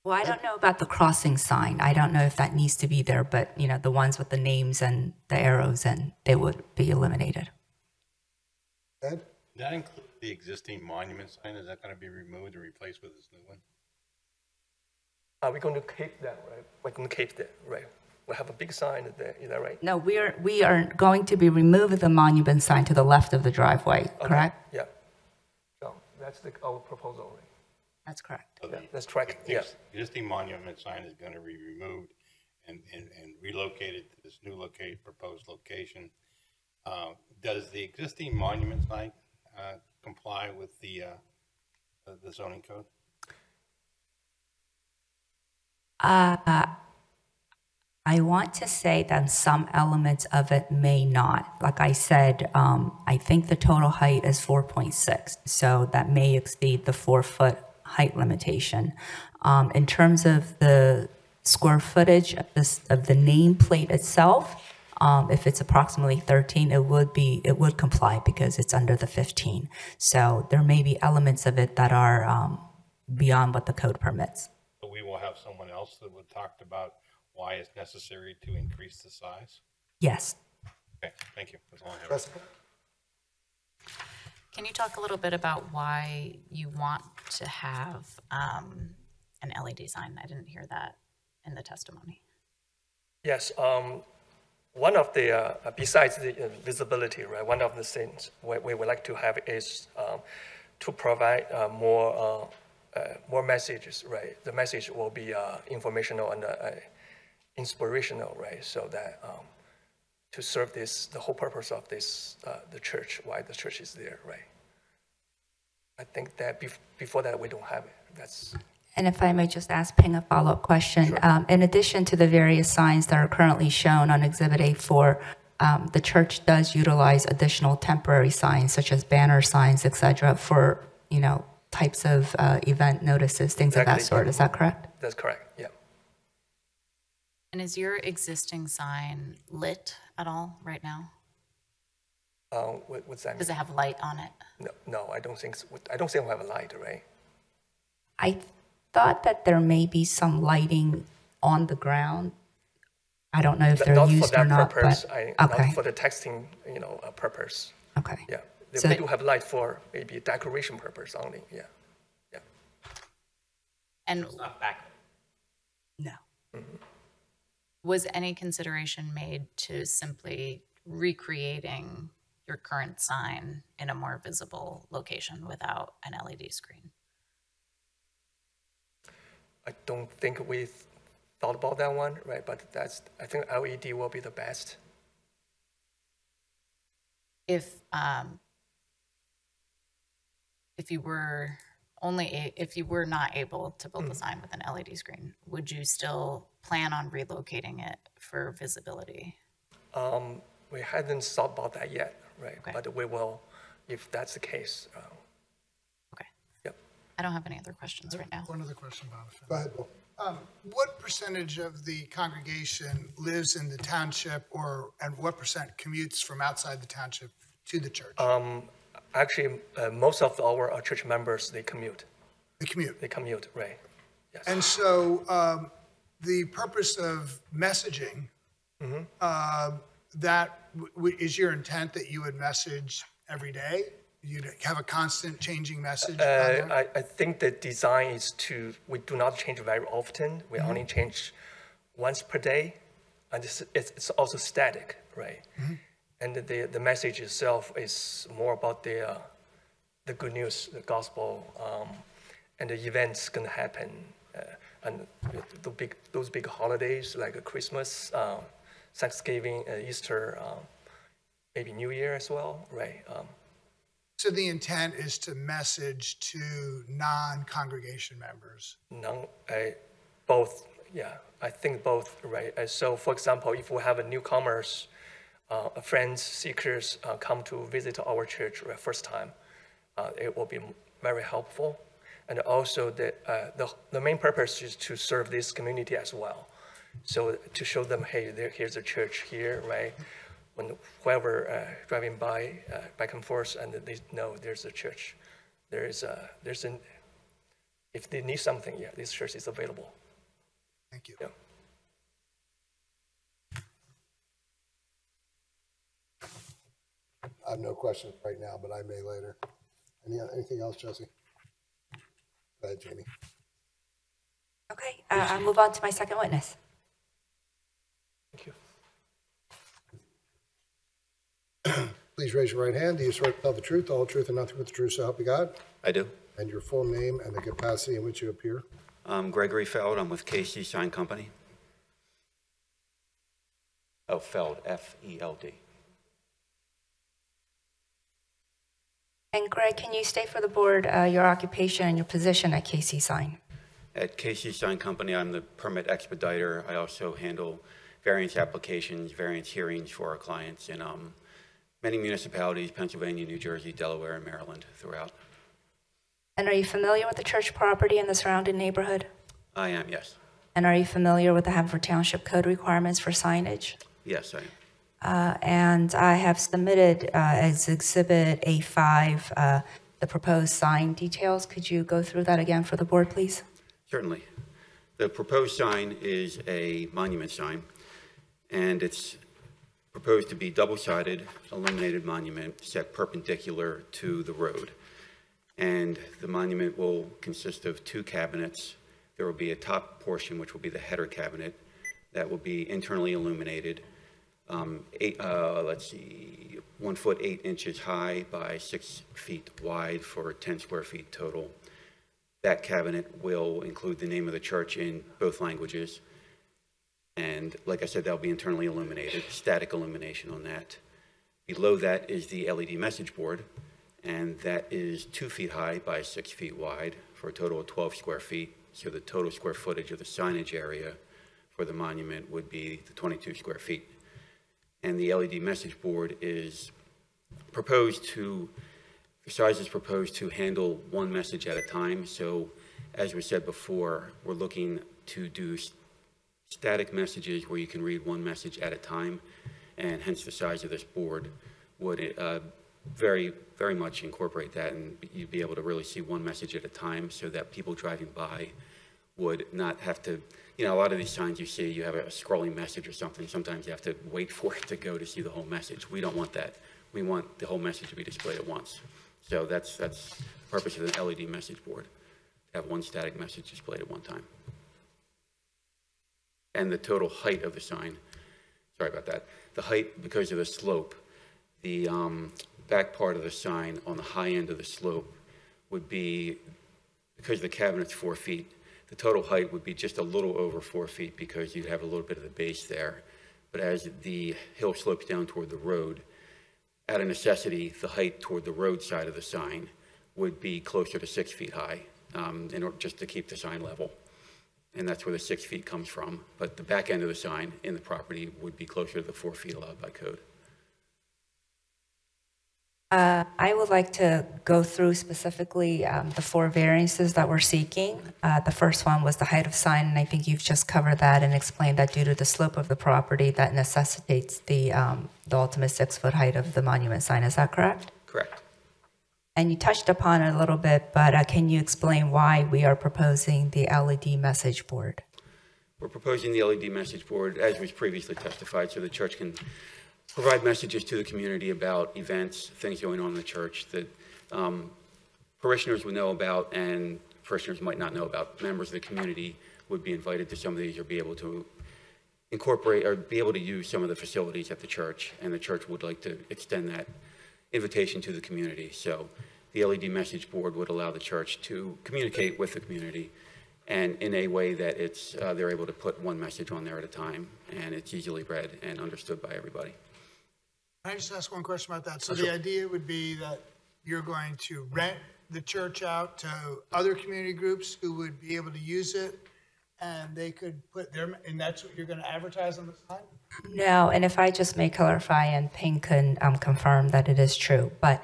Well, I don't know about the crossing sign. I don't know if that needs to be there, but, you know, the ones with the names and the arrows, and they would be eliminated. Ed? Does that include the existing monument sign? Is that going to be removed and replaced with this new one? Are we going to keep that, right? We're going to keep that, right? We have a big sign there, is that right? No, we are going to be removing the monument sign to the left of the driveway, correct? Yeah. So that's our proposal, right? That's correct. So Yeah, that's correct, yeah. Existing monument sign is going to be removed and relocated to this new proposed location. Does the existing monument sign comply with the zoning code? I want to say that some elements of it may not. Like I said, I think the total height is 4.6, so that may exceed the 4-foot height limitation. In terms of the square footage of the nameplate itself, if it's approximately 13, it would comply because it's under the 15. So there may be elements of it that are beyond what the code permits. So we we'll have someone else that would talk about why it's necessary to increase the size? Yes. Okay, thank you. That's all I have. Jessica? Can you talk a little bit about why you want to have an LED sign? I didn't hear that in the testimony. Yes, one of the, besides the visibility, right, one of the things we would like to have is to provide more messages, right? The message will be informational and inspirational, right? So that to serve the whole purpose of this, the church, why the church is there, right? I think that before that, we don't have it. That's. And if I may just ask Ping a follow-up question. Sure. In addition to the various signs that are currently shown on Exhibit A4, the church does utilize additional temporary signs, such as banner signs, et cetera, for, types of event notices, things of that Exactly. sort. Is that correct? That's correct, yeah. And is your existing sign lit at all right now? What's that mean? Does it have light on it? No, I don't think so. I don't think we have a light, right? I thought that there may be some lighting on the ground. I don't know if they're Not used for or that not, purpose. but, Okay. okay, Not for the texting, purpose. okay. Yeah. So- We do have light for maybe decoration purpose only, yeah. Yeah. And It's not back. No. was any consideration made to simply recreating your current sign in a more visible location without an LED screen? I don't think we thought about that one, right? But I think LED will be the best. If you were not able to build the sign with an LED screen, would you still plan on relocating it for visibility? We hadn't thought about that yet, right? Okay. But we will, if that's the case. Okay. Yep. I don't have any other questions right now. One other question, Bob. Go ahead, Bill. What percentage of the congregation lives in the township, and what percent commutes from outside the township to the church? Actually, most of our church members, they commute. They commute. They commute, right? Yes. And so the purpose of messaging, is your intent that you would message every day? You'd have a constant changing message? on there? I think the design is we do not change very often. We only change once per day. And it's also static, right? And the message itself is more about the good news, the gospel, and the events going to happen. And those big holidays like Christmas, Thanksgiving, Easter, maybe New Year as well, right? So the intent is to message to non-congregation members? Both, yeah. I think both, right? So for example, if we have a newcomers, friends, seekers come to visit our church first time, it will be very helpful. And also the main purpose is to serve this community as well. So to show them, hey, here's a church here, right? When whoever driving by back and forth, and they know there's a church, if they need something, yeah, this church is available. Thank you. Yeah. I have no questions right now, but I may later. Anything else, Jesse? Go ahead, Jamie. Okay, I'll move on to my second witness. Thank you. Please raise your right hand. Do you swear to tell the truth, the whole truth, and nothing but the truth, so help you God? I do. And your full name and the capacity in which you appear? I'm Gregory Feld. I'm with KC Sign Company. Oh, Feld, F-E-L-D. And Greg, can you state for the board your occupation and your position at KC Sign? At KC Sign Company, I'm the permit expediter. I also handle variance applications, variance hearings for our clients in many municipalities, Pennsylvania, New Jersey, Delaware, and Maryland throughout. And are you familiar with the church property and the surrounding neighborhood? I am, yes. And are you familiar with the Haverford Township code requirements for signage? Yes, I am. And I have submitted as Exhibit A5 the proposed sign details. Could you go through that again for the board, please? Certainly. The proposed sign is a monument sign, and it's proposed to be double-sided illuminated monument set perpendicular to the road. And the monument will consist of 2 cabinets. There will be a top portion, which will be the header cabinet, that will be internally illuminated, 1 foot 8 inches high by 6 feet wide for 10 square feet total. That cabinet will include the name of the church in both languages. And like I said, that'll be internally illuminated, static illumination on that. Below that is the LED message board, and that is 2 feet high by 6 feet wide for a total of 12 square feet. So the total square footage of the signage area for the monument would be the 22 square feet. And the LED message board is proposed to, the size is proposed to handle 1 message at a time. So as we said before, we're looking to do static messages where you can read 1 message at a time, and hence the size of this board would very much incorporate that, and you'd be able to really see 1 message at a time so that people driving by would not have to, you know, a lot of these signs you see, you have a scrolling message or something, sometimes you have to wait for it to go to see the whole message. We don't want that. We want the whole message to be displayed at once. So that's the purpose of the LED message board, to have 1 static message displayed at one time. And the total height of the sign, sorry about that, the height, because of the slope, the back part of the sign on the high end of the slope would be, because the cabinet's 4 feet, the total height would be just a little over 4 feet because you'd have a little bit of the base there. But as the hill slopes down toward the road, out of necessity, the height toward the road side of the sign would be closer to 6 feet high, in order just to keep the sign level. And that's where the 6 feet comes from. But the back end of the sign in the property would be closer to the 4 feet allowed by code. I would like to go through specifically the 4 variances that we're seeking. The first one was the height of sign, and I think you've just covered that and explained that due to the slope of the property, that necessitates the ultimate 6-foot height of the monument sign. Is that correct? Correct. And you touched upon it a little bit, but can you explain why we are proposing the LED message board? We're proposing the LED message board, as was previously testified, so the church can provide messages to the community about events, things going on in the church that parishioners would know about and parishioners might not know about. Members of the community would be invited to some of these or be able to incorporate or be able to use some of the facilities at the church, and the church would like to extend that invitation to the community. So the LED message board would allow the church to communicate with the community, and in a way that it's they're able to put 1 message on there at a time, and it's easily read and understood by everybody. Can I just ask one question about that? So the idea would be that you're going to rent the church out to other community groups who would be able to use it, and they could put their, and that's what you're going to advertise on the sign? No, and if I just may clarify, and Ping can confirm that it is true, but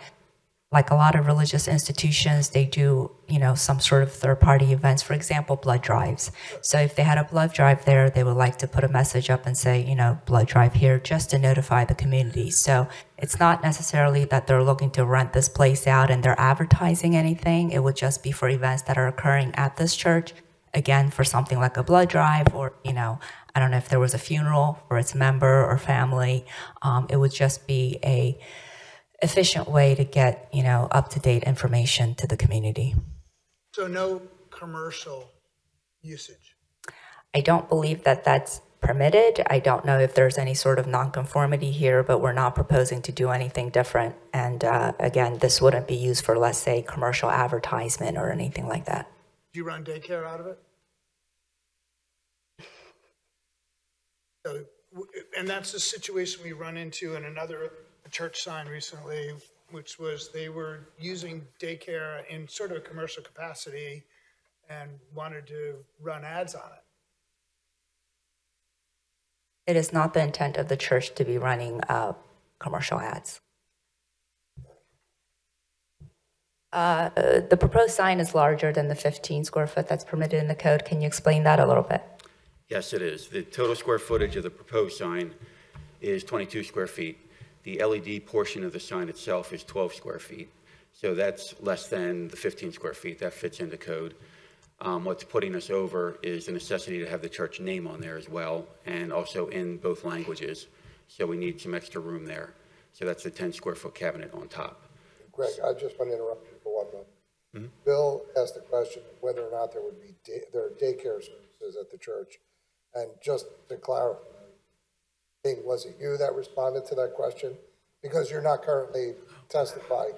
like a lot of religious institutions, they do, you know, some sort of third-party events, for example, blood drives. So if they had a blood drive there, they would like to put a message up and say, you know, blood drive here, just to notify the community. So it's not necessarily that they're looking to rent this place out and they're advertising anything. It would just be for events that are occurring at this church. Again, for something like a blood drive, or, you know, I don't know if there was a funeral for its member or family. It would just be a efficient way to get, you know, up-to-date information to the community. So no commercial usage? I don't believe that that's permitted. I don't know if there's any sort of nonconformity here, but we're not proposing to do anything different. And again, this wouldn't be used for, let's say, commercial advertisement or anything like that. Do you run daycare out of it? So, and that's the situation we run into in another church sign recently, which was they were using daycare in sort of a commercial capacity and wanted to run ads on it. It is not the intent of the church to be running commercial ads. The proposed sign is larger than the 15 square foot that's permitted in the code. Can you explain that a little bit? Yes, it is. The total square footage of the proposed sign is 22 square feet. The LED portion of the sign itself is 12 square feet. So that's less than the 15 square feet. That fits into code. What's putting us over is the necessity to have the church name on there as well, and also in both languages. So we need some extra room there. So that's the 10 square foot cabinet on top. Greg, I just want to interrupt you for 1 moment. Bill asked the question of whether or not there would be there are daycare services at the church. And just to clarify, was it you that responded to that question? Because you're not currently testifying.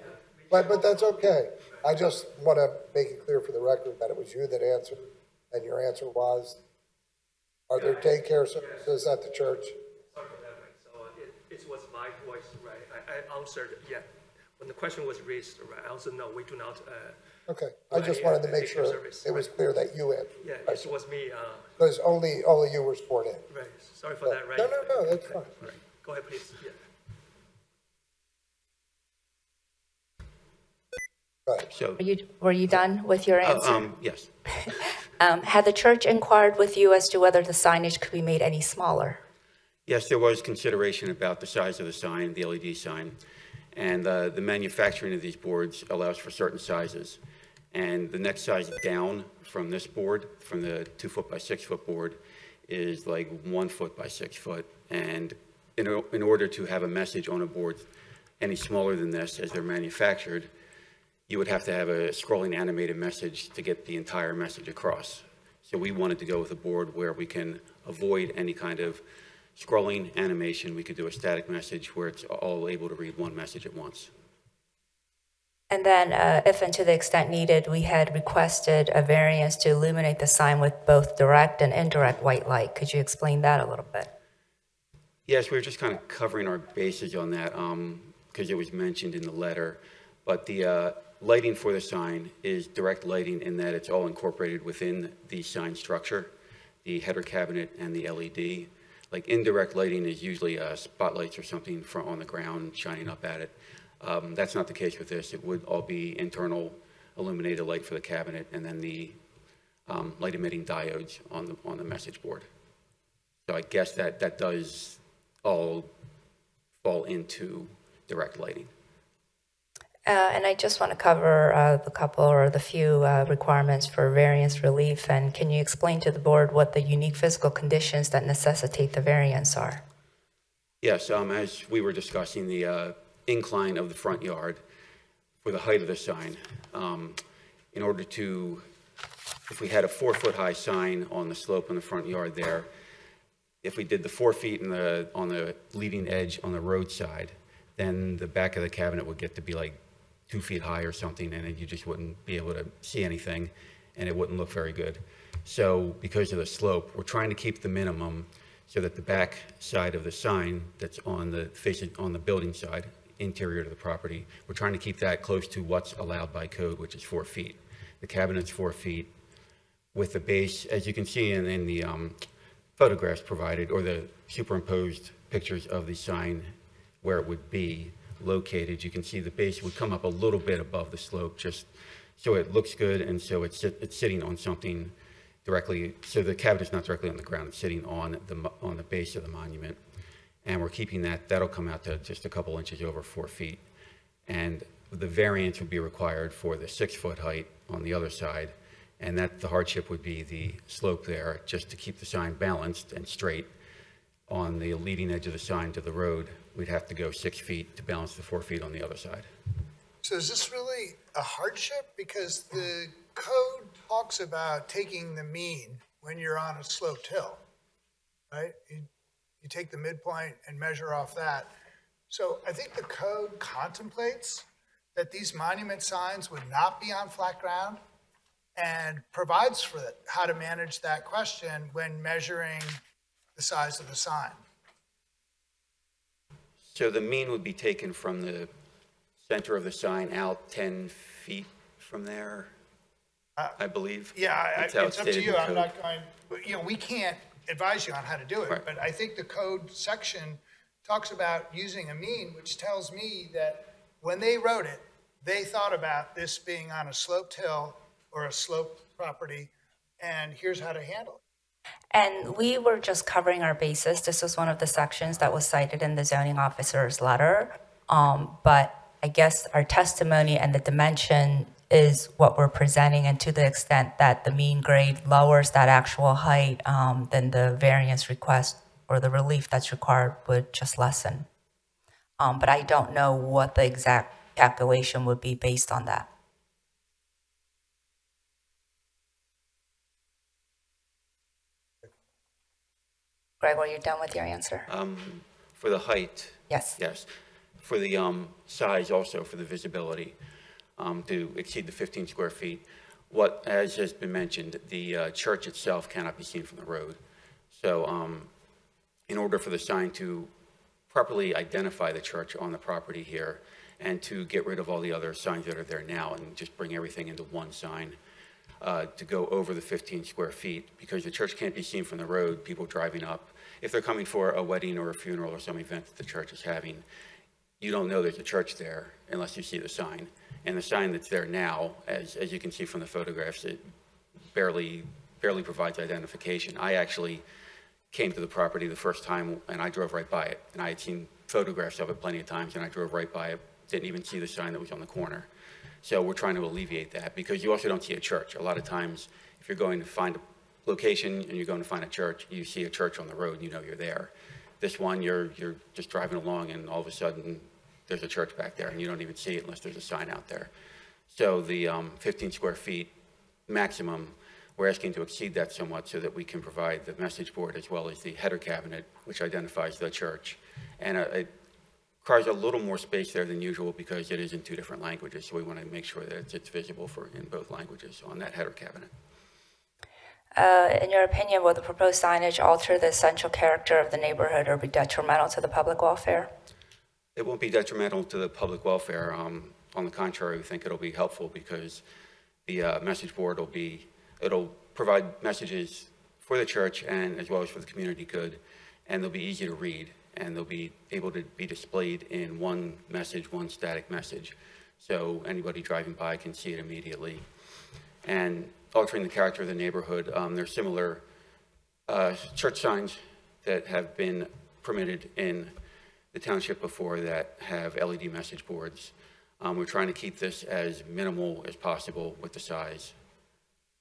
But that's okay. I just want to make it clear for the record that it was you that answered, and your answer was, are there daycare services at the church? Sorry for that, right? So it was my voice, right? I answered, yeah. When the question was raised, right, I also no, we do not. Okay, I just wanted to make sure it was clear that you answered. Yeah, it was me. Because only you were sworn in. Right, sorry for that, right? No, that's fine. Right. Go ahead, please, yeah. So, Were you done with your answer? yes. Had the church inquired with you as to whether the signage could be made any smaller? Yes, there was consideration about the size of the sign, the LED sign, and the manufacturing of these boards allows for certain sizes. And the next size down from this board, from the 2 foot by 6 foot board, is like 1 foot by 6 foot. And in order to have a message on a board any smaller than this as they're manufactured, you would have to have a scrolling animated message to get the entire message across. So we wanted to go with a board where we can avoid any kind of scrolling animation. We could do a static message where it's all able to read one message at once. And then, if and to the extent needed, we had requested a variance to illuminate the sign with both direct and indirect white light. Could you explain that a little bit? Yes, we were just kind of covering our bases on that because it was mentioned in the letter. But the lighting for the sign is direct lighting in that it's all incorporated within the sign structure, the header cabinet and the LED. Like indirect lighting is usually spotlights or something on the ground shining up at it. That's not the case with this. It would all be internal illuminated light for the cabinet and then the light emitting diodes on the message board. So I guess that does all fall into direct lighting. And I just want to cover the couple or the few requirements for variance relief. And can you explain to the board what the unique physical conditions that necessitate the variance are? Yes, as we were discussing, the incline of the front yard for the height of the sign. In order to, if we had a 4 foot high sign on the slope in the front yard there, if we did the 4 feet on the leading edge on the roadside, then the back of the cabinet would get to be like 2 feet high or something, and you just wouldn't be able to see anything, and it wouldn't look very good. So because of the slope, we're trying to keep the minimum so that the back side of the sign that's on the building side, interior to the property, we're trying to keep that close to what's allowed by code, which is 4 feet. The cabinet's 4 feet with the base, as you can see in the photographs provided, or the superimposed pictures of the sign where it would be located. You can see the base would come up a little bit above the slope, just so it looks good, and so it's sitting on something directly. So the cabinet's not directly on the ground; it's sitting on the base of the monument, and we're keeping that. That'll come out to just a couple inches over 4 feet, and the variance would be required for the 6 foot height on the other side, and that the hardship would be the slope there, just to keep the sign balanced and straight. On the leading edge of the sign to the road, we'd have to go 6 feet to balance the 4 feet on the other side. So is this really a hardship? Because the code talks about taking the mean when you're on a sloped hill, right? You take the midpoint and measure off that. So I think the code contemplates that these monument signs would not be on flat ground and provides for how to manage that question when measuring the size of the sign. So the mean would be taken from the center of the sign out 10 feet from there, I believe. Yeah, it's up to you. I'm not going, we can't advise you on how to do it, right. But I think the code section talks about using a mean, which tells me that when they wrote it, they thought about this being on a sloped hill or a sloped property, and here's how to handle it. And we were just covering our bases. This was one of the sections that was cited in the zoning officer's letter. But I guess our testimony and the dimension is what we're presenting, and to the extent that the mean grade lowers that actual height, then the variance request or the relief that's required would just lessen. But I don't know what the exact calculation would be based on that. Greg, are you done with your answer? For the height, Yes. yes. For the size also, for the visibility, to exceed the 15 square feet, what, as has been mentioned, the church itself cannot be seen from the road. So in order for the sign to properly identify the church on the property here and to get rid of all the other signs that are there now and just bring everything into one sign, to go over the 15 square feet, because the church can't be seen from the road, people driving up. If they're coming for a wedding or a funeral or some event that the church is having, you don't know there's a church there unless you see the sign. And the sign that's there now, as you can see from the photographs, it barely provides identification. I actually came to the property the first time and I drove right by it. And I had seen photographs of it plenty of times and I drove right by it, didn't even see the sign that was on the corner. So we're trying to alleviate that, because you also don't see a church. A lot of times, if you're going to find a location and you're going to find a church, you see a church on the road and you know you're there. This one, you're just driving along and all of a sudden there's a church back there and you don't even see it unless there's a sign out there. So the 15 square feet maximum, we're asking to exceed that somewhat so that we can provide the message board as well as the header cabinet, which identifies the church. And it requires a little more space there than usual because it is in 2 different languages, so we want to make sure that it's visible in both languages on that header cabinet. In your opinion, will the proposed signage alter the essential character of the neighborhood or be detrimental to the public welfare? It won't be detrimental to the public welfare. On the contrary, we think it'll be helpful because the message board it'll provide messages for the church and as well as for the community good, and they'll be easy to read. And they'll be able to be displayed in one message, one static message. So anybody driving by can see it immediately. And altering the character of the neighborhood, there's similar church signs that have been permitted in the township before that have LED message boards. We're trying to keep this as minimal as possible with the size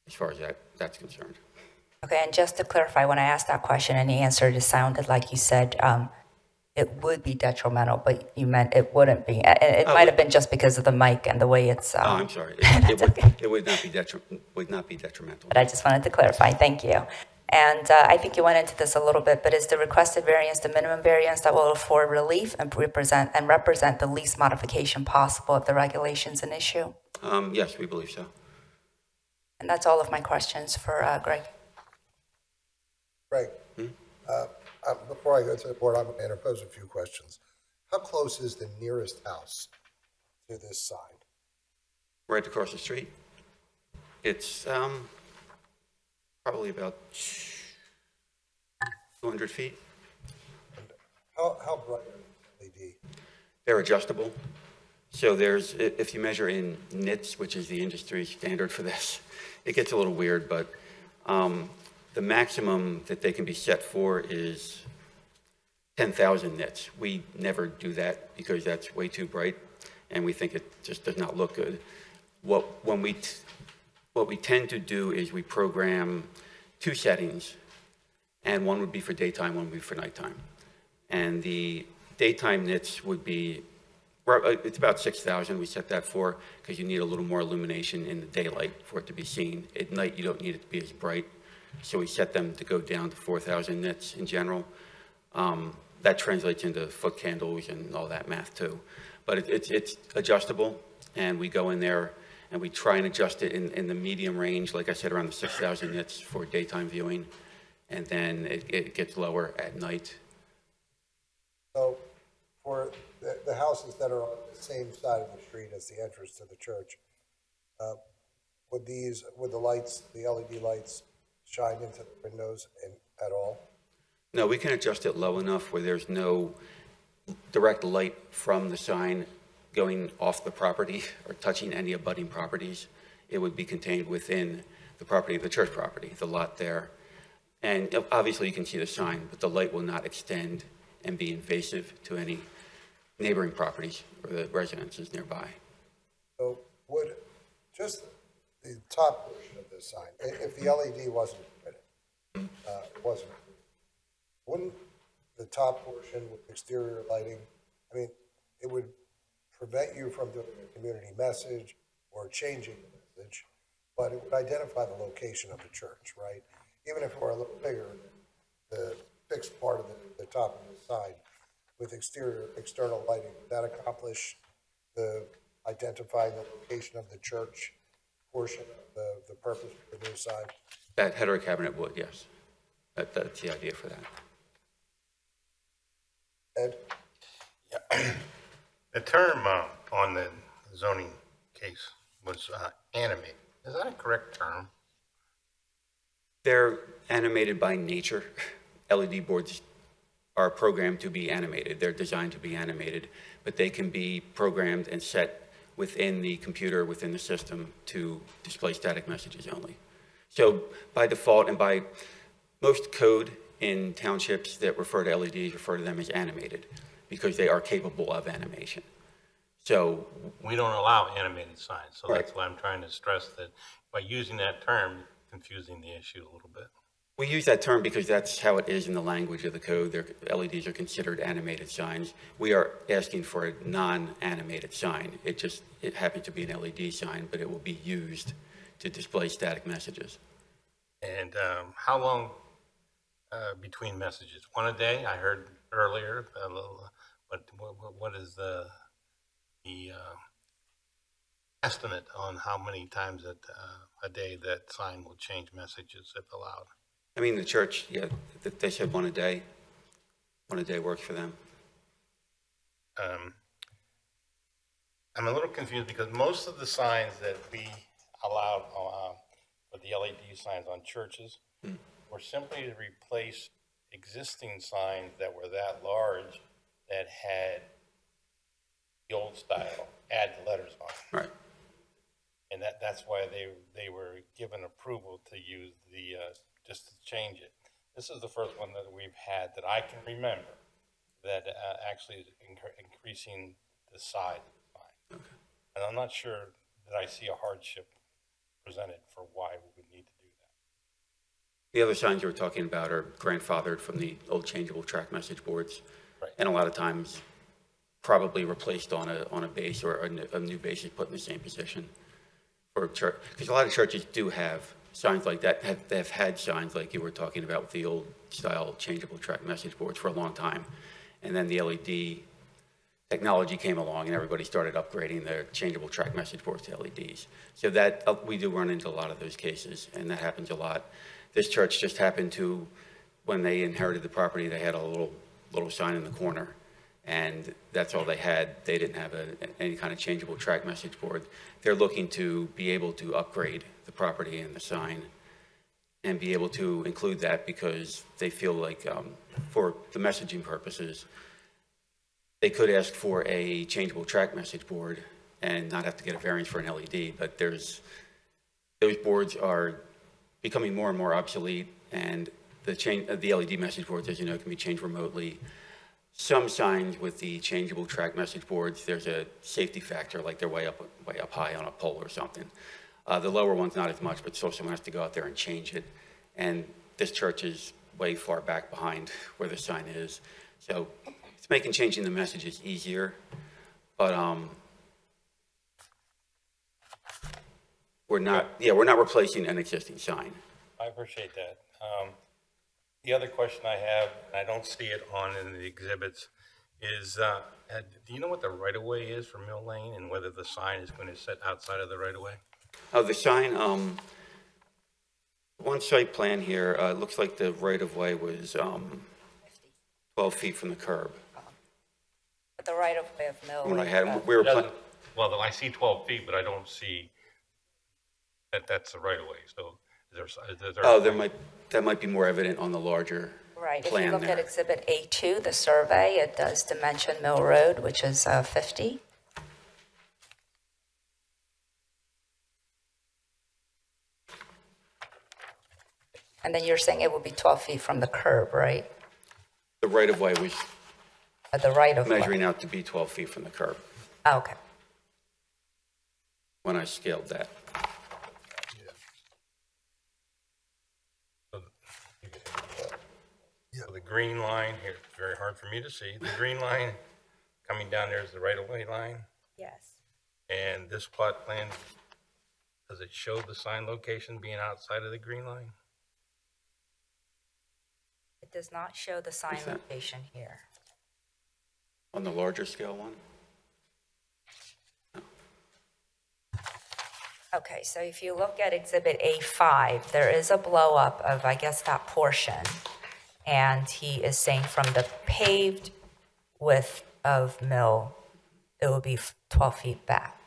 as far as that's concerned. Okay, and just to clarify, when I asked that question and you answered, it sounded like you said it would be detrimental, but you meant it wouldn't be. It might have been just because of the mic and the way it's... I'm sorry. It would not be detrimental. But I just wanted to clarify. Thank you. And I think you went into this a little bit, but is the requested variance the minimum variance that will afford relief and represent the least modification possible if the regulation's an issue? Yes, we believe so. And that's all of my questions for Greg. Greg, before I go to the board, I'm going to interpose a few questions. How close is the nearest house to this sign? Right across the street. It's probably about 200 feet. And how bright are the LED? They're adjustable. So if you measure in nits, which is the industry standard for this, it gets a little weird, but the maximum that they can be set for is 10,000 nits. We never do that because that's way too bright, and we think it just does not look good. What we tend to do is we program 2 settings, and one would be for daytime, one would be for nighttime. And the daytime nits would be, it's about 6,000 we set that for, because you need a little more illumination in the daylight for it to be seen. At night, you don't need it to be as bright. So we set them to go down to 4,000 nits in general. That translates into foot candles and all that math too. But it's adjustable, and we go in there and we try and adjust it in the medium range, like I said, around the 6,000 nits for daytime viewing, and then it gets lower at night. So for the houses that are on the same side of the street as the entrance to the church, would the lights, the LED lights, shine into the windows at all? No, we can adjust it low enough where there's no direct light from the sign going off the property or touching any abutting properties. It would be contained within the property, the church property, the lot there. And obviously you can see the sign, but the light will not extend and be invasive to any neighboring properties or the residences nearby. So just the top portion of the sign, if the LED wasn't permitted, wouldn't the top portion with exterior lighting, I mean, it would prevent you from doing a community message or changing the message, but it would identify the location of the church, right? Even if it were a little bigger, the fixed part of the top of the sign with external lighting, would that accomplish the identifying the location of the church portion of the purpose of the new sign? That header cabinet would, yes. That's the idea for that. Ed? Yeah. The term on the zoning case was animated. Is that a correct term? They're animated by nature. LED boards are programmed to be animated. They're designed to be animated, but they can be programmed and set within the computer, within the system, to display static messages only. So by default, and by most code in townships that refer to LEDs, refer to them as animated, because they are capable of animation. So we don't allow animated signs, so right. That's why I'm trying to stress that by using that term, confusing the issue a little bit. We use that term because that's how it is in the language of the code. LEDs are considered animated signs. We are asking for a non-animated sign. It happens to be an LED sign, but it will be used to display static messages. And how long between messages? One a day? I heard earlier. What is the estimate on how many times a day that sign will change messages if allowed? I mean, the church, yeah, they said one a day. One a day works for them. I'm a little confused because most of the signs that we allowed for the LED signs on churches were simply to replace existing signs that were that large that had the old style, add the letters on. Right. And that's why they were given approval to use the just to change it. This is the first one that we've had that I can remember that actually is increasing the size of the sign. Okay. And I'm not sure that I see a hardship presented for why we would need to do that. The other signs you were talking about are grandfathered from the old changeable track message boards. Right. And a lot of times probably replaced on a base, or a new base is put in the same position for a church. Because a lot of churches do have signs like that, have had signs like you were talking about with the old style changeable track message boards for a long time. And then the LED technology came along and everybody started upgrading their changeable track message boards to LEDs. So that we do run into a lot of those cases, and that happens a lot. This church just happened to, when they inherited the property, they had a little sign in the corner, and that's all they had. They didn't have any kind of changeable track message board. They're looking to be able to upgrade the property and the sign and be able to include that because they feel like for the messaging purposes, they could ask for a changeable track message board and not have to get a variance for an LED, but those boards are becoming more and more obsolete, and the LED message boards, as you know, can be changed remotely. Some signs with the changeable track message boards, there's a safety factor, like they're way up high on a pole or something. The lower one's not as much, but still someone has to go out there and change it. And this church is way far back behind where the sign is. So it's making changing the messages easier, but we're not replacing an existing sign. I appreciate that. The other question I have, and I don't see it in the exhibits, is do you know what the right-of-way is for Mill Lane and whether the sign is going to sit outside of the right-of-way? Oh, the sign, one site plan here, looks like the right-of-way was 12 feet from the curb. But the right-of-way of Mill When I Lane, had, we were Well, I see 12 feet, but I don't see that's the right-of-way. So is there oh, that might be more evident on the larger right. If plan you look there. at Exhibit A2, the survey, it does dimension Mill Road, which is 50. And then you're saying it will be 12 feet from the curb, right? The right-of-way was The right-of-way. measuring out to be 12 feet from the curb Oh, okay. when I scaled that. So the green line here, it's very hard for me to see. The green line coming down there is the right-of-way line. Yes. And this plot plan, does it show the sign location being outside of the green line? It does not show the sign What's that? location here. On the larger scale one? Okay, so if you look at Exhibit A5, there is a blow up of, I guess, that portion. And he is saying from the paved width of Mill, it will be 12 feet back.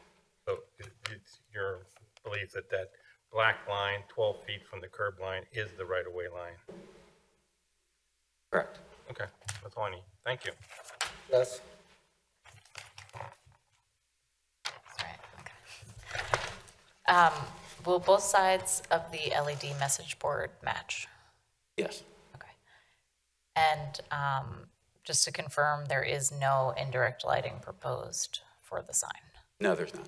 So it's your belief that that black line, 12 feet from the curb line, is the right-of-way line? Correct. Okay, that's all I need. Thank you. Yes? Will both sides of the LED message board match? Yes. Okay. And just to confirm, there is no indirect lighting proposed for the sign? No, there's not.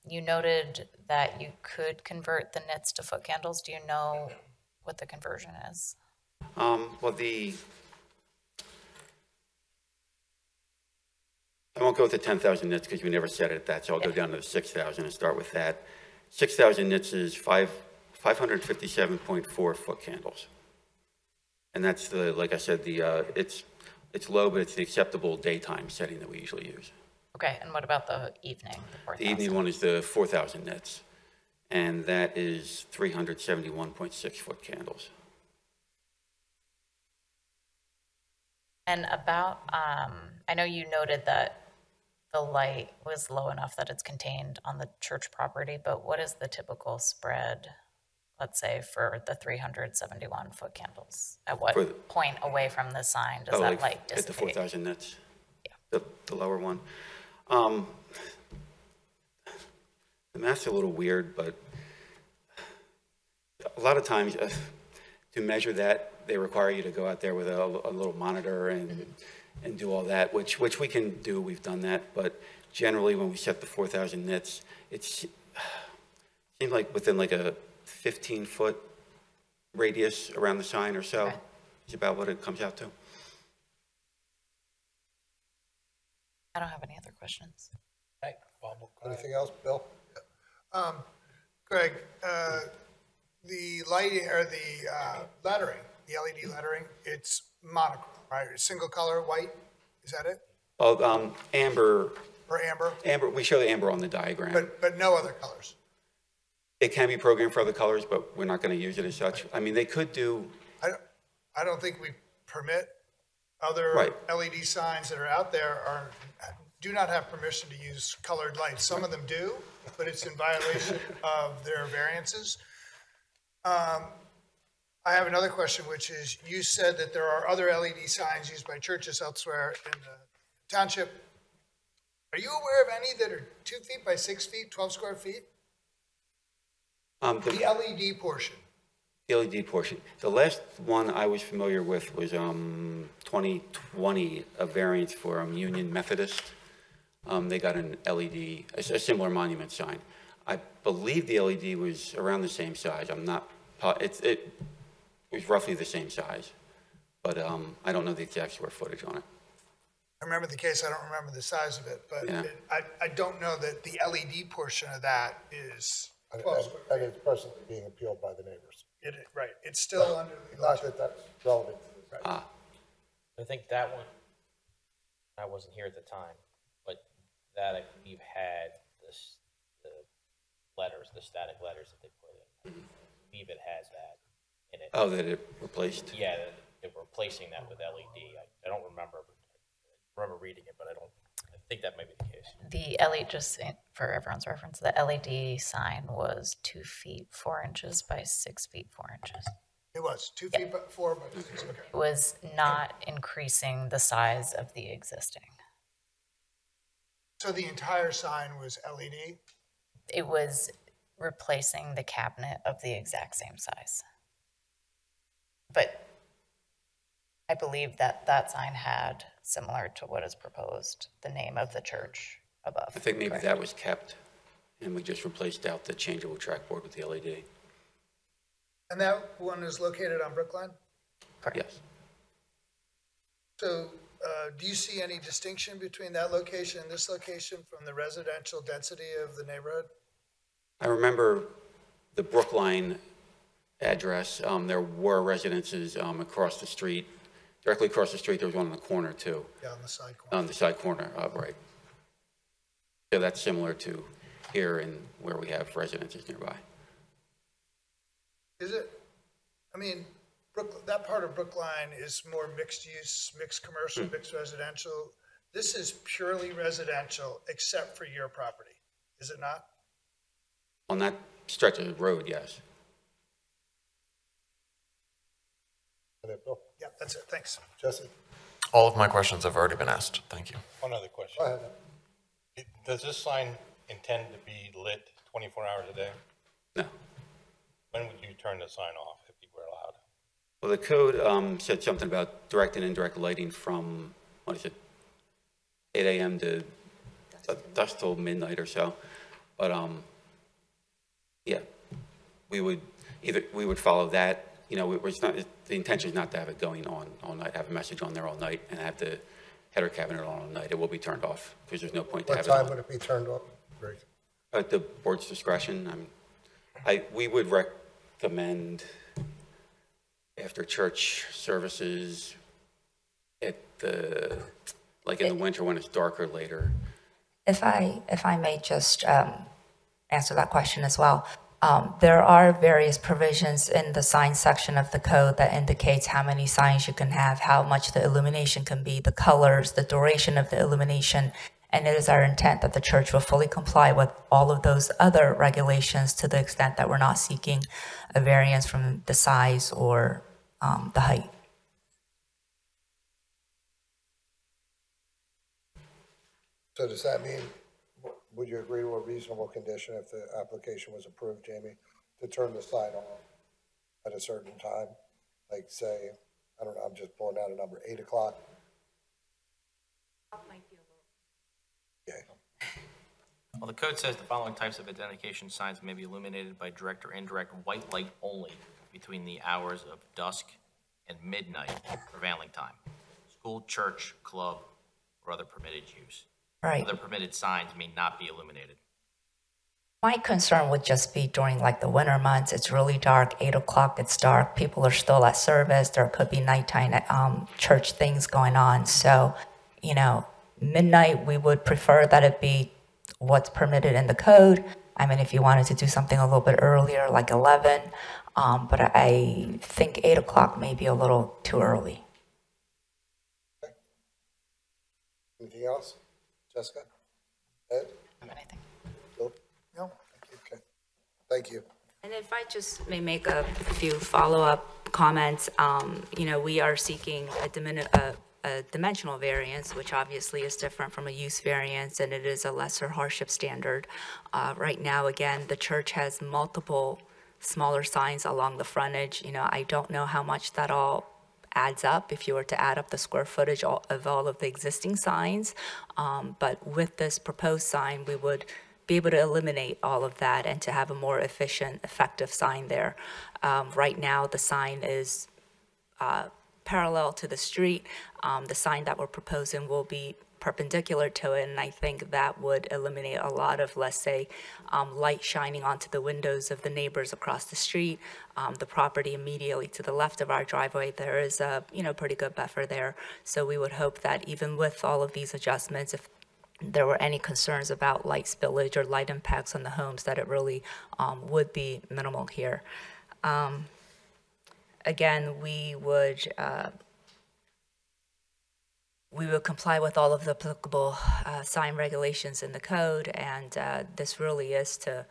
You noted that you could convert the nits to foot candles. Do you know what the conversion is? Well, I won't go with the 10,000 nits because we never set it at that, so I'll go down to the 6,000 and start with that. 6,000 nits is 557.4 foot candles. And that's the, like I said, the it's low, but it's the acceptable daytime setting that we usually use. Okay, and what about the evening? The evening one is the 4,000 nits, and that is 371.6 foot candles. And about, I know you noted that the light was low enough that it's contained on the church property, but what is the typical spread, let's say, for the 371 foot candles? At what point away from the sign does that light dissipate? At the 4,000 nits? Yeah. The lower one. The math's a little weird, but a lot of times to measure that, they require you to go out there with a little monitor and do all that, which we can do. We've done that, but generally when we set the 4,000 nits, it seems like within like a 15-foot radius around the sign or so. Okay. Is about what it comes out to. I don't have any other questions. Hey, Bob, Anything else, Bill? Greg, the lighting or the lettering, the LED lettering, it's monochrome, right? Single color, white, is that it? Oh, amber. Or amber? Amber, we show the amber on the diagram. But no other colors? It can be programmed for other colors, but we're not going to use it as such. I mean, they could do. I don't think we permit other LED signs that are out there do not have permission to use colored lights. Some of them do, but it's in violation of their variances. I have another question, which is, you said that there are other LED signs used by churches elsewhere in the township. Are you aware of any that are 2 feet by 6 feet, 12 square feet? The LED portion. The LED portion. The last one I was familiar with was 2020, a variance for Union Methodist. They got an LED, a similar monument sign. I believe the LED was around the same size. I'm not, it was roughly the same size, but I don't know the exact square footage on it. I remember the case, I don't remember the size of it, but I don't know that the LED portion of that is 12 square feet. And it's presently being appealed by the neighbors. Right, it's still under the. Not that that's relevant. I think that one, I wasn't here at the time, but that I believe had the letters, the static letters that they put in. I believe it has that in it. Oh, that it replaced? Yeah, they were replacing that with LED. I don't remember, but I remember reading it, but I think that may be the case. The LED, just for everyone's reference, the LED sign was 2 feet 4 inches by 6 feet 4 inches. It was 2 feet, 4 by 6, okay. It was not increasing the size of the existing. So the entire sign was LED? It was replacing the cabinet of the exact same size. But I believe that that sign had, similar to what is proposed, the name of the church above. I think maybe that was kept, and we just replaced out the changeable trackboard with the LED. And that one is located on Brookline? Yes. So do you see any distinction between that location and this location from the residential density of the neighborhood? I remember the Brookline address. There were residences across the street. Directly across the street, there was one on the corner too. Yeah, on the side corner. On the side corner, right. So that's similar to here and where we have residences nearby. Is it? I mean, that part of Brookline is more mixed use, mixed commercial, mixed residential. This is purely residential except for your property, is it not? On that stretch of the road, yes. Bill? Yeah, that's it, thanks. Jesse? All of my questions have already been asked. Thank you. One other question. Go ahead. Does this sign intend to be lit 24 hours a day? No. When would you turn the sign off if you were allowed? Well, the code said something about direct and indirect lighting from, 8 a.m. to dusk till midnight or so. But yeah, we would follow that. You know, the intention is not to have it going on all night, have a message on there all night, and have the header cabinet on all night. It will be turned off because there's no point to What have it on. time would it be turned off? Greg? At the board's discretion. We would recommend after church services in the winter when it's darker later. If I may just answer that question as well. There are various provisions in the sign section of the code that indicates how many signs you can have, how much the illumination can be, the colors, the duration of the illumination, and it is our intent that the church will fully comply with all of those other regulations to the extent that we're not seeking a variance from the size or the height. So does that mean, would you agree with a reasonable condition if the application was approved, Jamie, to turn the sign on at a certain time? Like say, I don't know, I'm just pulling out a number, 8 o'clock? Okay. Well, the code says the following types of identification signs may be illuminated by direct or indirect white light only between the hours of dusk and midnight prevailing time. School, church, club, or other permitted use. Right. Other permitted signs may not be illuminated. My concern would just be during like the winter months, it's really dark, 8 o'clock, it's dark, people are still at service, there could be nighttime church things going on. So, you know, midnight, we would prefer that it be what's permitted in the code. I mean, if you wanted to do something a little bit earlier, like 11, but I think 8 o'clock may be a little too early. Okay. Anything else? Jessica? Ed? Anything? Bill? No? Okay. Thank you. And if I just may make a few follow-up comments, you know, we are seeking a dimensional variance, which obviously is different from a use variance, and it is a lesser hardship standard. Right now, again, the church has multiple smaller signs along the frontage. You know, I don't know how much that all adds up if you were to add up the square footage of all of the existing signs. But with this proposed sign, we would be able to eliminate all of that and to have a more efficient, effective sign there. Right now, the sign is parallel to the street. The sign that we're proposing will be perpendicular to it, and I think that would eliminate a lot of, let's say, light shining onto the windows of the neighbors across the street. The property immediately to the left of our driveway, there is a pretty good buffer there. So we would hope that even with all of these adjustments, if there were any concerns about light spillage or light impacts on the homes, that it really would be minimal here. Again, we would comply with all of the applicable sign regulations in the code, and this really is to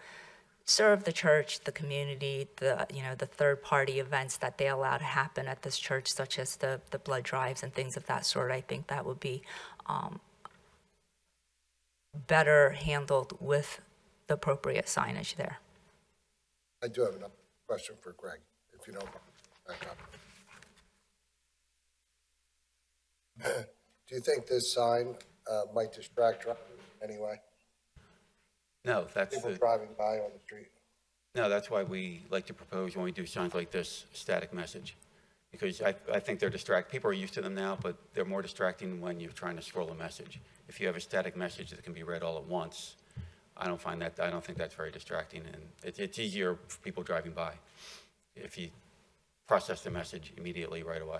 serve the church, the community, the third-party events that they allow to happen at this church, such as the blood drives and things of that sort. I think that would be better handled with the appropriate signage there. I do have another question for Greg, if you don't mind. Back up. Do you think this sign might distract drivers anyway? No, that's People driving by on the street. No, that's why we like to propose when we do signs like this, static message. because I think they're people are used to them now, but they're more distracting when you're trying to scroll a message. If you have a static message that can be read all at once, I don't think that's very distracting, and it's easier for people driving by if you process the message immediately right away.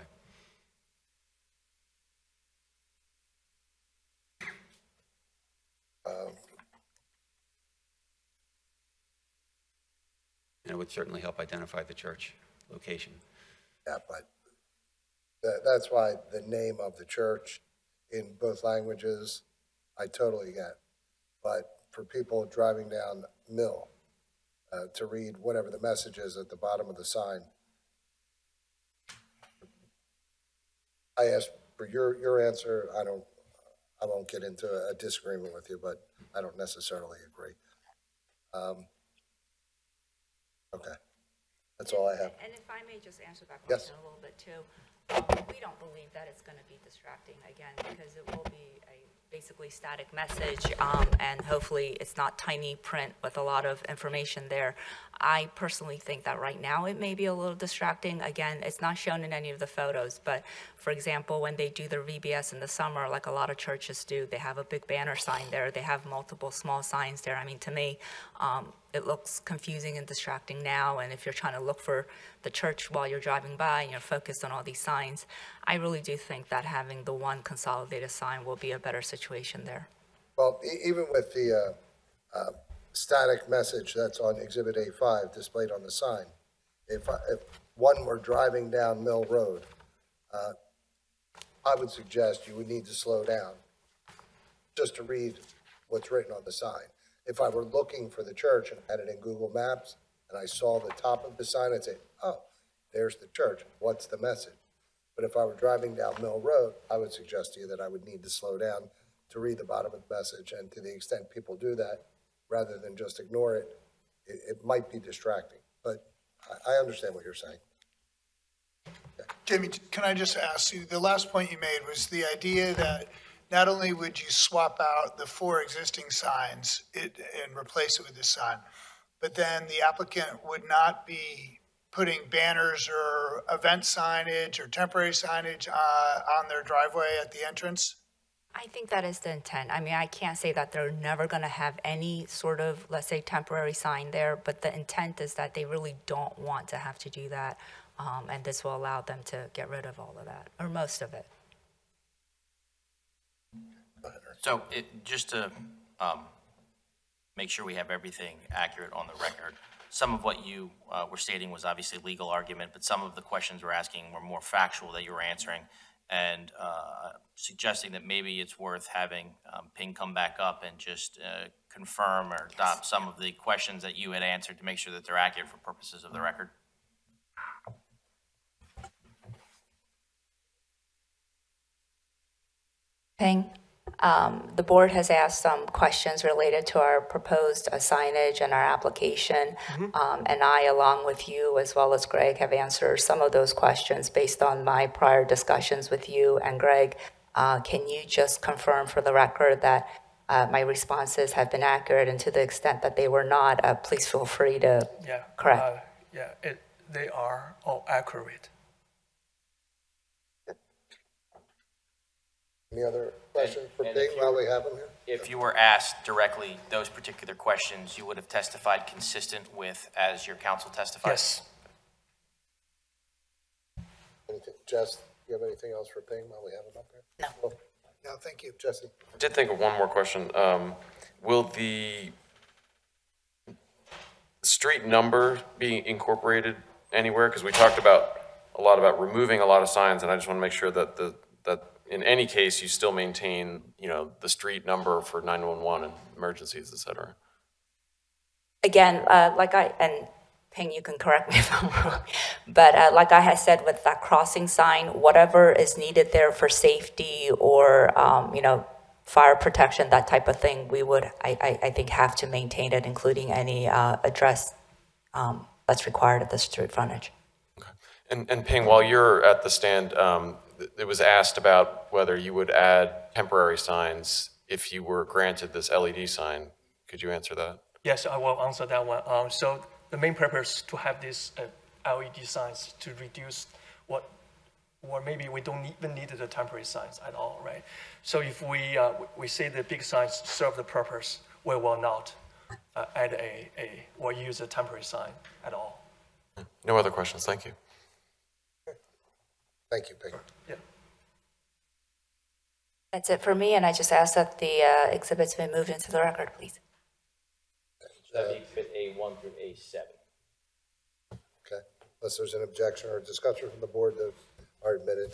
And it would certainly help identify the church location. Yeah, but that's why the name of the church in both languages, I totally get. But for people driving down Mill to read whatever the message is at the bottom of the sign, I asked for your answer. I won't get into a disagreement with you, but I don't necessarily agree. Okay, that's all I have. And if I may just answer that Yes. question a little bit too. We don't believe that it's going to be distracting, again, because it will be a basically static message, and hopefully it's not tiny print with a lot of information there. I personally think that right now it may be a little distracting. Again, it's not shown in any of the photos, but for example, when they do their VBS in the summer, like a lot of churches do, they have a big banner sign there. They have multiple small signs there. I mean, to me, it looks confusing and distracting now, and if you're trying to look for the church while you're driving by and you're focused on all these signs, I really do think that having the one consolidated sign will be a better situation there. Well, even with the static message that's on Exhibit A5 displayed on the sign, if one were driving down Mill Road, I would suggest you would need to slow down just to read what's written on the sign. If I were looking for the church and had it in Google Maps and I saw the top of the sign, I'd say, oh, there's the church. What's the message? But if I were driving down Mill Road, I would suggest to you that I would need to slow down to read the bottom of the message. And to the extent people do that, rather than just ignore it, it might be distracting. But I understand what you're saying. Jamie, can I just ask you, the last point you made was the idea that not only would you swap out the 4 existing signs and replace it with this sign, but then the applicant would not be putting banners or event signage or temporary signage on their driveway at the entrance? I think that is the intent. I mean, I can't say that they're never going to have any sort of, let's say, temporary sign there, but the intent is that they really don't want to have to do that, and this will allow them to get rid of all of that, or most of it. So just to make sure we have everything accurate on the record, some of what you were stating was obviously legal argument, but some of the questions we're asking were more factual that you were answering, and suggesting that maybe it's worth having Ping come back up and just confirm or adopt some of the questions that you had answered to make sure that they're accurate for purposes of the record. Ping. The board has asked some questions related to our proposed signage and our application. And I, along with you, as well as Greg, have answered some of those questions based on my prior discussions with you and Greg. Can you just confirm for the record that my responses have been accurate, and to the extent that they were not, please feel free to correct. They are all accurate. Any other questions for Ping while we have him here? If you were asked directly those particular questions, you would have testified consistent with as your counsel testified? Yes. Jess, do you have anything else for Ping while we have him up here? No. No, thank you. Jesse? I did think of one more question. Will the street number be incorporated anywhere? Because we talked a lot about removing a lot of signs, and I just want to make sure that that in any case you still maintain, the street number for 911 and emergencies, et cetera. Again, and Ping, you can correct me if I'm wrong, but like I had said with that crossing sign, whatever is needed there for safety or, fire protection, that type of thing, we would, I think, have to maintain it, including any address that's required at the street frontage. Okay. And Ping, while you're at the stand, it was asked about whether you would add temporary signs if you were granted this LED sign. Could you answer that? Yes, I will answer that one. So the main purpose to have these LED signs to reduce what or maybe we don't even need the temporary signs at all, right? So if we say the big signs serve the purpose, we will not add or use a temporary sign at all. No other questions, thank you. Thank you, Peggy. Yeah. That's it for me, and I just ask that the exhibits be moved into the record, please. That'd be exhibit A1 through A7. Okay, unless there's an objection or discussion from the board that are admitted.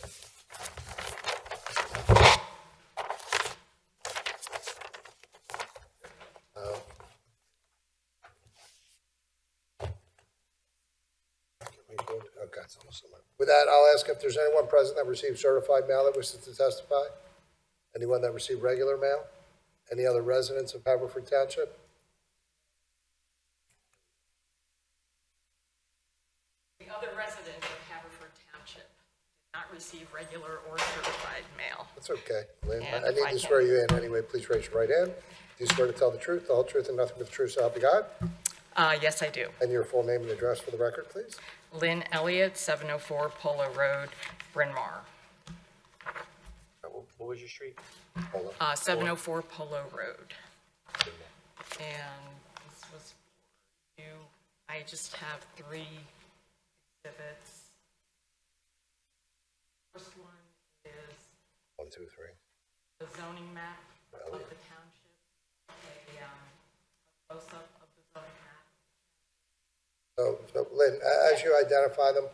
Okay, it's almost similar. With that, I'll ask if there's anyone present that received certified mail that wishes to testify? Anyone that received regular mail? Any other residents of Haverford Township? The other residents of Haverford Township did not receive regular or certified mail. That's okay, Lynn. And I if need I to can- swear you in anyway. Please raise your right hand. Do you swear to tell the truth, the whole truth, and nothing but the truth, so help you God? Yes, I do. And your full name and address for the record, please? Lynn Elliott, 704 Polo Road, Bryn Mawr. What was your street? 704 Polo Road. And this was for you. I just have 3 exhibits. First one is 1, 2, 3. the zoning map of the township, a close-up of the zoning map. So Lynn, as you identify them,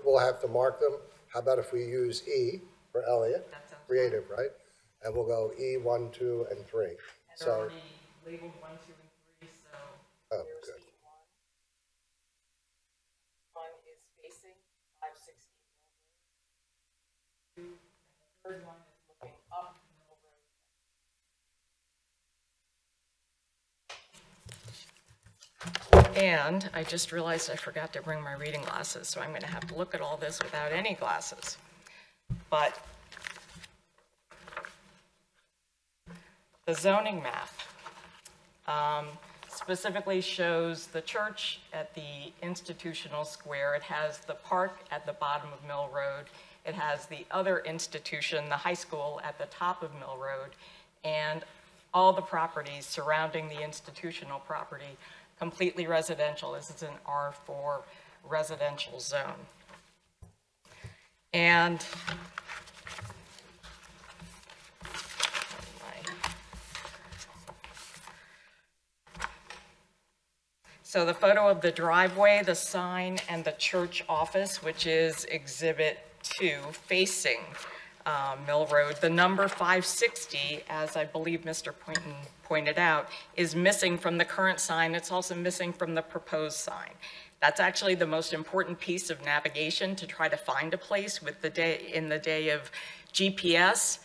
we'll have to mark them. How about if we use E for Elliot? Creative, right? And we'll go E, 1, 2, and 3. And they're So, already labeled 1, 2, and 3, so oh, there's good. E1. One is facing 560 Mill Road. The third one is looking up Mill Road. And I just realized I forgot to bring my reading glasses, so I'm going to have to look at all this without any glasses. But the zoning map specifically shows the church at the institutional square. It has the park at the bottom of Mill Road. It has the other institution, the high school, at the top of Mill Road, and all the properties surrounding the institutional property, completely residential. This is an R4 residential zone. And so the photo of the driveway, the sign, and the church office, which is Exhibit 2, facing Mill Road. The number 560, as I believe Mr. Poynton pointed out, is missing from the current sign. It's also missing from the proposed sign. That's actually the most important piece of navigation to try to find a place with in the day of GPS,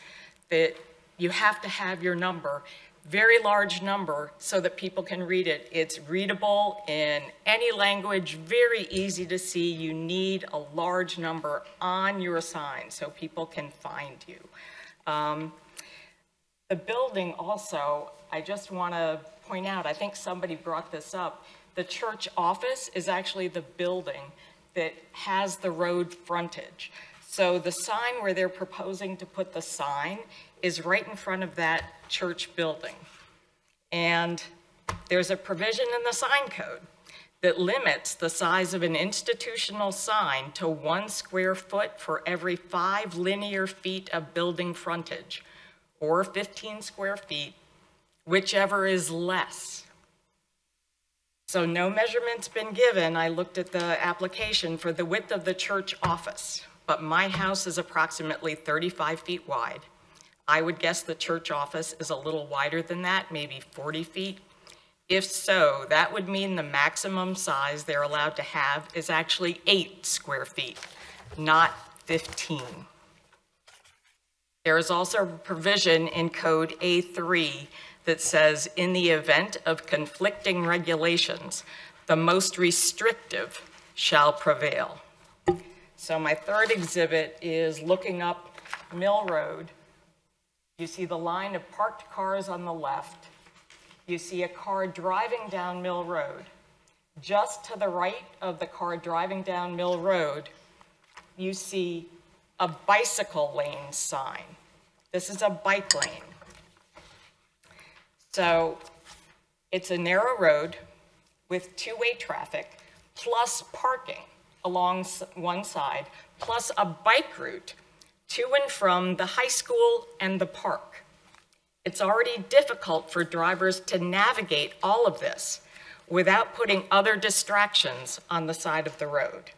that you have to have your number, very large number, so that people can read it. It's readable in any language, very easy to see. You need a large number on your sign so people can find you. The building also, I just want to point out, I think somebody brought this up, the church office is actually the building that has the road frontage. So the sign where they're proposing to put the sign is right in front of that church building. And there's a provision in the sign code that limits the size of an institutional sign to 1 square foot for every 5 linear feet of building frontage, or 15 square feet, whichever is less. So no measurement's been given. I looked at the application for the width of the church office, but my house is approximately 35 feet wide. I would guess the church office is a little wider than that, maybe 40 feet. If so, that would mean the maximum size they're allowed to have is actually 8 square feet, not 15. There is also a provision in Code A3 that says, in the event of conflicting regulations, the most restrictive shall prevail. So my third exhibit is looking up Mill Road. You see the line of parked cars on the left. You see a car driving down Mill Road. Just to the right of the car driving down Mill Road, you see a bicycle lane sign. This is a bike lane. So it's a narrow road with two-way traffic, plus parking along one side, plus a bike route to and from the high school and the park. It's already difficult for drivers to navigate all of this without putting other distractions on the side of the road.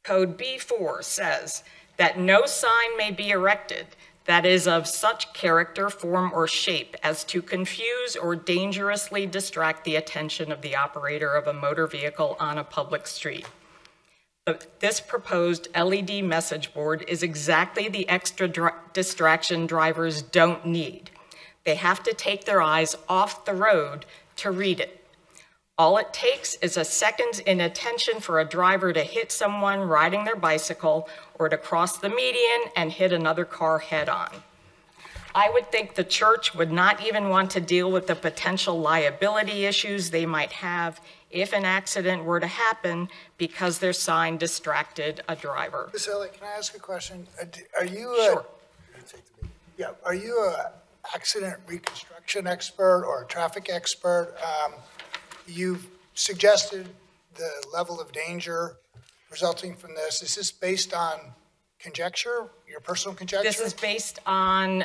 Code B4 says that no sign may be erected that is of such character, form, or shape as to confuse or dangerously distract the attention of the operator of a motor vehicle on a public street. This proposed LED message board is exactly the extra distraction drivers don't need. They have to take their eyes off the road to read it. All it takes is a second's inattention for a driver to hit someone riding their bicycle or to cross the median and hit another car head on. I would think the church would not even want to deal with the potential liability issues they might have if an accident were to happen because their sign distracted a driver. Ms. Elliott, can I ask a question? Are you Sure. Are you a accident reconstruction expert or a traffic expert? You've suggested the level of danger resulting from this. Is this based on conjecture, your personal conjecture? This is based on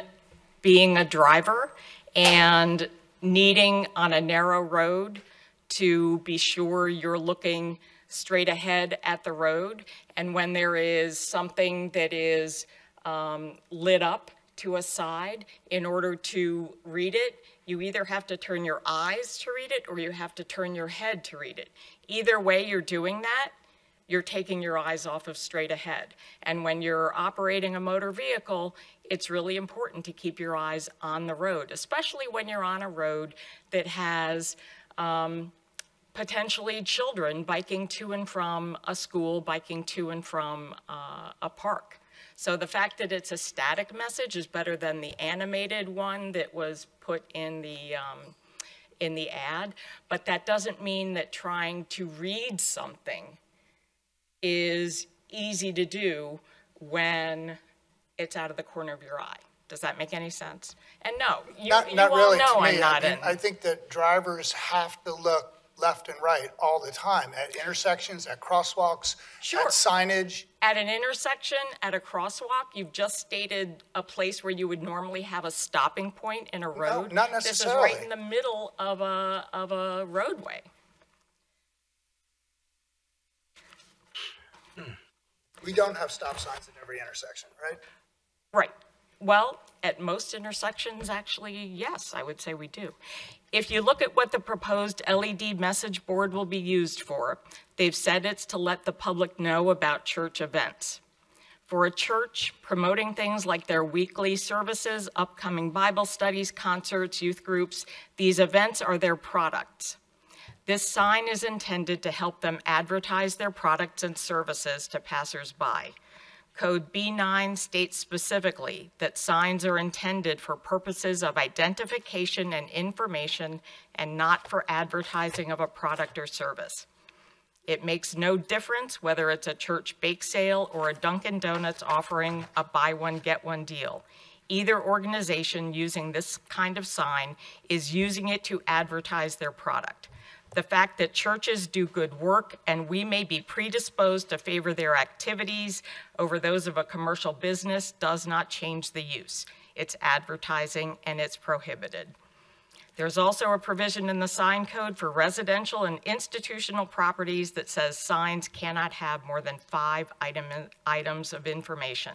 being a driver and needing on a narrow road to be sure you're looking straight ahead at the road. And when there is something that is lit up to a side, in order to read it, you either have to turn your eyes to read it or you have to turn your head to read it. Either way you're doing that, you're taking your eyes off of straight ahead. And when you're operating a motor vehicle, it's really important to keep your eyes on the road, especially when you're on a road that has potentially children biking to and from a school, biking to and from a park. So the fact that it's a static message is better than the animated one that was put in the ad, but that doesn't mean that trying to read something is easy to do when it's out of the corner of your eye. Does that make any sense? And no, you Not all really know to me. I'm not in. I think that drivers have to look left and right all the time, at intersections, at crosswalks, at signage. At an intersection, at a crosswalk, you've just stated a place where you would normally have a stopping point in a road. No, not necessarily. This is right in the middle of a roadway. We don't have stop signs at every intersection, right? Right. Well, at most intersections, actually, yes, I would say we do. If you look at what the proposed LED message board will be used for, they've said it's to let the public know about church events. For a church, promoting things like their weekly services, upcoming Bible studies, concerts, youth groups, these events are their products. This sign is intended to help them advertise their products and services to passersby. Code B9 states specifically that signs are intended for purposes of identification and information and not for advertising of a product or service. It makes no difference whether it's a church bake sale or a Dunkin' Donuts offering a buy one, get one deal. Either organization using this kind of sign is using it to advertise their product. The fact that churches do good work and we may be predisposed to favor their activities over those of a commercial business does not change the use. It's advertising and it's prohibited. There's also a provision in the sign code for residential and institutional properties that says signs cannot have more than 5 items of information.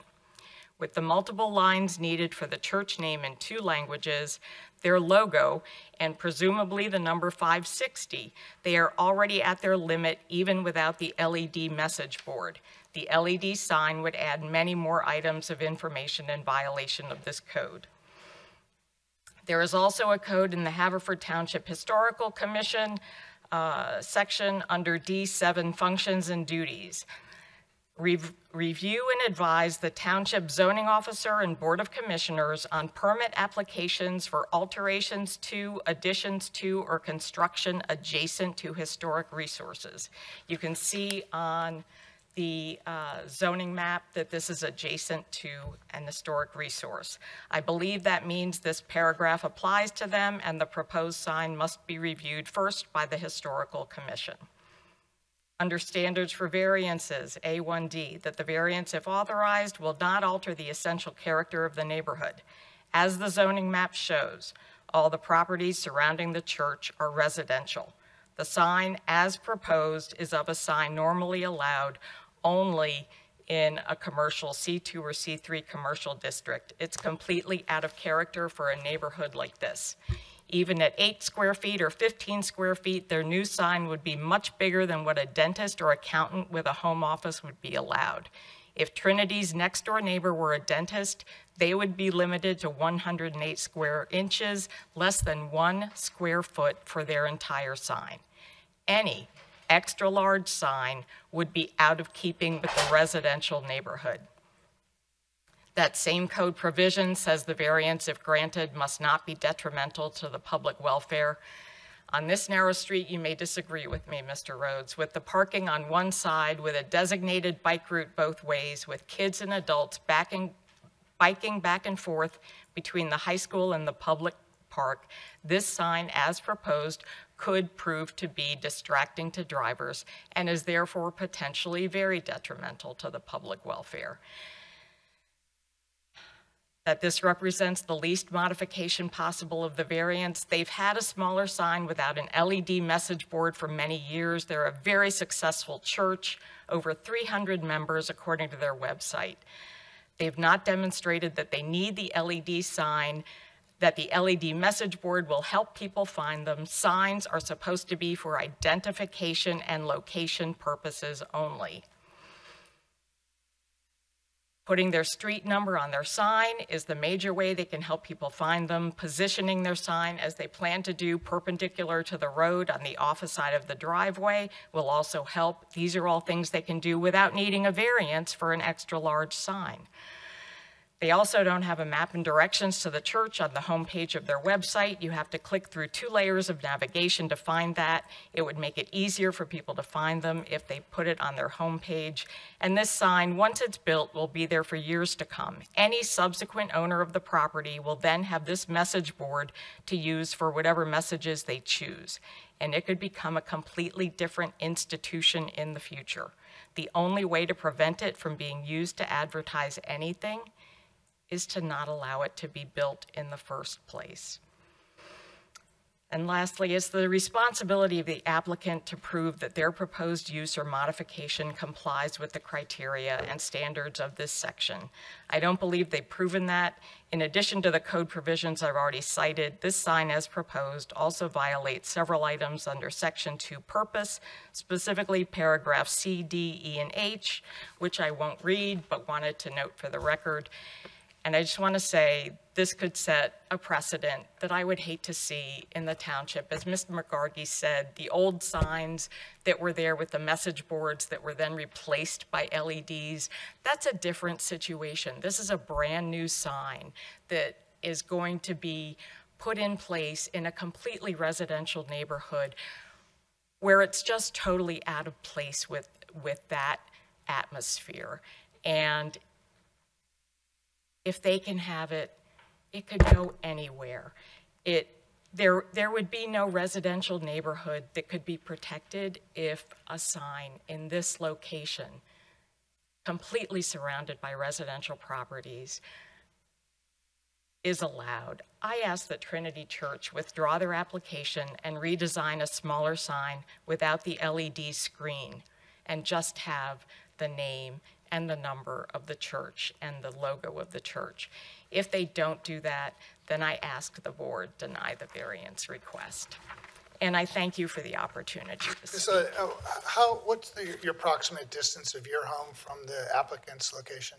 With the multiple lines needed for the church name in 2 languages, their logo, and presumably the number 560, they are already at their limit even without the LED message board. The LED sign would add many more items of information in violation of this code. There is also a code in the Haverford Township Historical Commission section under D7 Functions and Duties. Review and advise the Township Zoning Officer and Board of Commissioners on permit applications for alterations to, additions to, or construction adjacent to historic resources. You can see on the zoning map that this is adjacent to an historic resource. I believe that means this paragraph applies to them and the proposed sign must be reviewed first by the Historical Commission. Under standards for variances, A1D, that the variance, if authorized, will not alter the essential character of the neighborhood. As the zoning map shows, all the properties surrounding the church are residential. The sign, as proposed, is of a sign normally allowed only in a commercial C2 or C3 commercial district. It's completely out of character for a neighborhood like this. Even at 8 square feet or 15 square feet, their new sign would be much bigger than what a dentist or accountant with a home office would be allowed. If Trinity's next door neighbor were a dentist, they would be limited to 108 square inches, less than 1 square foot for their entire sign. Any extra large sign would be out of keeping with the residential neighborhood. That same code provision says the variance, if granted, must not be detrimental to the public welfare. On this narrow street, you may disagree with me, Mr. Rhodes, with the parking on one side, with a designated bike route both ways, with kids and adults biking back and forth between the high school and the public park. This sign, as proposed, could prove to be distracting to drivers and is therefore potentially very detrimental to the public welfare. That this represents the least modification possible of the variance. They've had a smaller sign without an LED message board for many years. They're a very successful church, over 300 members according to their website. They've not demonstrated that they need the LED sign, that the LED message board will help people find them. Signs are supposed to be for identification and location purposes only. Putting their street number on their sign is the major way they can help people find them. Positioning their sign, as they plan to do, perpendicular to the road on the opposite side of the driveway will also help. These are all things they can do without needing a variance for an extra large sign. They also don't have a map and directions to the church on the homepage of their website. You have to click through 2 layers of navigation to find that. It would make it easier for people to find them if they put it on their homepage. And this sign, once it's built, will be there for years to come. Any subsequent owner of the property will then have this message board to use for whatever messages they choose. And it could become a completely different institution in the future. The only way to prevent it from being used to advertise anything is to not allow it to be built in the first place. And lastly, it's the responsibility of the applicant to prove that their proposed use or modification complies with the criteria and standards of this section. I don't believe they've proven that. In addition to the code provisions I've already cited, this sign as proposed also violates several items under Section 2 purpose, specifically paragraphs C, D, E, and H, which I won't read, but wanted to note for the record. And I just want to say this could set a precedent that I would hate to see in the township. As Mr. McGargy said, the old signs that were there with the message boards that were then replaced by LEDs, that's a different situation. This is a brand new sign that is going to be put in place in a completely residential neighborhood where it's just totally out of place with that atmosphere. And if they can have it, it could go anywhere. There would be no residential neighborhood that could be protected if a sign in this location, completely surrounded by residential properties, is allowed. I ask that Trinity Church withdraw their application and redesign a smaller sign without the LED screen and just have the name and the number of the church and the logo of the church. If they don't do that, then I ask the board deny the variance request. And I thank you for the opportunity to speak. What's your approximate distance of your home from the applicant's location?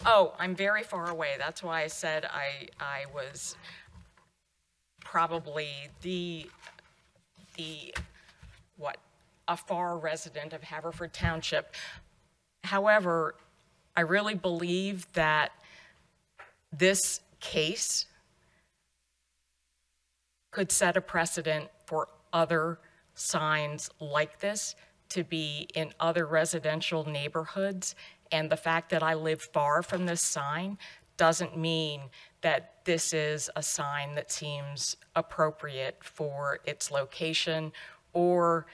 Oh, I'm very far away. That's why I said I was probably a far resident of Haverford Township. However, I really believe that this case could set a precedent for other signs like this to be in other residential neighborhoods. And the fact that I live far from this sign doesn't mean that this is a sign that seems appropriate for its location, or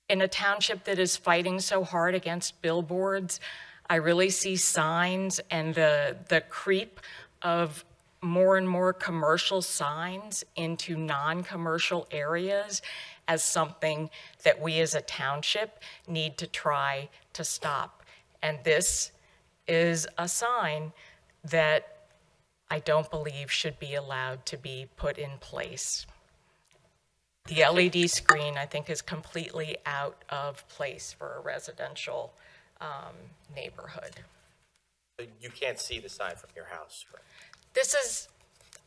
in a township that is fighting so hard against billboards. I really see signs and the creep of more and more commercial signs into non-commercial areas as something that we as a township need to try to stop. And this is a sign that I don't believe should be allowed to be put in place. The LED screen, I think, is completely out of place for a residential neighborhood. You can't see the sign from your house, right? This is,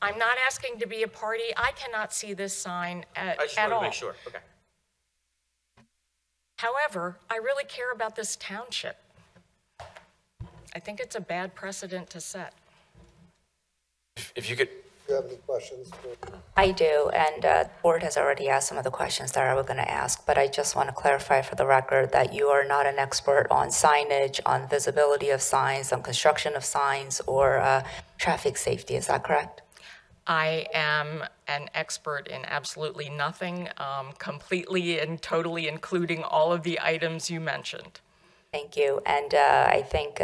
I'm not asking to be a party. I cannot see this sign at all. I just wanted to make sure, okay. However, I really care about this township. I think it's a bad precedent to set. If you could. Do you have any questions? I do, and the board has already asked some of the questions that I was going to ask, but I just want to clarify for the record that you are not an expert on signage, on visibility of signs, on construction of signs, or traffic safety. Is that correct? I am an expert in absolutely nothing, completely and totally including all of the items you mentioned. Thank you. And I think,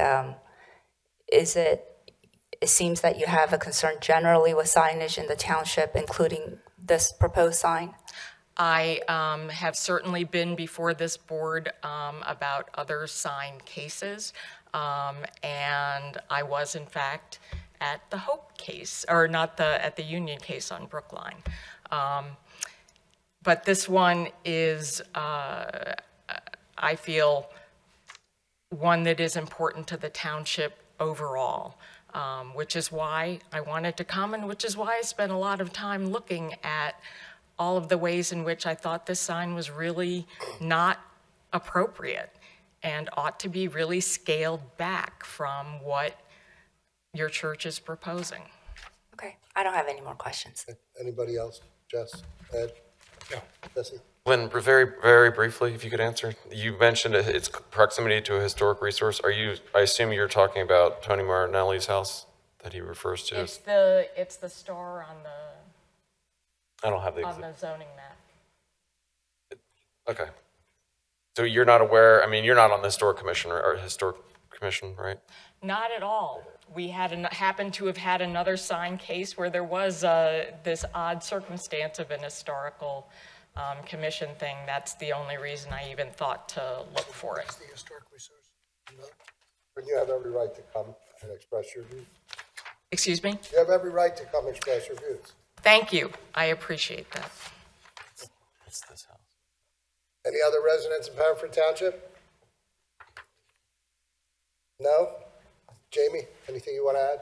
it seems that you have a concern generally with signage in the township, including this proposed sign? I have certainly been before this board about other sign cases, and I was in fact at the Hope case, or not at the Union case on Brookline. But this one is, I feel, one that is important to the township overall. Which is why I wanted to come, and which is why I spent a lot of time looking at all of the ways in which I thought this sign was really not appropriate and ought to be really scaled back from what your church is proposing. Okay, I don't have any more questions. Anybody else? Jess? Ed? No. Jesse? Lynn, very, very briefly, if you could answer. You mentioned its proximity to a historic resource. I assume you're talking about Tony Martinelli's house that he refers to? It's the star on I don't have the the zoning map. Okay. So you're not aware, I mean, you're not on the historic commission or historic commission, right? Not at all. We happened to have had another sign case where there was this odd circumstance of an historical commission thing. That's the only reason I even thought to look for it. The historic resource. And you have every right to come and express your views. Excuse me? You have every right to come express your views. Thank you. I appreciate that. What's this house? Any other residents in Haverford Township? No? Jamie, anything you want to add?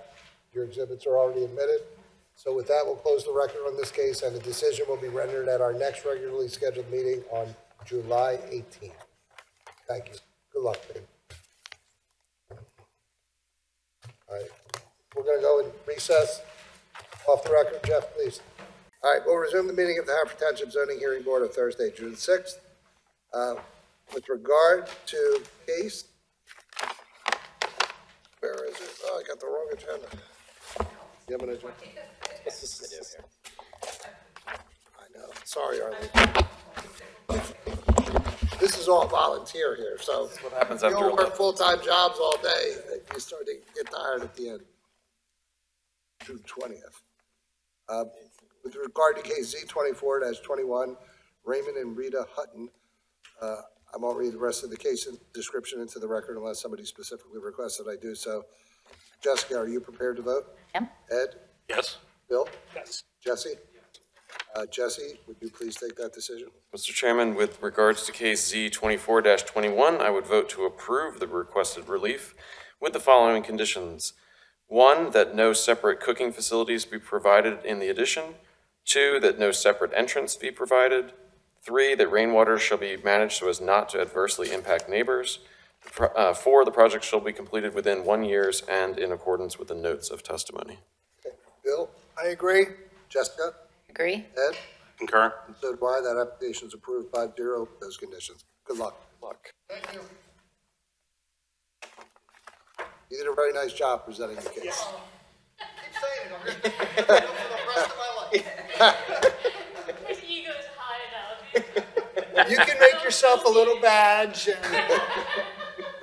Your exhibits are already admitted. So with that, we'll close the record on this case, and the decision will be rendered at our next regularly scheduled meeting on July 18th. Thank you. Good luck, babe. All right, we're going to go in recess. Off the record, Jeff, please. All right, we'll resume the meeting of the Haverford Township Zoning Hearing Board of Thursday, June 6th. With regard to case, where is it? Oh, I got the wrong agenda. You have an agenda? I know. Sorry, Arlene. This is all volunteer here, so what happens you after all work full-time jobs all day. You start to get tired at the end. June 20th. With regard to case Z24-21, Raymond and Rita Hutton, I won't read the rest of the case description into the record unless somebody specifically requests that I do so. Jessica, are you prepared to vote? Yep. Ed? Yes. Bill? Yes. Jesse? Jesse, would you please take that decision? Mr. Chairman, with regards to case Z24-21, I would vote to approve the requested relief with the following conditions. 1, that no separate cooking facilities be provided in the addition. 2, that no separate entrance be provided. 3, that rainwater shall be managed so as not to adversely impact neighbors. 4, the project shall be completed within 1 year and in accordance with the notes of testimony. Okay. Bill? I agree. Jessica? Agree? Ed? Concur. So do I. That application is approved 5-0 with those conditions. Good luck. Thank you. You did a very nice job presenting the case. Keep saying it, I'm going to do it for the rest of my life. His ego is high enough. You can make yourself a little badge and. If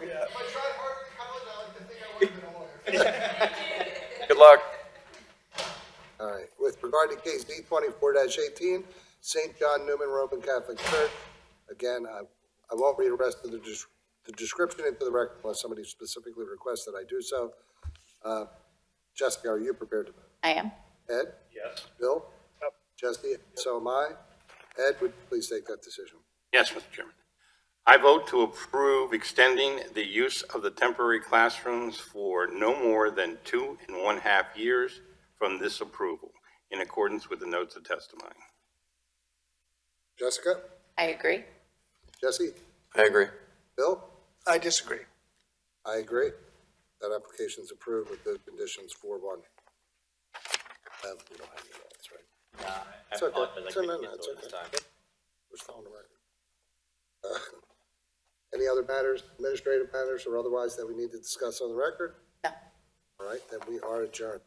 I tried harder in college, I like to think I would have been a lawyer. Good luck. All right, with regard to case D 24-18, St. John Newman Roman Catholic Church, again, I won't read the rest of the description into the record unless somebody specifically requests that I do so. Jessica, are you prepared to vote? I am. Ed? Yes. Bill? Yep. Jesse? So am I. Ed, would you please take that decision? Yes, Mr. Chairman. I vote to approve extending the use of the temporary classrooms for no more than 2.5 years from this approval, in accordance with the notes of testimony. Jessica? I agree. Jesse? I agree. Bill? I disagree. I agree. That application is approved with those conditions 4-1. We don't have any minutes, right? I It's okay. apologize, I It's couldn't okay. get It's to it this okay. time. We're still on the record. Any other matters, administrative matters or otherwise that we need to discuss on the record? No. All right, then we are adjourned.